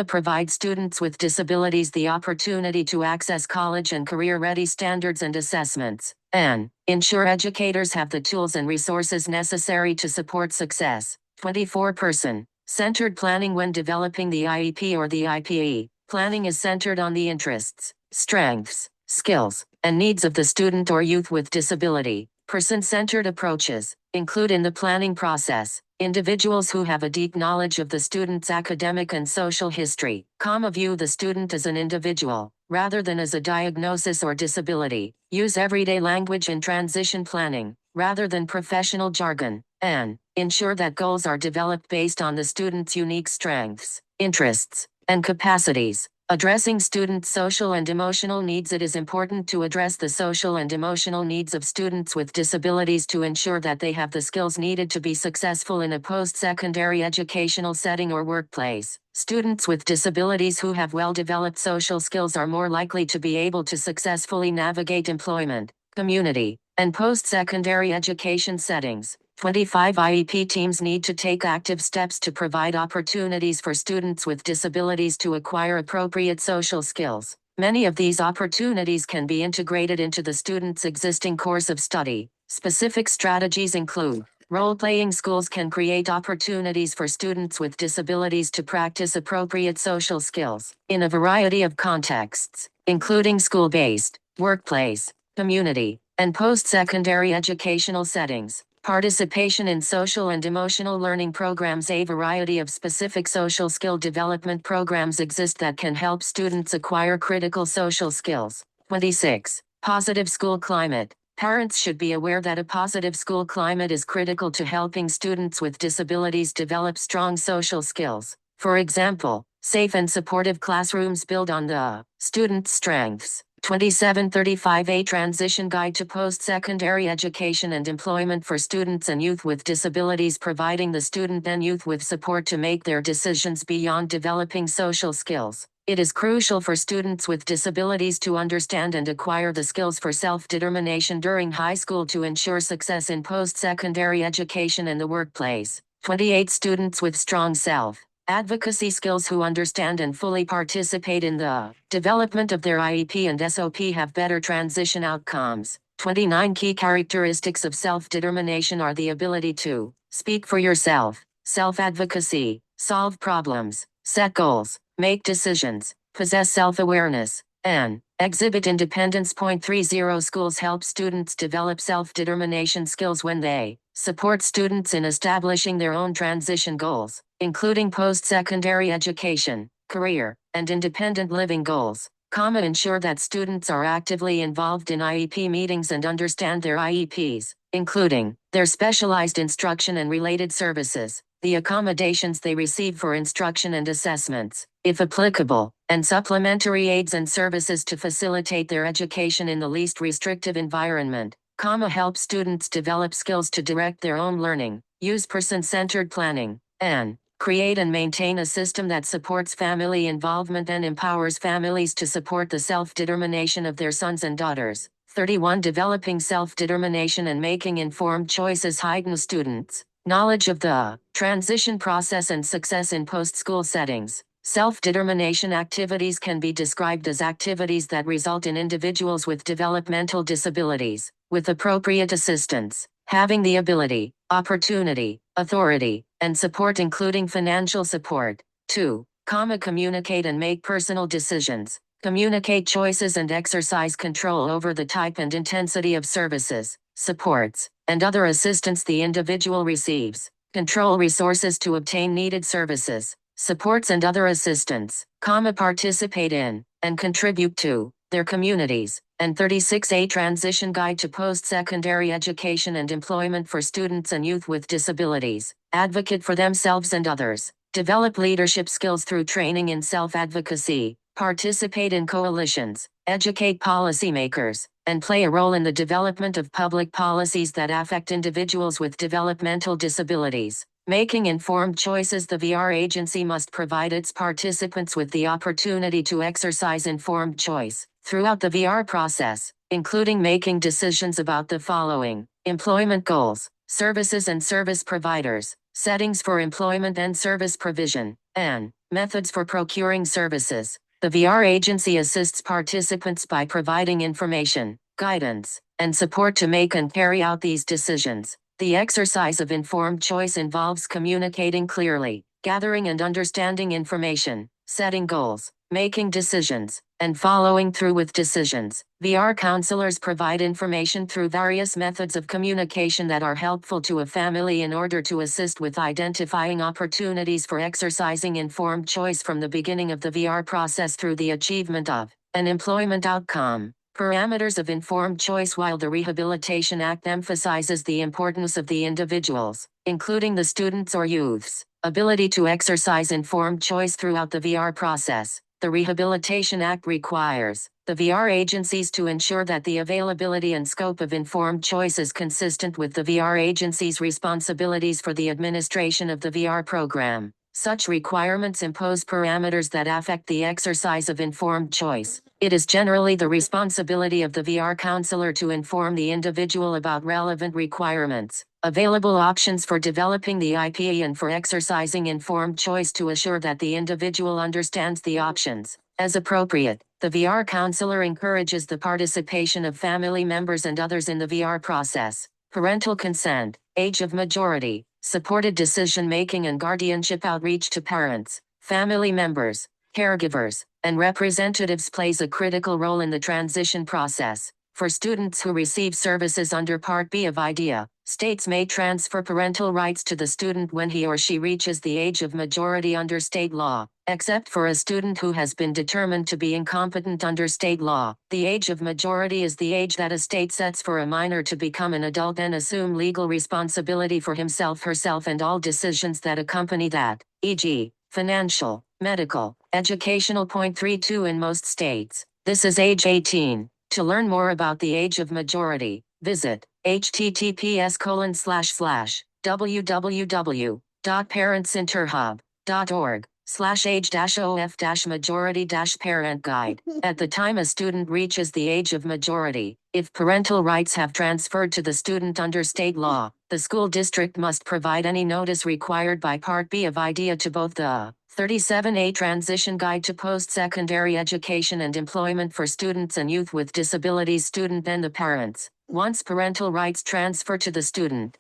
provides students with disabilities the opportunity to access college and career-ready standards and assessments, and ensure educators have the tools and resources necessary to support success. 24-person centered planning when developing the IEP or the IPE. Planning is centered on the interests, strengths, skills, and needs of the student or youth with disability. Person-centered approaches include in the planning process individuals who have a deep knowledge of the student's academic and social history, view the student as an individual rather than as a diagnosis or disability, use everyday language in transition planning rather than professional jargon, and ensure that goals are developed based on the student's unique strengths, interests, and capacities. Addressing students' social and emotional needs. It is important to address the social and emotional needs of students with disabilities to ensure that they have the skills needed to be successful in a post-secondary educational setting or workplace. Students with disabilities who have well-developed social skills are more likely to be able to successfully navigate employment, community, and post-secondary education settings. 25 IEP teams need to take active steps to provide opportunities for students with disabilities to acquire appropriate social skills. Many of these opportunities can be integrated into the student's existing course of study. Specific strategies include role-playing. Schools can create opportunities for students with disabilities to practice appropriate social skills in a variety of contexts, including school-based, workplace, community, and post-secondary educational settings. Participation in social and emotional learning programs. A variety of specific social skill development programs exist that can help students acquire critical social skills. 26. Positive school climate. Parents should be aware that a positive school climate is critical to helping students with disabilities develop strong social skills. For example, safe and supportive classrooms build on the student's strengths. 2735A Transition Guide to Post-Secondary Education and Employment for Students and Youth with Disabilities, providing the student and youth with support to make their decisions beyond developing social skills. It is crucial for students with disabilities to understand and acquire the skills for self-determination during high school to ensure success in post-secondary education and the workplace. 28 Students with strong self-advocacy skills who understand and fully participate in the development of their IEP and SOP have better transition outcomes. 29 Key characteristics of self-determination are the ability to speak for yourself, self-advocacy, solve problems, set goals, make decisions, possess self-awareness, and exhibit independence. 30 Schools help students develop self-determination skills when they support students in establishing their own transition goals, including post-secondary education, career, and independent living goals. Ensure that students are actively involved in IEP meetings and understand their IEPs, including their specialized instruction and related services, the accommodations they receive for instruction and assessments, if applicable, and supplementary aids and services to facilitate their education in the least restrictive environment. Help students develop skills to direct their own learning, use person-centered planning, and create and maintain a system that supports family involvement and empowers families to support the self-determination of their sons and daughters. 31 Developing self-determination and making informed choices. Heighten students' knowledge of the transition process and success in post-school settings. Self-determination activities can be described as activities that result in individuals with developmental disabilities, with appropriate assistance, having the ability, opportunity, authority, and support including financial support. 2. Communicate and make personal decisions. Communicate choices and exercise control over the type and intensity of services, supports, and other assistance the individual receives. Control resources to obtain needed services, supports and other assistance. Participate in, and contribute to, their communities. And 36A Transition Guide to Post-Secondary Education and Employment for Students and Youth with Disabilities. Advocate for themselves and others. Develop leadership skills through training in self-advocacy. Participate in coalitions. Educate policymakers. And play a role in the development of public policies that affect individuals with developmental disabilities. Making informed choices. The VR agency must provide its participants with the opportunity to exercise informed choice throughout the VR process, including making decisions about the following: employment goals, services and service providers, settings for employment and service provision, and methods for procuring services. The VR agency assists participants by providing information, guidance, and support to make and carry out these decisions. The exercise of informed choice involves communicating clearly, gathering and understanding information, setting goals, making decisions, and following through with decisions. VR counselors provide information through various methods of communication that are helpful to a family in order to assist with identifying opportunities for exercising informed choice from the beginning of the VR process through the achievement of an employment outcome. Parameters of informed choice. While the Rehabilitation Act emphasizes the importance of the individuals, including the students or youths, ability to exercise informed choice throughout the VR process, the Rehabilitation Act requires the VR agencies to ensure that the availability and scope of informed choice is consistent with the VR agency's responsibilities for the administration of the VR program. Such requirements impose parameters that affect the exercise of informed choice. It is generally the responsibility of the VR counselor to inform the individual about relevant requirements, available options for developing the IPE and for exercising informed choice to assure that the individual understands the options. As appropriate, the VR counselor encourages the participation of family members and others in the VR process. Parental consent, age of majority, supported decision-making and guardianship outreach to parents, family members, caregivers, and representatives plays a critical role in the transition process. For students who receive services under Part B of IDEA, states may transfer parental rights to the student when he or she reaches the age of majority under state law, except for a student who has been determined to be incompetent under state law. The age of majority is the age that a state sets for a minor to become an adult and assume legal responsibility for himself/herself and all decisions that accompany that, e.g., financial, medical, educational. 32 in most states. This is age 18. To learn more about the age of majority, visit https://www.parentsinterhub.org/age-of-majority-parent guide. At the time a student reaches the age of majority, if parental rights have transferred to the student under state law, the school district must provide any notice required by Part B of IDEA to both the 37A Transition Guide to Post-Secondary Education and Employment for Students and Youth with Disabilities student and the parents. Once parental rights transfer to the student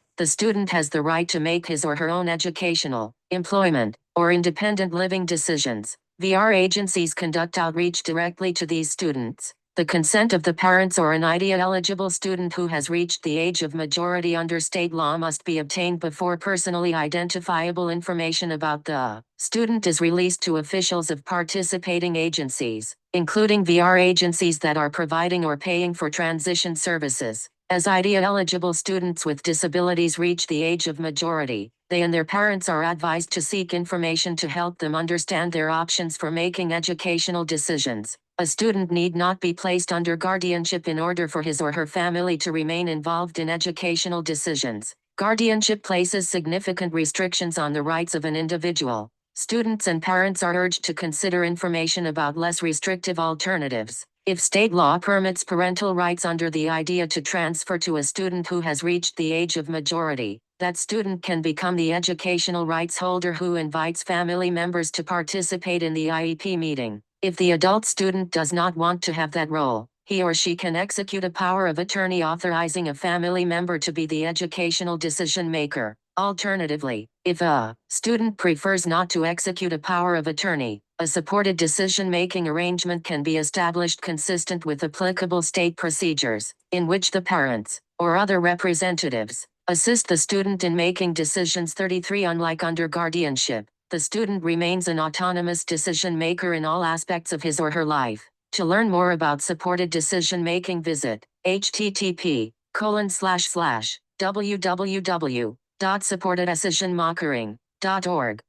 has the right to make his or her own educational, employment, or independent living decisions. VR agencies conduct outreach directly to these students. The consent of the parents or an IDEA-eligible student who has reached the age of majority under state law must be obtained before personally identifiable information about the student is released to officials of participating agencies, including VR agencies that are providing or paying for transition services. As IDEA-eligible students with disabilities reach the age of majority, they and their parents are advised to seek information to help them understand their options for making educational decisions. A student need not be placed under guardianship in order for his or her family to remain involved in educational decisions. Guardianship places significant restrictions on the rights of an individual. Students and parents are urged to consider information about less restrictive alternatives. If state law permits parental rights under the IDEA to transfer to a student who has reached the age of majority, that student can become the educational rights holder who invites family members to participate in the IEP meeting. If the adult student does not want to have that role, he or she can execute a power of attorney authorizing a family member to be the educational decision maker. Alternatively, if a student prefers not to execute a power of attorney, a supported decision-making arrangement can be established consistent with applicable state procedures, in which the parents, or other representatives, assist the student in making decisions. 33 Unlike under guardianship, the student remains an autonomous decision-maker in all aspects of his or her life. To learn more about supported decision-making, visit http://www.supporteddecisionmakering.org/.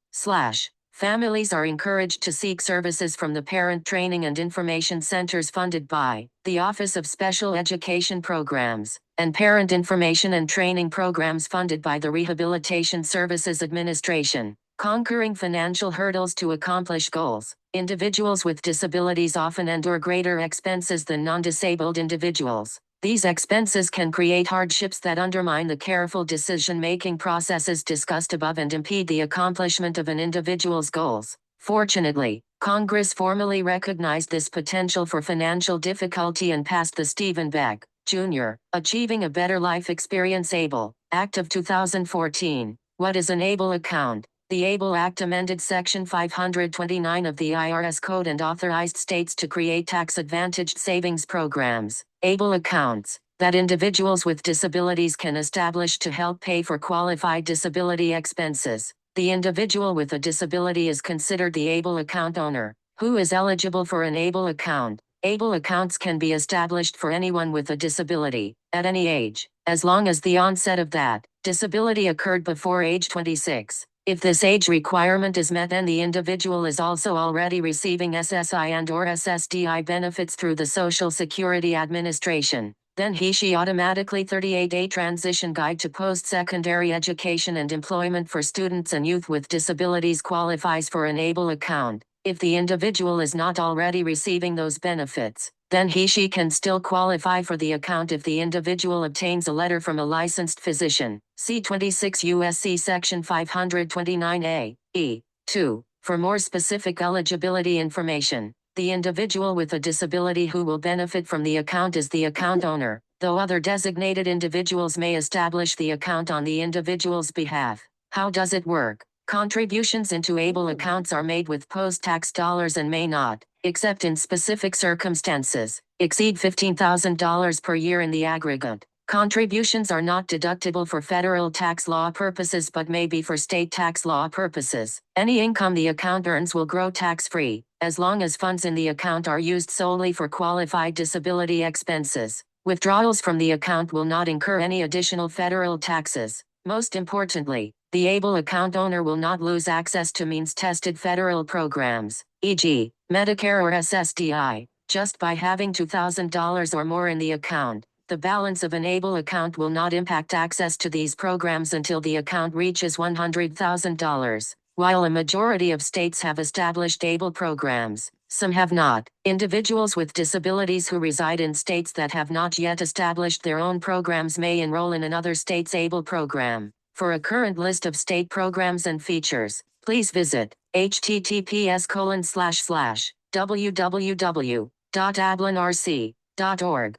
Families are encouraged to seek services from the Parent Training and Information Centers funded by the Office of Special Education Programs, and Parent Information and Training Programs funded by the Rehabilitation Services Administration. Conquering financial hurdles to accomplish goals. Individuals with disabilities often endure greater expenses than non-disabled individuals. These expenses can create hardships that undermine the careful decision-making processes discussed above and impede the accomplishment of an individual's goals. Fortunately, Congress formally recognized this potential for financial difficulty and passed the Stephen Beck, Jr., Achieving a Better Life Experience ABLE Act of 2014. What is an ABLE account? The ABLE Act amended Section 529 of the IRS Code and authorized states to create tax-advantaged savings programs, ABLE accounts, that individuals with disabilities can establish to help pay for qualified disability expenses. The individual with a disability is considered the ABLE account owner. Who is eligible for an ABLE account? ABLE accounts can be established for anyone with a disability, at any age, as long as the onset of that disability occurred before age 26. If this age requirement is met and the individual is also already receiving SSI and/or SSDI benefits through the Social Security Administration, then he/she automatically 38A Transition Guide to Post-Secondary Education and Employment for Students and Youth with Disabilities qualifies for an ABLE account. If the individual is not already receiving those benefits, then he/she can still qualify for the account if the individual obtains a letter from a licensed physician. See 26 U.S.C. Section 529A, E. 2. For more specific eligibility information. The individual with a disability who will benefit from the account is the account owner, though other designated individuals may establish the account on the individual's behalf. How does it work? Contributions into ABLE accounts are made with post-tax dollars and may not, except in specific circumstances, exceed $15,000 per year in the aggregate. Contributions are not deductible for federal tax law purposes but may be for state tax law purposes. Any income the account earns will grow tax-free, as long as funds in the account are used solely for qualified disability expenses. Withdrawals from the account will not incur any additional federal taxes. Most importantly, the ABLE account owner will not lose access to means-tested federal programs, e.g., Medicare or SSDI, just by having $2,000 or more in the account. The balance of an ABLE account will not impact access to these programs until the account reaches $100,000. While a majority of states have established ABLE programs, some have not. Individuals with disabilities who reside in states that have not yet established their own programs may enroll in another state's ABLE program. For a current list of state programs and features, please visit https://www.ablenrc.org/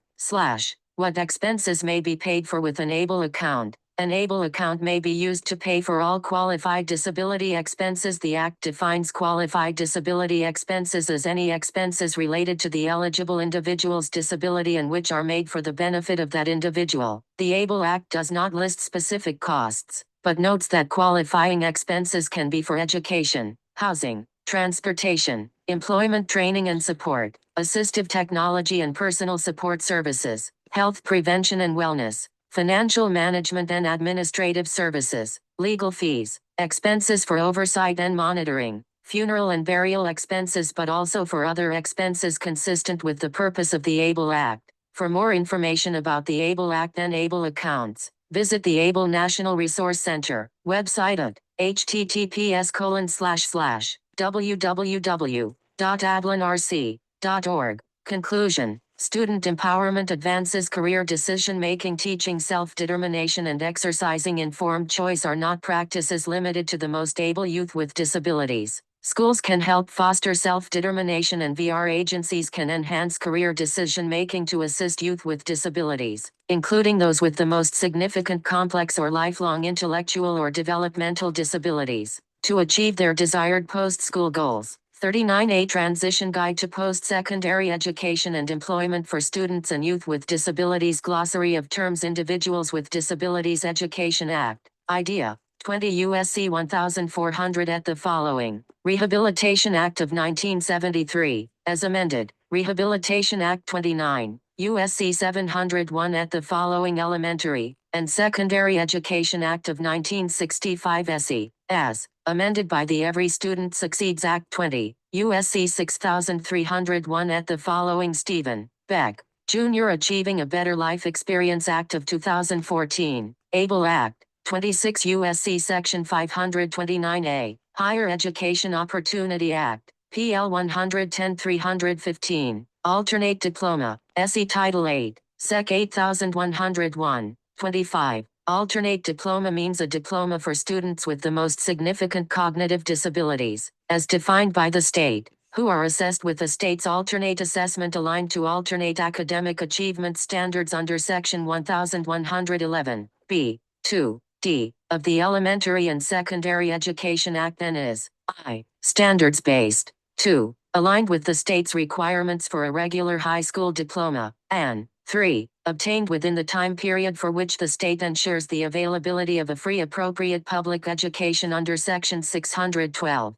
What expenses may be paid for with an ABLE account? An ABLE account may be used to pay for all qualified disability expenses. The Act defines qualified disability expenses as any expenses related to the eligible individual's disability and which are made for the benefit of that individual. The ABLE Act does not list specific costs, but notes that qualifying expenses can be for education, housing, transportation, employment training and support, assistive technology and personal support services, health prevention and wellness, financial management and administrative services, legal fees, expenses for oversight and monitoring, funeral and burial expenses, but also for other expenses consistent with the purpose of the ABLE Act. For more information about the ABLE Act and ABLE accounts, visit the ABLE National Resource Center website at https://www.ablenrc.org. Conclusion. Student empowerment advances career decision-making. Teaching self-determination and exercising informed choice are not practices limited to the most able youth with disabilities. Schools can help foster self-determination and VR agencies can enhance career decision-making to assist youth with disabilities, including those with the most significant complex or lifelong intellectual or developmental disabilities, to achieve their desired post-school goals. 39A Transition Guide to Post-Secondary Education and Employment for Students and Youth with Disabilities. Glossary of Terms. Individuals with Disabilities Education Act. Idea. 20 U.S.C. 1400 at the following. Rehabilitation Act of 1973, as amended. Rehabilitation Act 29, U.S.C. 701 at the following. Elementary and Secondary Education Act of 1965 S.E., as amended by the Every Student Succeeds Act 20, U.S.C. 6301 at the following. Stephen Beck, Jr. Achieving a Better Life Experience Act of 2014, ABLE Act, 26 U.S.C. Section 529A, Higher Education Opportunity Act, PL 110-315, Alternate Diploma, SE Title 8, Sec 8101, 25. Alternate diploma means a diploma for students with the most significant cognitive disabilities, as defined by the state, who are assessed with the state's alternate assessment aligned to alternate academic achievement standards under Section 1111, B, 2, D, of the Elementary and Secondary Education Act and is, I, standards-based, 2, aligned with the state's requirements for a regular high school diploma, and 3, obtained within the time period for which the state ensures the availability of a free appropriate public education under Section 612,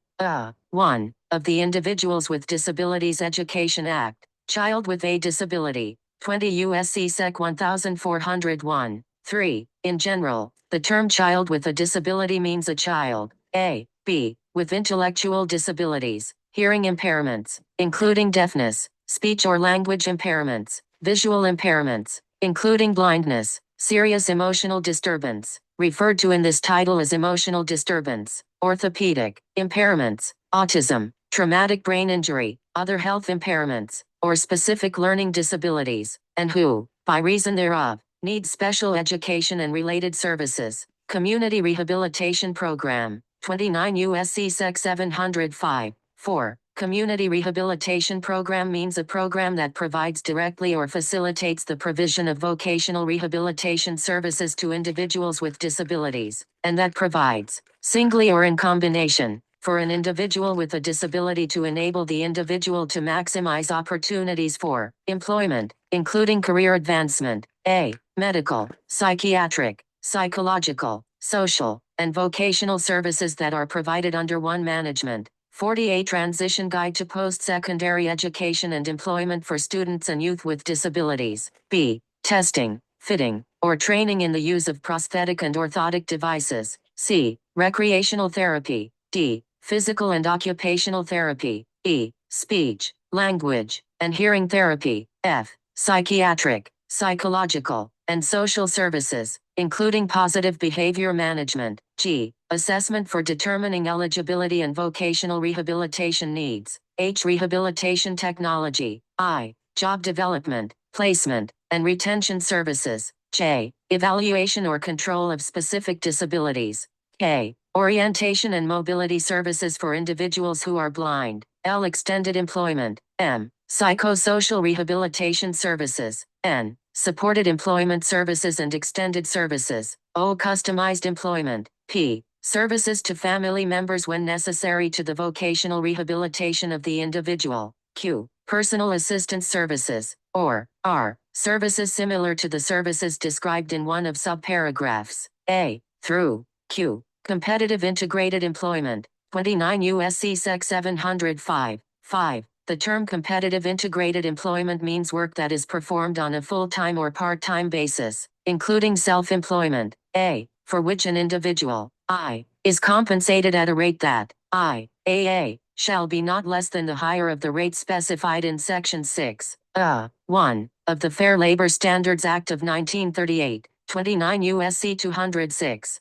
1, of the Individuals with Disabilities Education Act, Child with a Disability, 20 U.S.C. Sec. 1401, 3. In general, the term child with a disability means a child, A, B, with intellectual disabilities, hearing impairments, including deafness, speech or language impairments, visual impairments, including blindness, serious emotional disturbance, referred to in this title as emotional disturbance, orthopedic impairments, autism, traumatic brain injury, other health impairments, or specific learning disabilities, and who, by reason thereof, need special education and related services. Community Rehabilitation Program, 29 U.S.C. Sec. 705, 4. Community Rehabilitation Program means a program that provides directly or facilitates the provision of vocational rehabilitation services to individuals with disabilities, and that provides, singly or in combination, for an individual with a disability to enable the individual to maximize opportunities for employment, including career advancement, A, medical, psychiatric, psychological, social, and vocational services that are provided under one management. 48 Transition Guide to Post-Secondary Education and Employment for Students and Youth with Disabilities. B. Testing, fitting, or training in the use of prosthetic and orthotic devices. C. Recreational therapy. D. Physical and occupational therapy. E. Speech, language, and hearing therapy. F. Psychiatric, psychological, and social services, including positive behavior management. G. Assessment for determining eligibility and vocational rehabilitation needs. H. Rehabilitation technology. I. Job development, placement, and retention services. J. Evaluation or control of specific disabilities. K. Orientation and mobility services for individuals who are blind. L. Extended employment. M. Psychosocial rehabilitation services. N. Supported employment services and extended services. O. Customized employment. P. Services to family members when necessary to the vocational rehabilitation of the individual. Q. Personal assistance services. Or R. Services similar to the services described in one of subparagraphs A through Q. Competitive integrated employment. 29 U.S.C. Sec. 705, 5. The term competitive integrated employment means work that is performed on a full-time or part-time basis, including self-employment, A, for which an individual, I, is compensated at a rate that, I, shall be not less than the higher of the rate specified in Section 6, 1, of the Fair Labor Standards Act of 1938, 29 U.S.C. 206,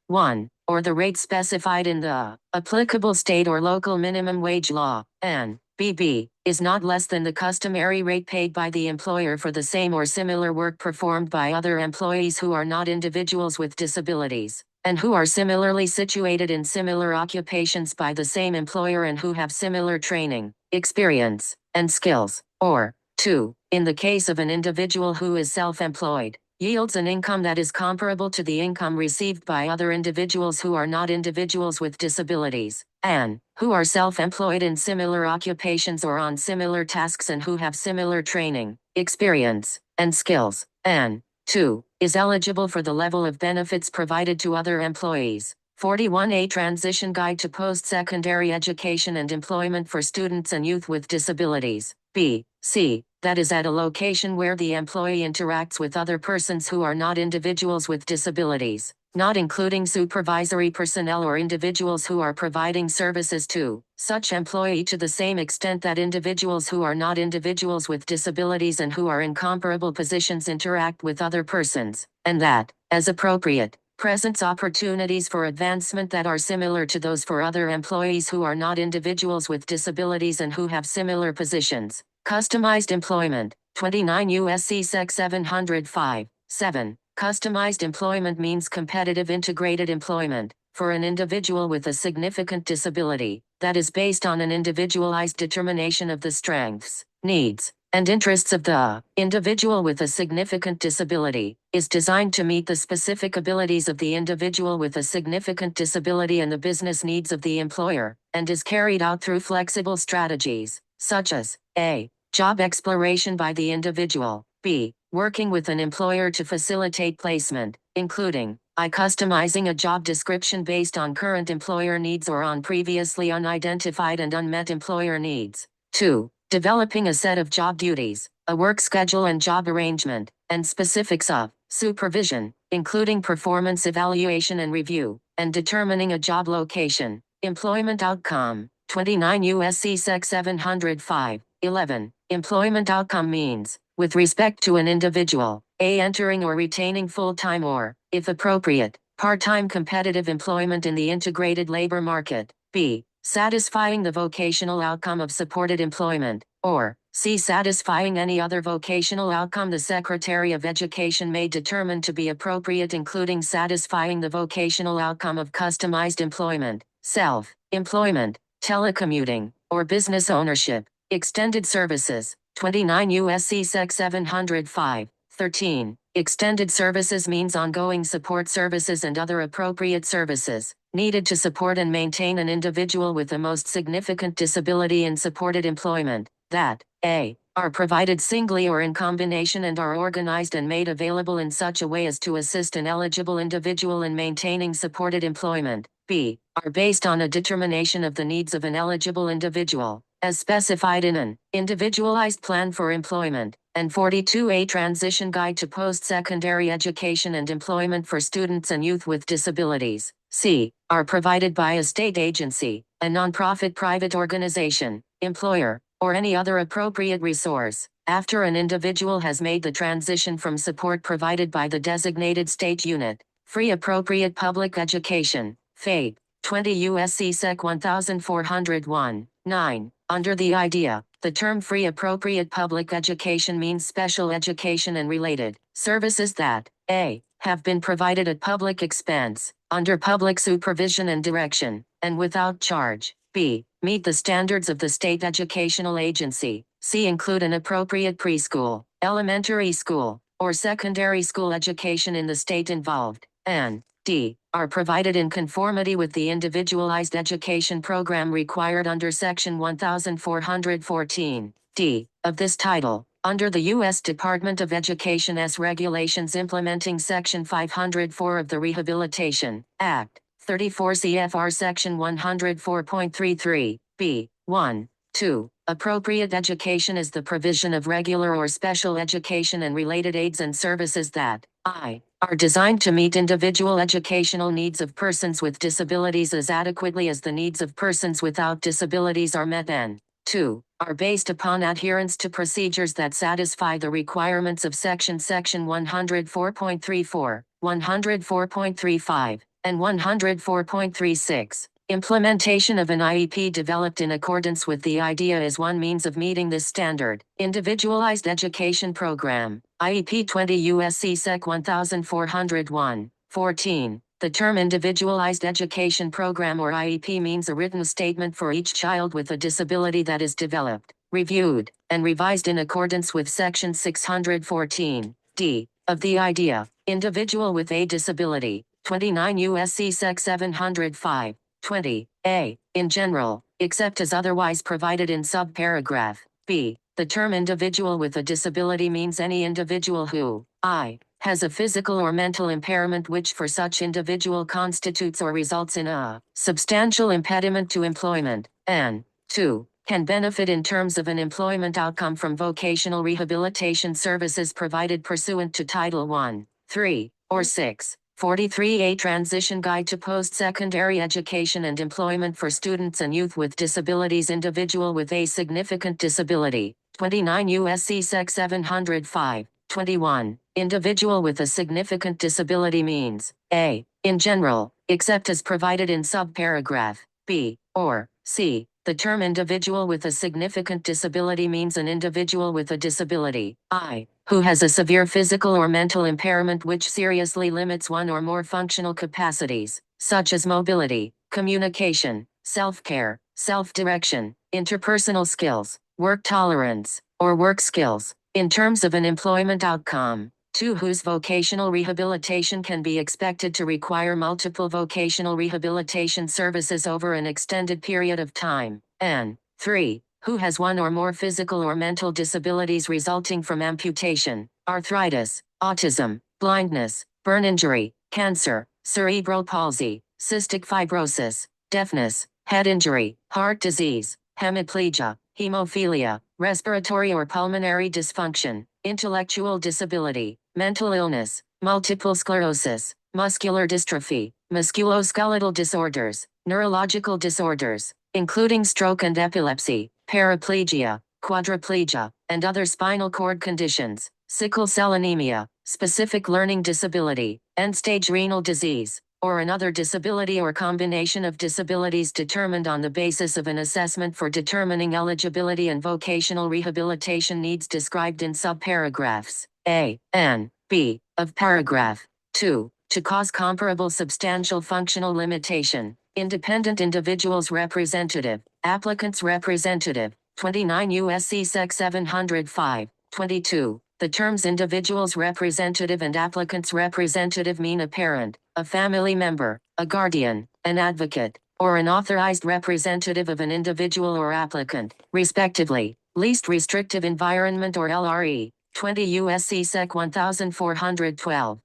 1, or the rate specified in the applicable state or local minimum wage law, and BB, is not less than the customary rate paid by the employer for the same or similar work performed by other employees who are not individuals with disabilities, and who are similarly situated in similar occupations by the same employer and who have similar training, experience, and skills, or 2, in the case of an individual who is self-employed, yields an income that is comparable to the income received by other individuals who are not individuals with disabilities, and who are self-employed in similar occupations or on similar tasks and who have similar training, experience, and skills, and 2, is eligible for the level of benefits provided to other employees. 41A Transition Guide to Post-Secondary Education and Employment for Students and Youth with Disabilities. B. C. That is at a location where the employee interacts with other persons who are not individuals with disabilities, not including supervisory personnel or individuals who are providing services to such employee to the same extent that individuals who are not individuals with disabilities and who are in comparable positions interact with other persons, and that, as appropriate, presents opportunities for advancement that are similar to those for other employees who are not individuals with disabilities and who have similar positions. Customized employment, 29 U.S.C. Sec. 705, 7. Customized employment means competitive integrated employment for an individual with a significant disability that is based on an individualized determination of the strengths, needs, and interests of the individual with a significant disability, is designed to meet the specific abilities of the individual with a significant disability and the business needs of the employer, and is carried out through flexible strategies, such as a. Job exploration by the individual, b. Working with an employer to facilitate placement, including customizing a job description based on current employer needs or on previously unidentified and unmet employer needs. 2. Developing a set of job duties, a work schedule and job arrangement, and specifics of supervision, including performance evaluation and review, and determining a job location. Employment outcome, 29 U.S.C. Sec. 705, 11. Employment outcome means, with respect to an individual, a. Entering or retaining full-time or, if appropriate, part-time competitive employment in the integrated labor market, b. Satisfying the vocational outcome of supported employment, or c. Satisfying any other vocational outcome the Secretary of Education may determine to be appropriate, including satisfying the vocational outcome of customized employment, self-employment, telecommuting, or business ownership. Extended services, 29 U.S.C. Sec. 705, 13. Extended services means ongoing support services and other appropriate services needed to support and maintain an individual with the most significant disability in supported employment that a. Are provided singly or in combination and are organized and made available in such a way as to assist an eligible individual in maintaining supported employment, b. Are based on a determination of the needs of an eligible individual, as specified in an individualized plan for employment, and 42A Transition Guide to Post-Secondary Education and Employment for Students and Youth with Disabilities, c. Are provided by a state agency, a nonprofit private organization, employer, or any other appropriate resource, after an individual has made the transition from support provided by the designated state unit. Free appropriate public education, FAPE, 20 U.S.C. Sec. 1401, 9. Under the IDEA, the term free appropriate public education means special education and related services that a. Have been provided at public expense, under public supervision and direction, and without charge, b. Meet the standards of the state educational agency, c. Include an appropriate preschool, elementary school, or secondary school education in the state involved, and d. Are provided in conformity with the individualized education program required under Section 1414, d. of this title, under the U.S. Department of Education's regulations implementing Section 504 of the Rehabilitation Act, 34 CFR Section 104.33, b. 1. 2. Appropriate education is the provision of regular or special education and related aids and services that I. Are designed to meet individual educational needs of persons with disabilities as adequately as the needs of persons without disabilities are met, and 2. Are based upon adherence to procedures that satisfy the requirements of Section 104.34, 104.35, and 104.36. Implementation of an IEP developed in accordance with the IDEA is one means of meeting this standard. Individualized Education Program, IEP 20 U.S.C. Sec. 1401, 14. The term Individualized Education Program or IEP means a written statement for each child with a disability that is developed, reviewed, and revised in accordance with Section 614, d. of the IDEA. Individual with a disability, 29 U.S.C. Sec. 705. 20. A. In general, except as otherwise provided in subparagraph B. The term individual with a disability means any individual who I. Has a physical or mental impairment which for such individual constitutes or results in a substantial impediment to employment, and 2. Can benefit in terms of an employment outcome from vocational rehabilitation services provided pursuant to Title I, 3, or 6. 43A Transition Guide to Post-Secondary Education and Employment for Students and Youth with Disabilities. Individual with a significant disability, 29 U.S.C. Sec. 705, 21. Individual with a significant disability means A. In general, except as provided in subparagraph B or C. The term individual with a significant disability means an individual with a disability, I, who has a severe physical or mental impairment which seriously limits one or more functional capacities, such as mobility, communication, self-care, self-direction, interpersonal skills, work tolerance, or work skills, in terms of an employment outcome. 2. Whose vocational rehabilitation can be expected to require multiple vocational rehabilitation services over an extended period of time. And 3. Who has one or more physical or mental disabilities resulting from amputation, arthritis, autism, blindness, burn injury, cancer, cerebral palsy, cystic fibrosis, deafness, head injury, heart disease, hemiplegia, hemophilia, respiratory or pulmonary dysfunction, intellectual disability, mental illness, multiple sclerosis, muscular dystrophy, musculoskeletal disorders, neurological disorders, including stroke and epilepsy, paraplegia, quadriplegia, and other spinal cord conditions, sickle cell anemia, specific learning disability, end-stage renal disease, or another disability or combination of disabilities determined on the basis of an assessment for determining eligibility and vocational rehabilitation needs described in subparagraphs A and B of paragraph 2, to cause comparable substantial functional limitation. Independent individuals representative, applicants representative, 29 U.S.C. Sec. 705, 22. The terms individuals representative and applicants representative mean a parent, a family member, a guardian, an advocate, or an authorized representative of an individual or applicant, respectively. Least restrictive environment or LRE, 20 U.S.C. Sec. 1412,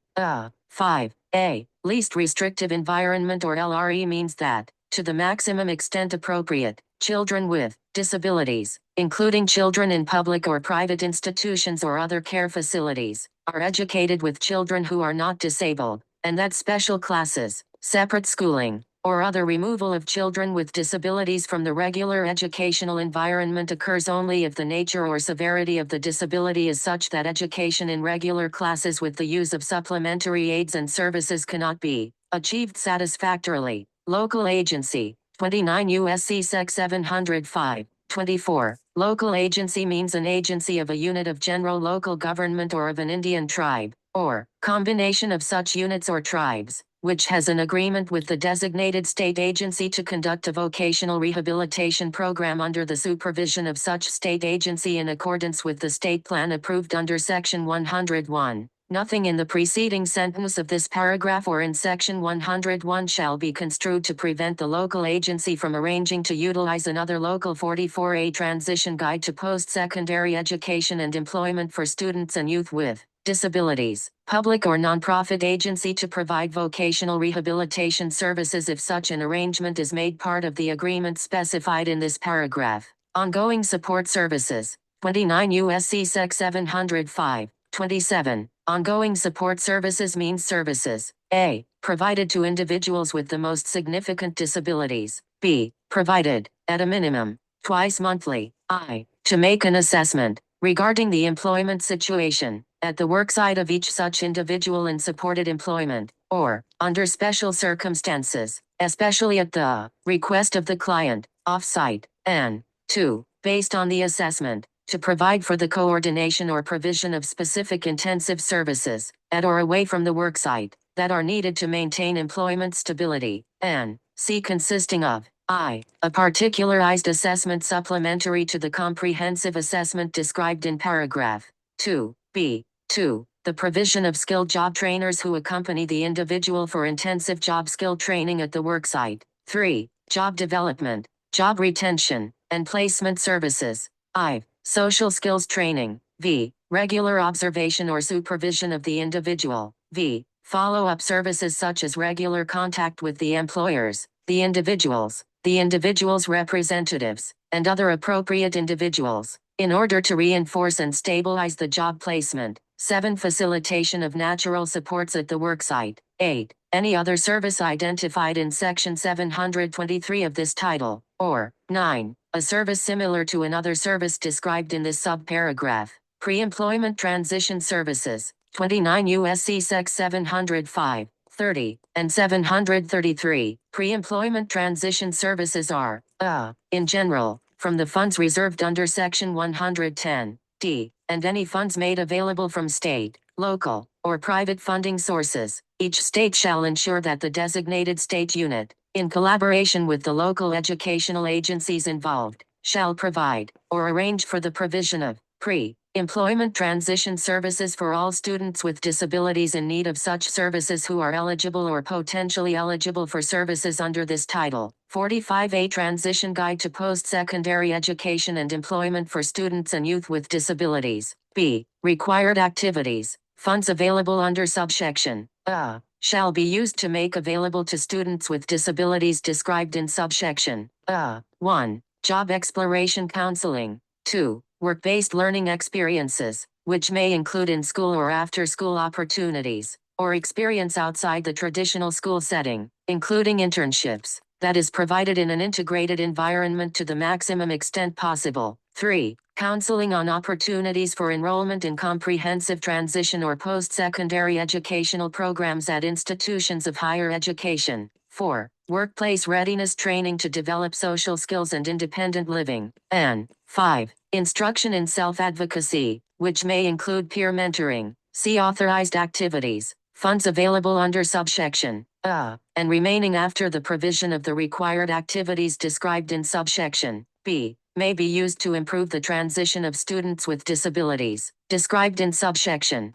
5a. Least restrictive environment or LRE means that, to the maximum extent appropriate, children with disabilities, including children in public or private institutions or other care facilities, are educated with children who are not disabled, and that special classes, separate schooling, or other removal of children with disabilities from the regular educational environment occurs only if the nature or severity of the disability is such that education in regular classes with the use of supplementary aids and services cannot be achieved satisfactorily. Local agency, 29 U.S.C. Sec. 705, 24. Local agency means an agency of a unit of general local government or of an Indian tribe, or combination of such units or tribes, which has an agreement with the designated state agency to conduct a vocational rehabilitation program under the supervision of such state agency in accordance with the state plan approved under Section 101. Nothing in the preceding sentence of this paragraph or in Section 101 shall be construed to prevent the local agency from arranging to utilize another Local 44A transition guide to post-secondary education and employment for students and youth with disabilities, public or nonprofit agency to provide vocational rehabilitation services if such an arrangement is made part of the agreement specified in this paragraph. Ongoing support services, 29 U.S.C. Sec. 705, 27. Ongoing support services means services, A. Provided to individuals with the most significant disabilities, B. Provided, at a minimum, twice monthly, I. To make an assessment, regarding the employment situation, at the worksite of each such individual in supported employment, or, under special circumstances, especially at the request of the client, off-site, and 2. Based on the assessment, to provide for the coordination or provision of specific intensive services, at or away from the worksite, that are needed to maintain employment stability, and C. Consisting of I. A particularized assessment supplementary to the comprehensive assessment described in paragraph 2. B. 2. The provision of skilled job trainers who accompany the individual for intensive job skill training at the worksite. 3. Job development, job retention, and placement services. I. Social skills training. V. Regular observation or supervision of the individual. V. Follow-up services such as regular contact with the employers, the individual's representatives, and other appropriate individuals, in order to reinforce and stabilize the job placement. 7. Facilitation of natural supports at the worksite. 8. Any other service identified in Section 723 of this title, or 9. A service similar to another service described in this subparagraph. Pre-employment transition services. 29 U.S.C. Sec. 705, 30, and 733. Pre-employment transition services are, in general, from the funds reserved under Section 110, D, and any funds made available from state, local, or private funding sources. Each state shall ensure that the designated state unit, in collaboration with the local educational agencies involved, shall provide, or arrange for the provision of, pre-employment transition services for all students with disabilities in need of such services who are eligible or potentially eligible for services under this title. 45A Transition Guide to Post-Secondary Education and Employment for Students and Youth with Disabilities. B. Required activities. Funds available under subsection shall be used to make available to students with disabilities described in subsection 1. Job exploration counseling. 2. Work-based learning experiences, which may include in-school or after-school opportunities, or experience outside the traditional school setting, including internships, that is provided in an integrated environment to the maximum extent possible. 3. Counseling on opportunities for enrollment in comprehensive transition or post-secondary educational programs at institutions of higher education. 4. Workplace readiness training to develop social skills and independent living. And 5. Instruction in self-advocacy, which may include peer mentoring. See authorized activities. Funds available under subsection and remaining after the provision of the required activities described in subsection B may be used to improve the transition of students with disabilities, described in subsection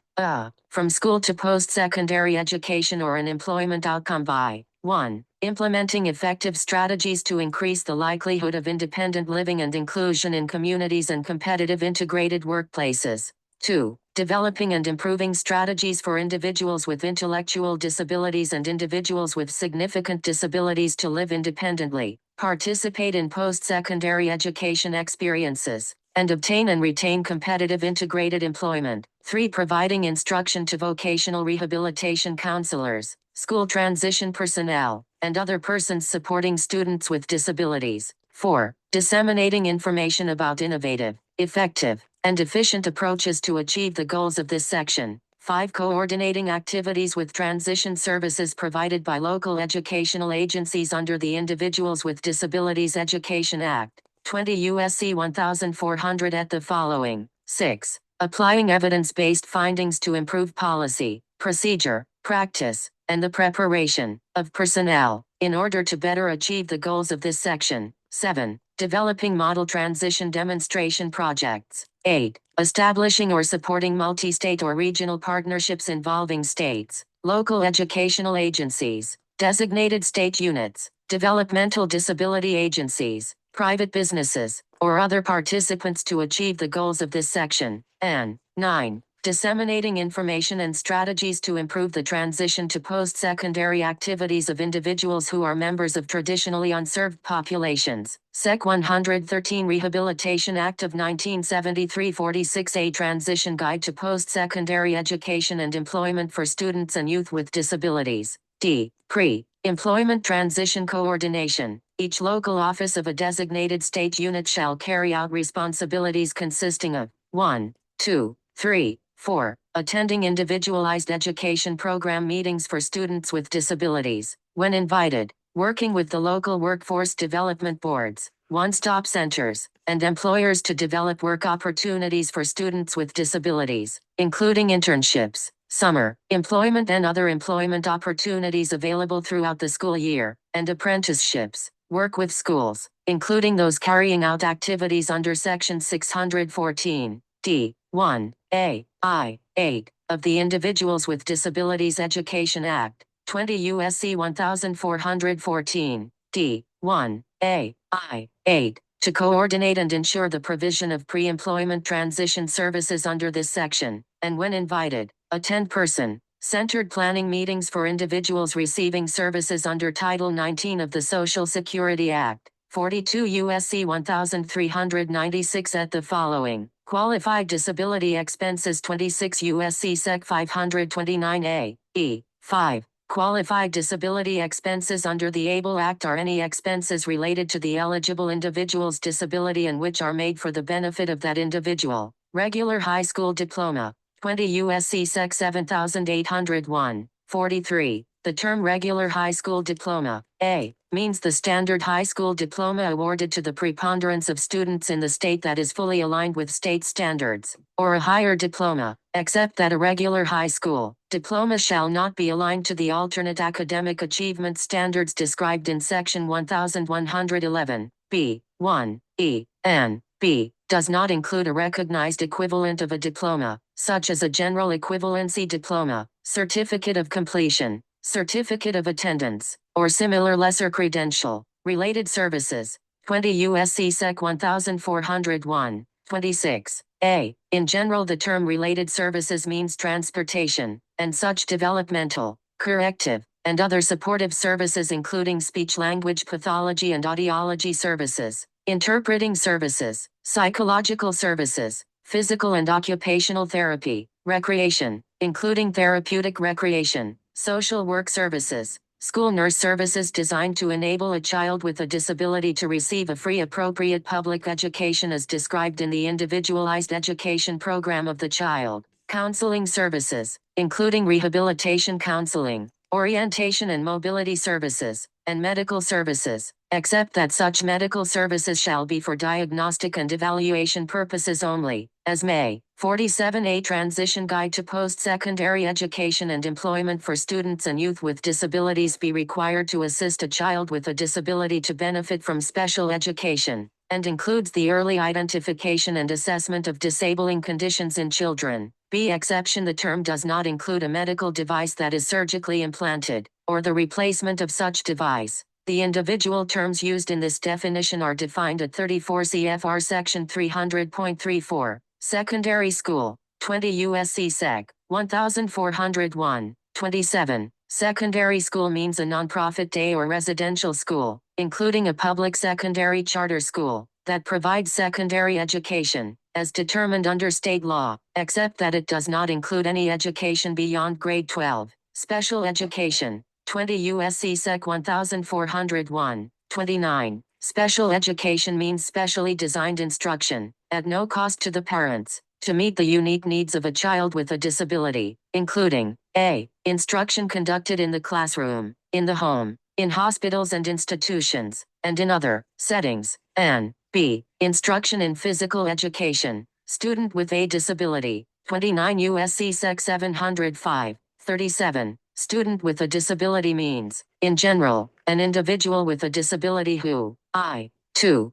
from school to post-secondary education or an employment outcome by 1. Implementing effective strategies to increase the likelihood of independent living and inclusion in communities and competitive integrated workplaces. 2. Developing and improving strategies for individuals with intellectual disabilities and individuals with significant disabilities to live independently, participate in post-secondary education experiences, and obtain and retain competitive integrated employment. 3. Providing instruction to vocational rehabilitation counselors, school transition personnel, and other persons supporting students with disabilities. 4. Disseminating information about innovative, effective, and efficient approaches to achieve the goals of this section. 5. Coordinating activities with transition services provided by local educational agencies under the Individuals with Disabilities Education Act, 20 U.S.C. 1400 at the following. 6. Applying evidence-based findings to improve policy, procedure, practice, and the preparation of personnel in order to better achieve the goals of this section. 7. Developing model transition demonstration projects. 8. Establishing or supporting multi-state or regional partnerships involving states, local educational agencies, designated state units, developmental disability agencies, private businesses, or other participants to achieve the goals of this section. And 9. Disseminating information and strategies to improve the transition to post-secondary activities of individuals who are members of traditionally unserved populations. Sec. 113 Rehabilitation Act of 1973 46A Transition Guide to Post-Secondary Education and Employment for Students and Youth with Disabilities. D. Pre-employment transition coordination. Each local office of a designated state unit shall carry out responsibilities consisting of 1, 2, 3, 4. Attending individualized education program meetings for students with disabilities, when invited, working with the local workforce development boards, one-stop centers, and employers to develop work opportunities for students with disabilities, including internships, summer employment and other employment opportunities available throughout the school year, and apprenticeships. Work with schools, including those carrying out activities under Section 614, D. 1, A, I, 8, of the Individuals with Disabilities Education Act, 20 U.S.C. 1414, D. 1, A, I, 8, to coordinate and ensure the provision of pre-employment transition services under this section, and when invited, attend person-centered planning meetings for individuals receiving services under Title 19 of the Social Security Act, 42 U.S.C. 1396 at the following. Qualified disability expenses 26 U.S.C. Sec. 529A, E. 5. Qualified disability expenses under the ABLE Act are any expenses related to the eligible individual's disability and which are made for the benefit of that individual. Regular high school diploma, 20 U.S.C. Sec 7801, 43. The term regular high school diploma, A, means the standard high school diploma awarded to the preponderance of students in the state that is fully aligned with state standards, or a higher diploma, except that a regular high school diploma shall not be aligned to the alternate academic achievement standards described in Section 1111, B, 1, E, and B, does not include a recognized equivalent of a diploma, such as a general equivalency diploma, certificate of completion, certificate of attendance, or similar lesser credential. Related services. 20 U.S.C. Sec 1401, 26. A. In general, the term related services means transportation, and such developmental, corrective, and other supportive services including speech-language pathology and audiology services, interpreting services, psychological services, physical and occupational therapy, recreation, including therapeutic recreation, social work services, school nurse services designed to enable a child with a disability to receive a free appropriate public education as described in the individualized education program of the child, counseling services, including rehabilitation counseling, orientation and mobility services, and medical services, except that such medical services shall be for diagnostic and evaluation purposes only, as may. 47A Transition Guide to Post-Secondary Education and Employment for Students and Youth with Disabilities be required to assist a child with a disability to benefit from special education, and includes the early identification and assessment of disabling conditions in children. B. Exception: the term does not include a medical device that is surgically implanted, or the replacement of such device. The individual terms used in this definition are defined at 34 CFR Section 300.34. Secondary school, 20 U.S.C. Sec. 1401, 27. Secondary school means a nonprofit day or residential school, including a public secondary charter school, that provides secondary education, as determined under state law, except that it does not include any education beyond grade 12. Special education, 20 U.S.C. Sec. 1401, 29. Special education means specially designed instruction, at no cost to the parents, to meet the unique needs of a child with a disability, including a. Instruction conducted in the classroom, in the home, in hospitals and institutions, and in other settings, and b. Instruction in physical education, student with a disability, 29 U.S.C. Sec. 705, 37. Student with a disability means, in general, an individual with a disability who, I2,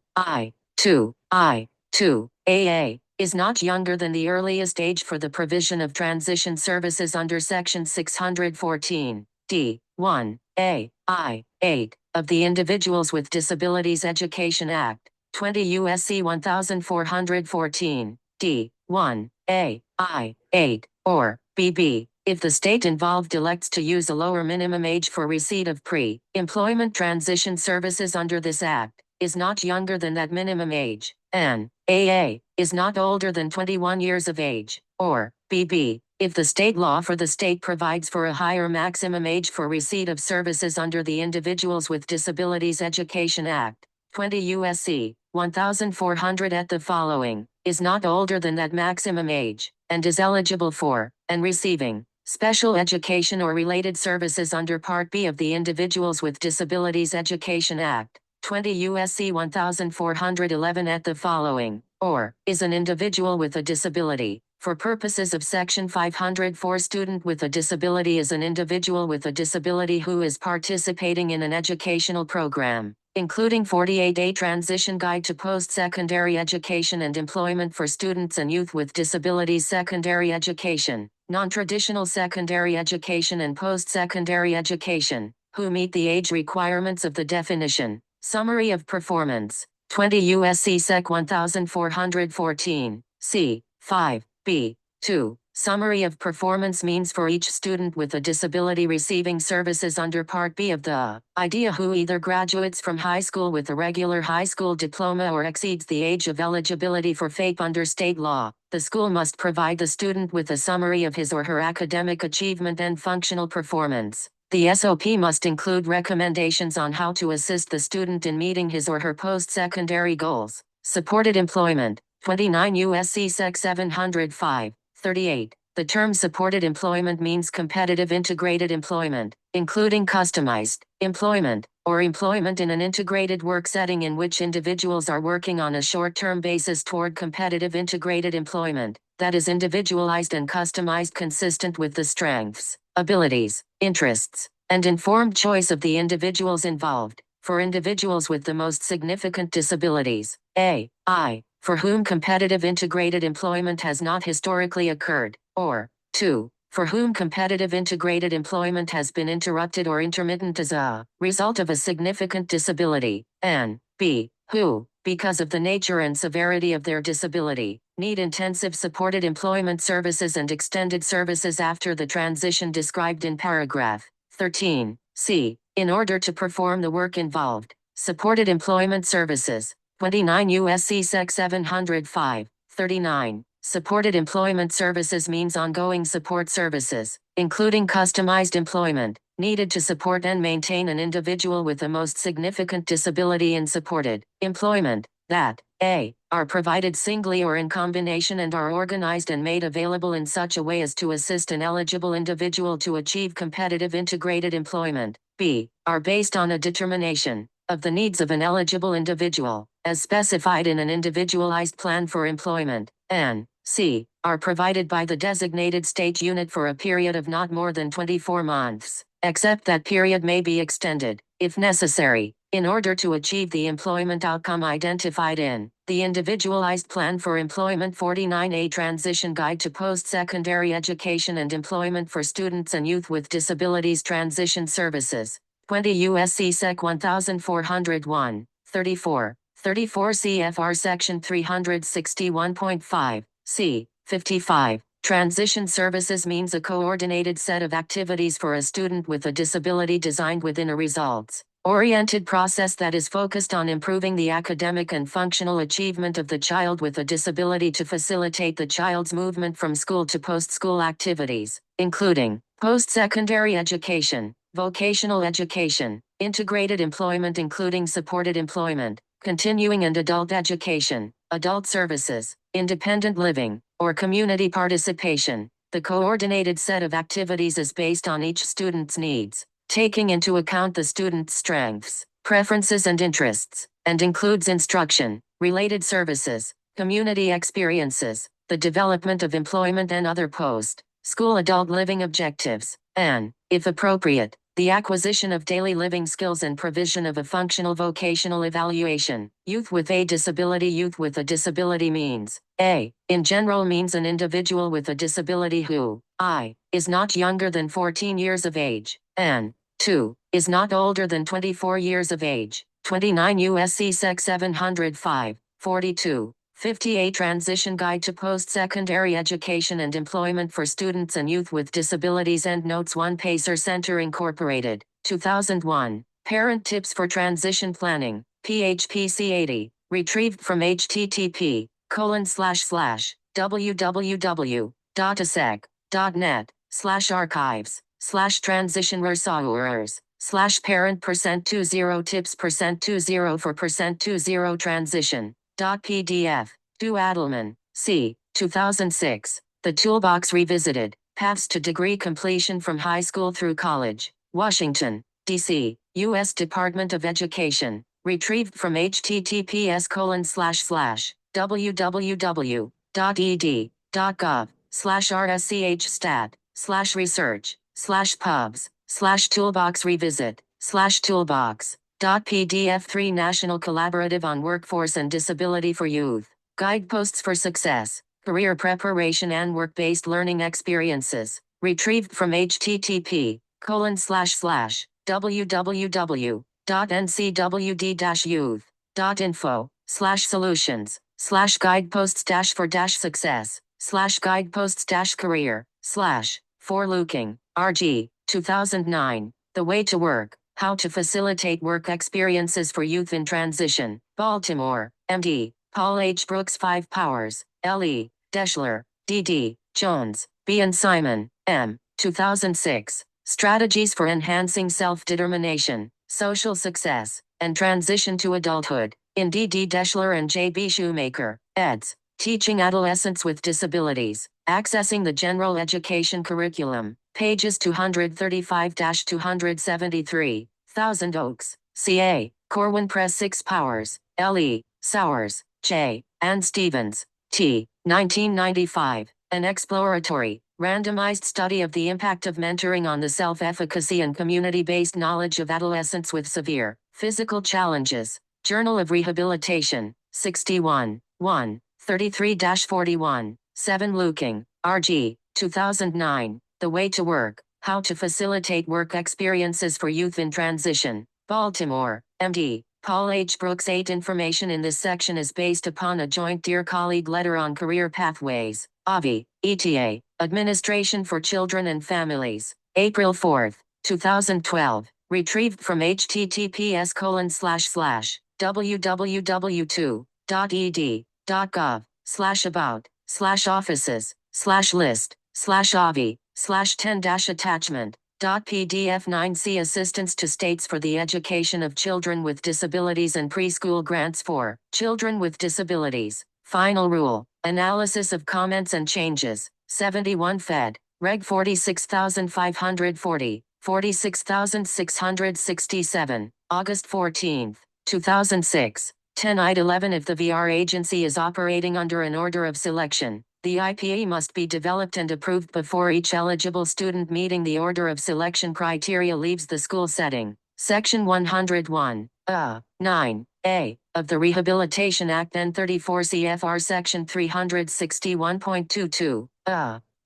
AA, is not younger than the earliest age for the provision of transition services under Section 614, D, 1, A, I, 8, of the Individuals with Disabilities Education Act, 20 U.S.C. 1414, D, 1, A, I, 8, or, BB. If the state involved elects to use a lower minimum age for receipt of pre-employment transition services under this act, is not younger than that minimum age, and AA is not older than 21 years of age, or BB, if the state law for the state provides for a higher maximum age for receipt of services under the Individuals with Disabilities Education Act, 20 U.S.C. 1400 at the following, is not older than that maximum age, and is eligible for, and receiving, special education or related services under Part B of the Individuals with Disabilities Education Act, 20 U.S.C. 1411 at the following, or, is an individual with a disability. For purposes of Section 504, student with a disability is an individual with a disability who is participating in an educational program, including 48-day Transition Guide to Post-Secondary Education and Employment for Students and Youth with Disabilities Secondary Education, Non-Traditional Secondary Education and Post-Secondary Education, who meet the age requirements of the definition. Summary of Performance, 20 U.S.C. Sec. 1414, C. 5, B. 2. Summary of performance means for each student with a disability receiving services under Part B of the IDEA who either graduates from high school with a regular high school diploma or exceeds the age of eligibility for FAPE under state law, the school must provide the student with a summary of his or her academic achievement and functional performance. The SOP must include recommendations on how to assist the student in meeting his or her post-secondary goals. Supported employment, 29 U.S.C. Sec. 705, 38. The term supported employment means competitive integrated employment, including customized employment, or employment in an integrated work setting in which individuals are working on a short-term basis toward competitive integrated employment that is individualized and customized consistent with the strengths, abilities, interests, and informed choice of the individuals involved. For individuals with the most significant disabilities, A.I., for whom competitive integrated employment has not historically occurred, or 2. For whom competitive integrated employment has been interrupted or intermittent as a result of a significant disability, and B. Who, because of the nature and severity of their disability, need intensive supported employment services and extended services after the transition described in paragraph 13. C. In order to perform the work involved. Supported employment services. 29 U.S.C. Sec. 705, 39. Supported employment services means ongoing support services, including customized employment, needed to support and maintain an individual with the most significant disability in supported employment, that A. Are provided singly or in combination and are organized and made available in such a way as to assist an eligible individual to achieve competitive integrated employment. B. Are based on a determination of the needs of an eligible individual, as specified in an individualized plan for employment, and C. Are provided by the designated state unit for a period of not more than 24 months, except that period may be extended, if necessary, in order to achieve the employment outcome identified in the Individualized Plan for Employment 49A Transition Guide to Post-Secondary Education and Employment for Students and Youth with Disabilities Transition Services. 20 U.S.C. Sec. 1401, 34, 34 CFR Section 361.5, C. 55. Transition services means a coordinated set of activities for a student with a disability designed within a results-oriented process that is focused on improving the academic and functional achievement of the child with a disability to facilitate the child's movement from school to post-school activities, including post-secondary education, vocational education, integrated employment including supported employment, continuing and adult education, adult services, independent living, or community participation. The coordinated set of activities is based on each student's needs, taking into account the student's strengths, preferences and interests, and includes instruction, related services, community experiences, the development of employment and other post-school adult living objectives, and, if appropriate, the acquisition of daily living skills and provision of a functional vocational evaluation. Youth with a disability. Youth with a disability means, A. In general means an individual with a disability who, I. Is not younger than 14 years of age, and 2. Is not older than 24 years of age. 29 U.S.C. Sec. 705, 42. 58 Transition Guide to Post-Secondary Education and Employment for Students and Youth with Disabilities Endnotes 1 Pacer Center Incorporated, 2001. Parent Tips for Transition Planning, PHPC 80, retrieved from http://www.asec.net/archives/transition/parent%20 tips%20 for %20 transition.pdf. Du Adelman, C. 2006. The Toolbox Revisited, Paths to Degree Completion from High School Through College, Washington, D.C., U.S. Department of Education, retrieved from https://www.ed.gov/rschstat/research/toolbox/toolbox.pdf. 3 National Collaborative on Workforce and Disability for Youth. Guideposts for Success, Career Preparation and Work-Based Learning Experiences, retrieved from http://www.ncwd-youth.info/solutions/guideposts-for-success/guideposts-career/for looking RG 2009 The Way to Work, How to Facilitate Work Experiences for Youth in Transition, Baltimore, MD, Paul H. Brooks 5 Powers, L.E., Deschler, D.D., Jones, B. and Simon, M. 2006. Strategies for Enhancing Self-Determination, Social Success, and Transition to Adulthood, in D.D. Deschler and J.B. Shoemaker, eds. Teaching Adolescents with Disabilities, Accessing the General Education Curriculum, pages 235-273, Thousand Oaks, CA, Corwin Press 6 Powers, L.E., Sowers, J., and Stevens, T., 1995, an exploratory, randomized study of the impact of mentoring on the self-efficacy and community-based knowledge of adolescents with severe physical challenges. Journal of Rehabilitation, 61, 1, 33-41, 7 Luking, R.G., 2009, The Way to Work, How to Facilitate Work Experiences for Youth in Transition, Baltimore, M.D., Paul H. Brooks. 8 Information in this section is based upon a joint Dear Colleague letter on career pathways, AVI, ETA, Administration for Children and Families, April 4, 2012, retrieved from https://www.ed.gov/about/offices/list/avi/10-attachment.pdf 9c Assistance to States for the Education of Children with Disabilities and Preschool Grants for Children with Disabilities. Final Rule, Analysis of Comments and Changes, 71 Fed, Reg 46540, 46667, August 14, 2006. 10.11 If the VR agency is operating under an order of selection, the IPA must be developed and approved before each eligible student meeting the order of selection criteria leaves the school setting. Section 101, 9A, of the Rehabilitation Act N 34 CFR Section 361.22,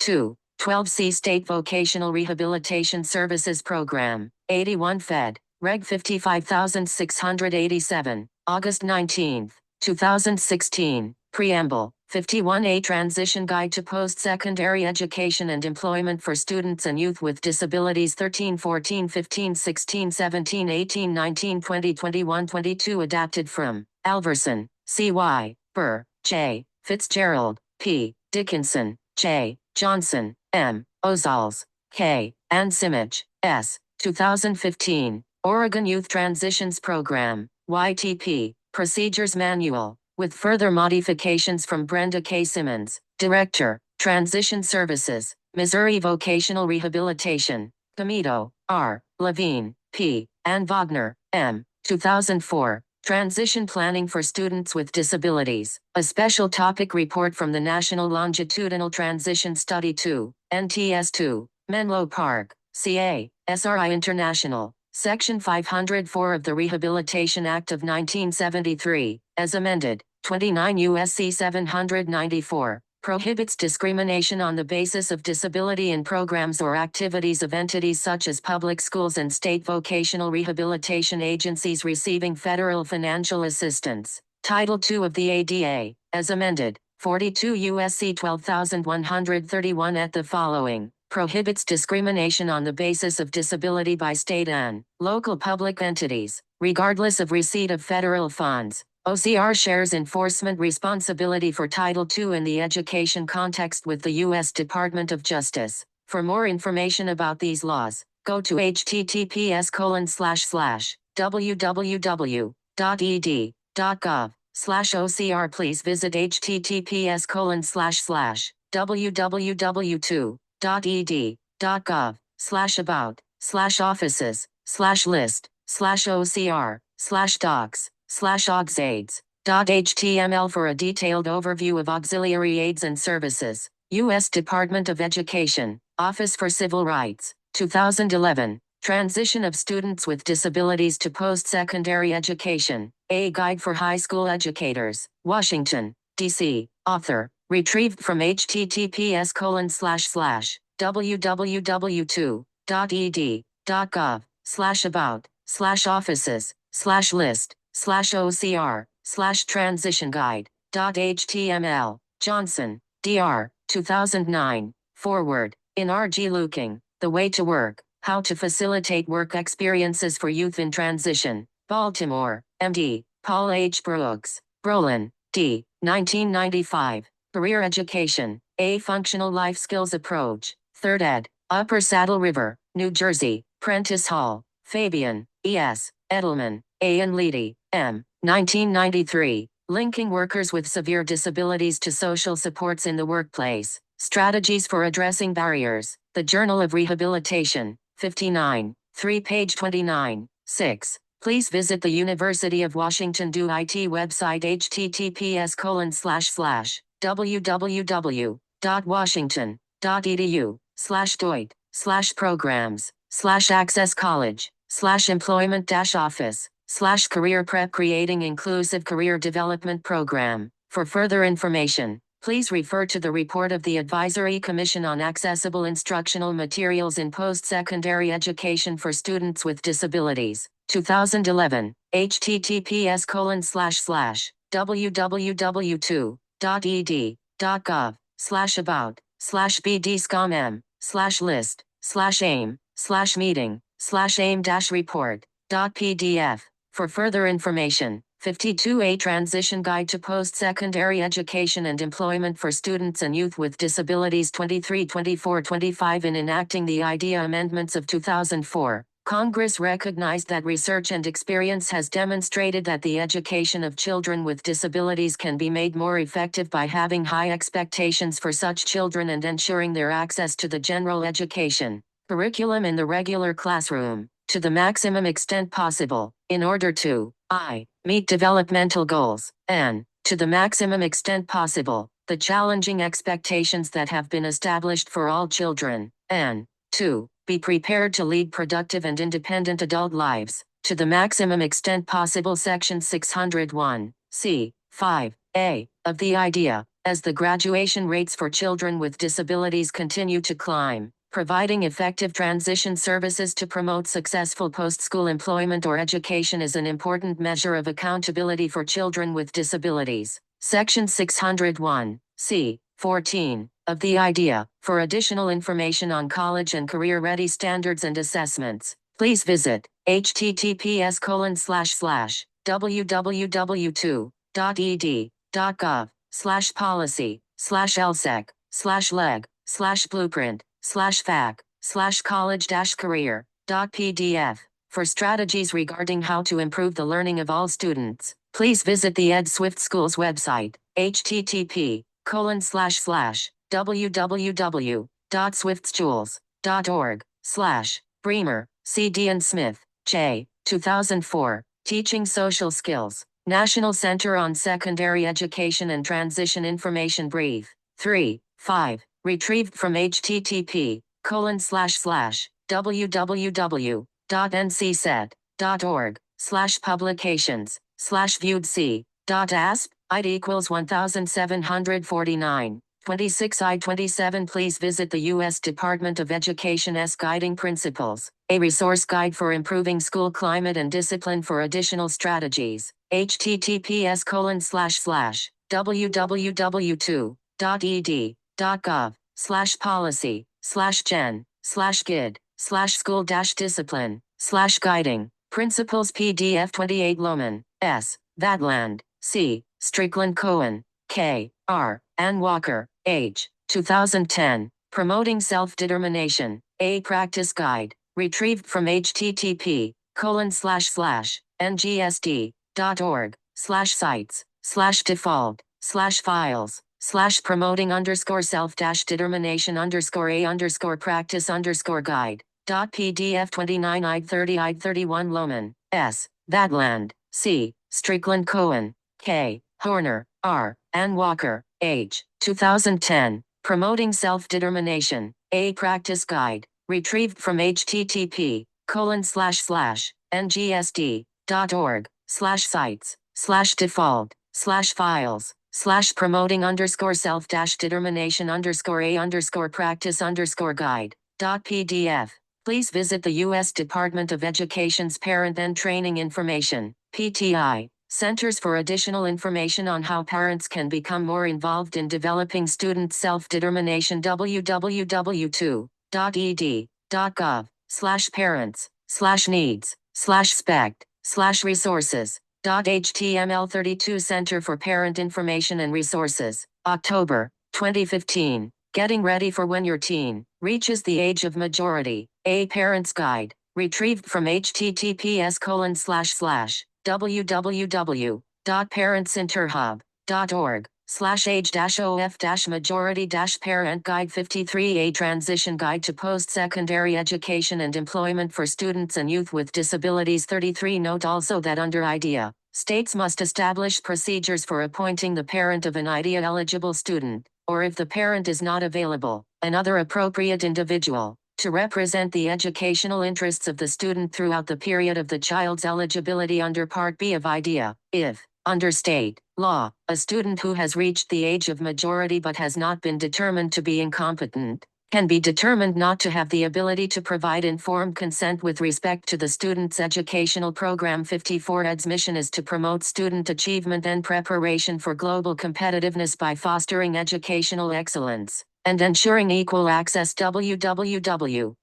2, 12C State Vocational Rehabilitation Services Program, 81 Fed, Reg 55687, August 19, 2016, Preamble, 51A Transition Guide to Post-Secondary Education and Employment for Students and Youth with Disabilities 13, 14, 15, 16, 17, 18, 19, 20, 21, 22 Adapted from Alverson, C.Y., Burr, J., Fitzgerald, P., Dickinson, J., Johnson, M., Ozals, K., and Simich, S., 2015, Oregon Youth Transitions Program, YTP, Procedures Manual, with further modifications from Brenda K. Simmons, Director, Transition Services, Missouri Vocational Rehabilitation, Comito, R., Levine, P., and Wagner, M., 2004, Transition Planning for Students with Disabilities, a special topic report from the National Longitudinal Transition Study 2, NTS2, Menlo Park, CA, SRI International, Section 504 of the Rehabilitation Act of 1973, as amended, 29 U.S.C. 794, prohibits discrimination on the basis of disability in programs or activities of entities such as public schools and state vocational rehabilitation agencies receiving federal financial assistance. Title II of the ADA, as amended, 42 U.S.C. 12131 at the following. Prohibits discrimination on the basis of disability by state and local public entities, regardless of receipt of federal funds. OCR shares enforcement responsibility for Title II in the education context with the U.S. Department of Justice. For more information about these laws, go to https://www.ed.gov/OCR. Please visit https://www.ed.gov/about/offices/list/occs/auxaids.html for a detailed overview of auxiliary aids and services. U.S. Department of Education, Office for Civil Rights, 2011. Transition of Students with Disabilities to Post-Secondary Education, A Guide for High School Educators, Washington, D.C., author, retrieved from https://www.ed.gov/about/offices/list/ocr/transition guide.html. Johnson, D.R., 2009. Forward, in R.G. Luking, The Way to Work, How to Facilitate Work Experiences for Youth in Transition, Baltimore, M.D., Paul H. Brooks, Brolin, D., 1995. Career Education, A Functional Life Skills Approach, 3rd ed., Upper Saddle River, New Jersey, Prentice Hall, Fabian, E.S., Edelman, A. and Leedy, M., 1993. Linking workers with severe disabilities to social supports in the workplace. Strategies for addressing barriers. The Journal of Rehabilitation, 59, 3 page 29, 6. Please visit the University of Washington DOIT website https://www.washington.edu/doit/programs/access college/employment-office/career prep creating inclusive career development program. For further information, please refer to the report of the Advisory Commission on Accessible Instructional Materials in Post-Secondary Education for Students with Disabilities, 2011, https://www.ed.gov/about/bd-aim/meeting/aim-report.pdf. For further information, 52A Transition Guide to Post-Secondary Education and Employment for Students and Youth with Disabilities 23-24-25. In enacting the IDEA Amendments of 2004, Congress recognized that research and experience has demonstrated that the education of children with disabilities can be made more effective by having high expectations for such children and ensuring their access to the general education curriculum in the regular classroom, to the maximum extent possible, in order to I. Meet developmental goals, and, to the maximum extent possible, the challenging expectations that have been established for all children, and 2. Be prepared to lead productive and independent adult lives, to the maximum extent possible. Section 601, c. 5a, of the IDEA, as the graduation rates for children with disabilities continue to climb, providing effective transition services to promote successful post-school employment or education is an important measure of accountability for children with disabilities. Section 601, c. 14, of the IDEA. For additional information on college and career-ready standards and assessments, please visit https://www.ed.gov/policy/lsec/leg/blueprint/fac/college-career.pdf. For strategies regarding how to improve the learning of all students, please visit the Ed Swift Schools website, http://www.swiftschools.org/Bremer, C.D. and Smith, J. 2004, Teaching Social Skills, National Center on Secondary Education and Transition Information Brief, 3, 5, retrieved from http://www.ncset.org/publications/viewed c.asp. id equals 1749. 26 I-27. Please visit the U.S. Department of Education's Guiding Principles, a resource guide for improving school climate and discipline. For additional strategies, https://www.ed.gov/policy/gen/school-discipline/guiding principles PDF 28 Lohman, S. Vadland, C. Strickland Cohen, K. R. Ann Walker, H. 2010, Promoting Self-Determination, a Practice Guide, retrieved from http://ngst.org/sites/promoting_self-determination_a_practice_guide.pdf 29 I-30 I-31 Lohman, S. Vadland, C. Strickland Cohen, K. Horner, R. Ann Walker, H. 2010, Promoting Self-Determination, a Practice Guide, retrieved from http://ngst.org/sites/promoting_self-determination_a_practice_guide.pdf. Please visit the U.S. Department of Education's Parent and Training Information, PTI, Centers for additional information on how parents can become more involved in developing student self-determination. www.ed.gov/parents/needs/spect/resources.html32 Center for Parent Information and Resources, October 2015. Getting ready for when your teen reaches the age of majority, a parent's guide, retrieved from https://www.ed.gov/parents/needs/spect/resources.html32 www.parentscenterhub.org/age-of-majority-parent guide 53A Transition Guide to Post-Secondary Education and Employment for Students and Youth with Disabilities 33. Note also that under IDEA, states must establish procedures for appointing the parent of an IDEA-eligible student, or if the parent is not available, another appropriate individual, to represent the educational interests of the student throughout the period of the child's eligibility under Part B of IDEA. If, under state law, a student who has reached the age of majority but has not been determined to be incompetent, can be determined not to have the ability to provide informed consent with respect to the student's educational program. 54 ED's mission is to promote student achievement and preparation for global competitiveness by fostering educational excellence and ensuring equal access. www.ed.gov52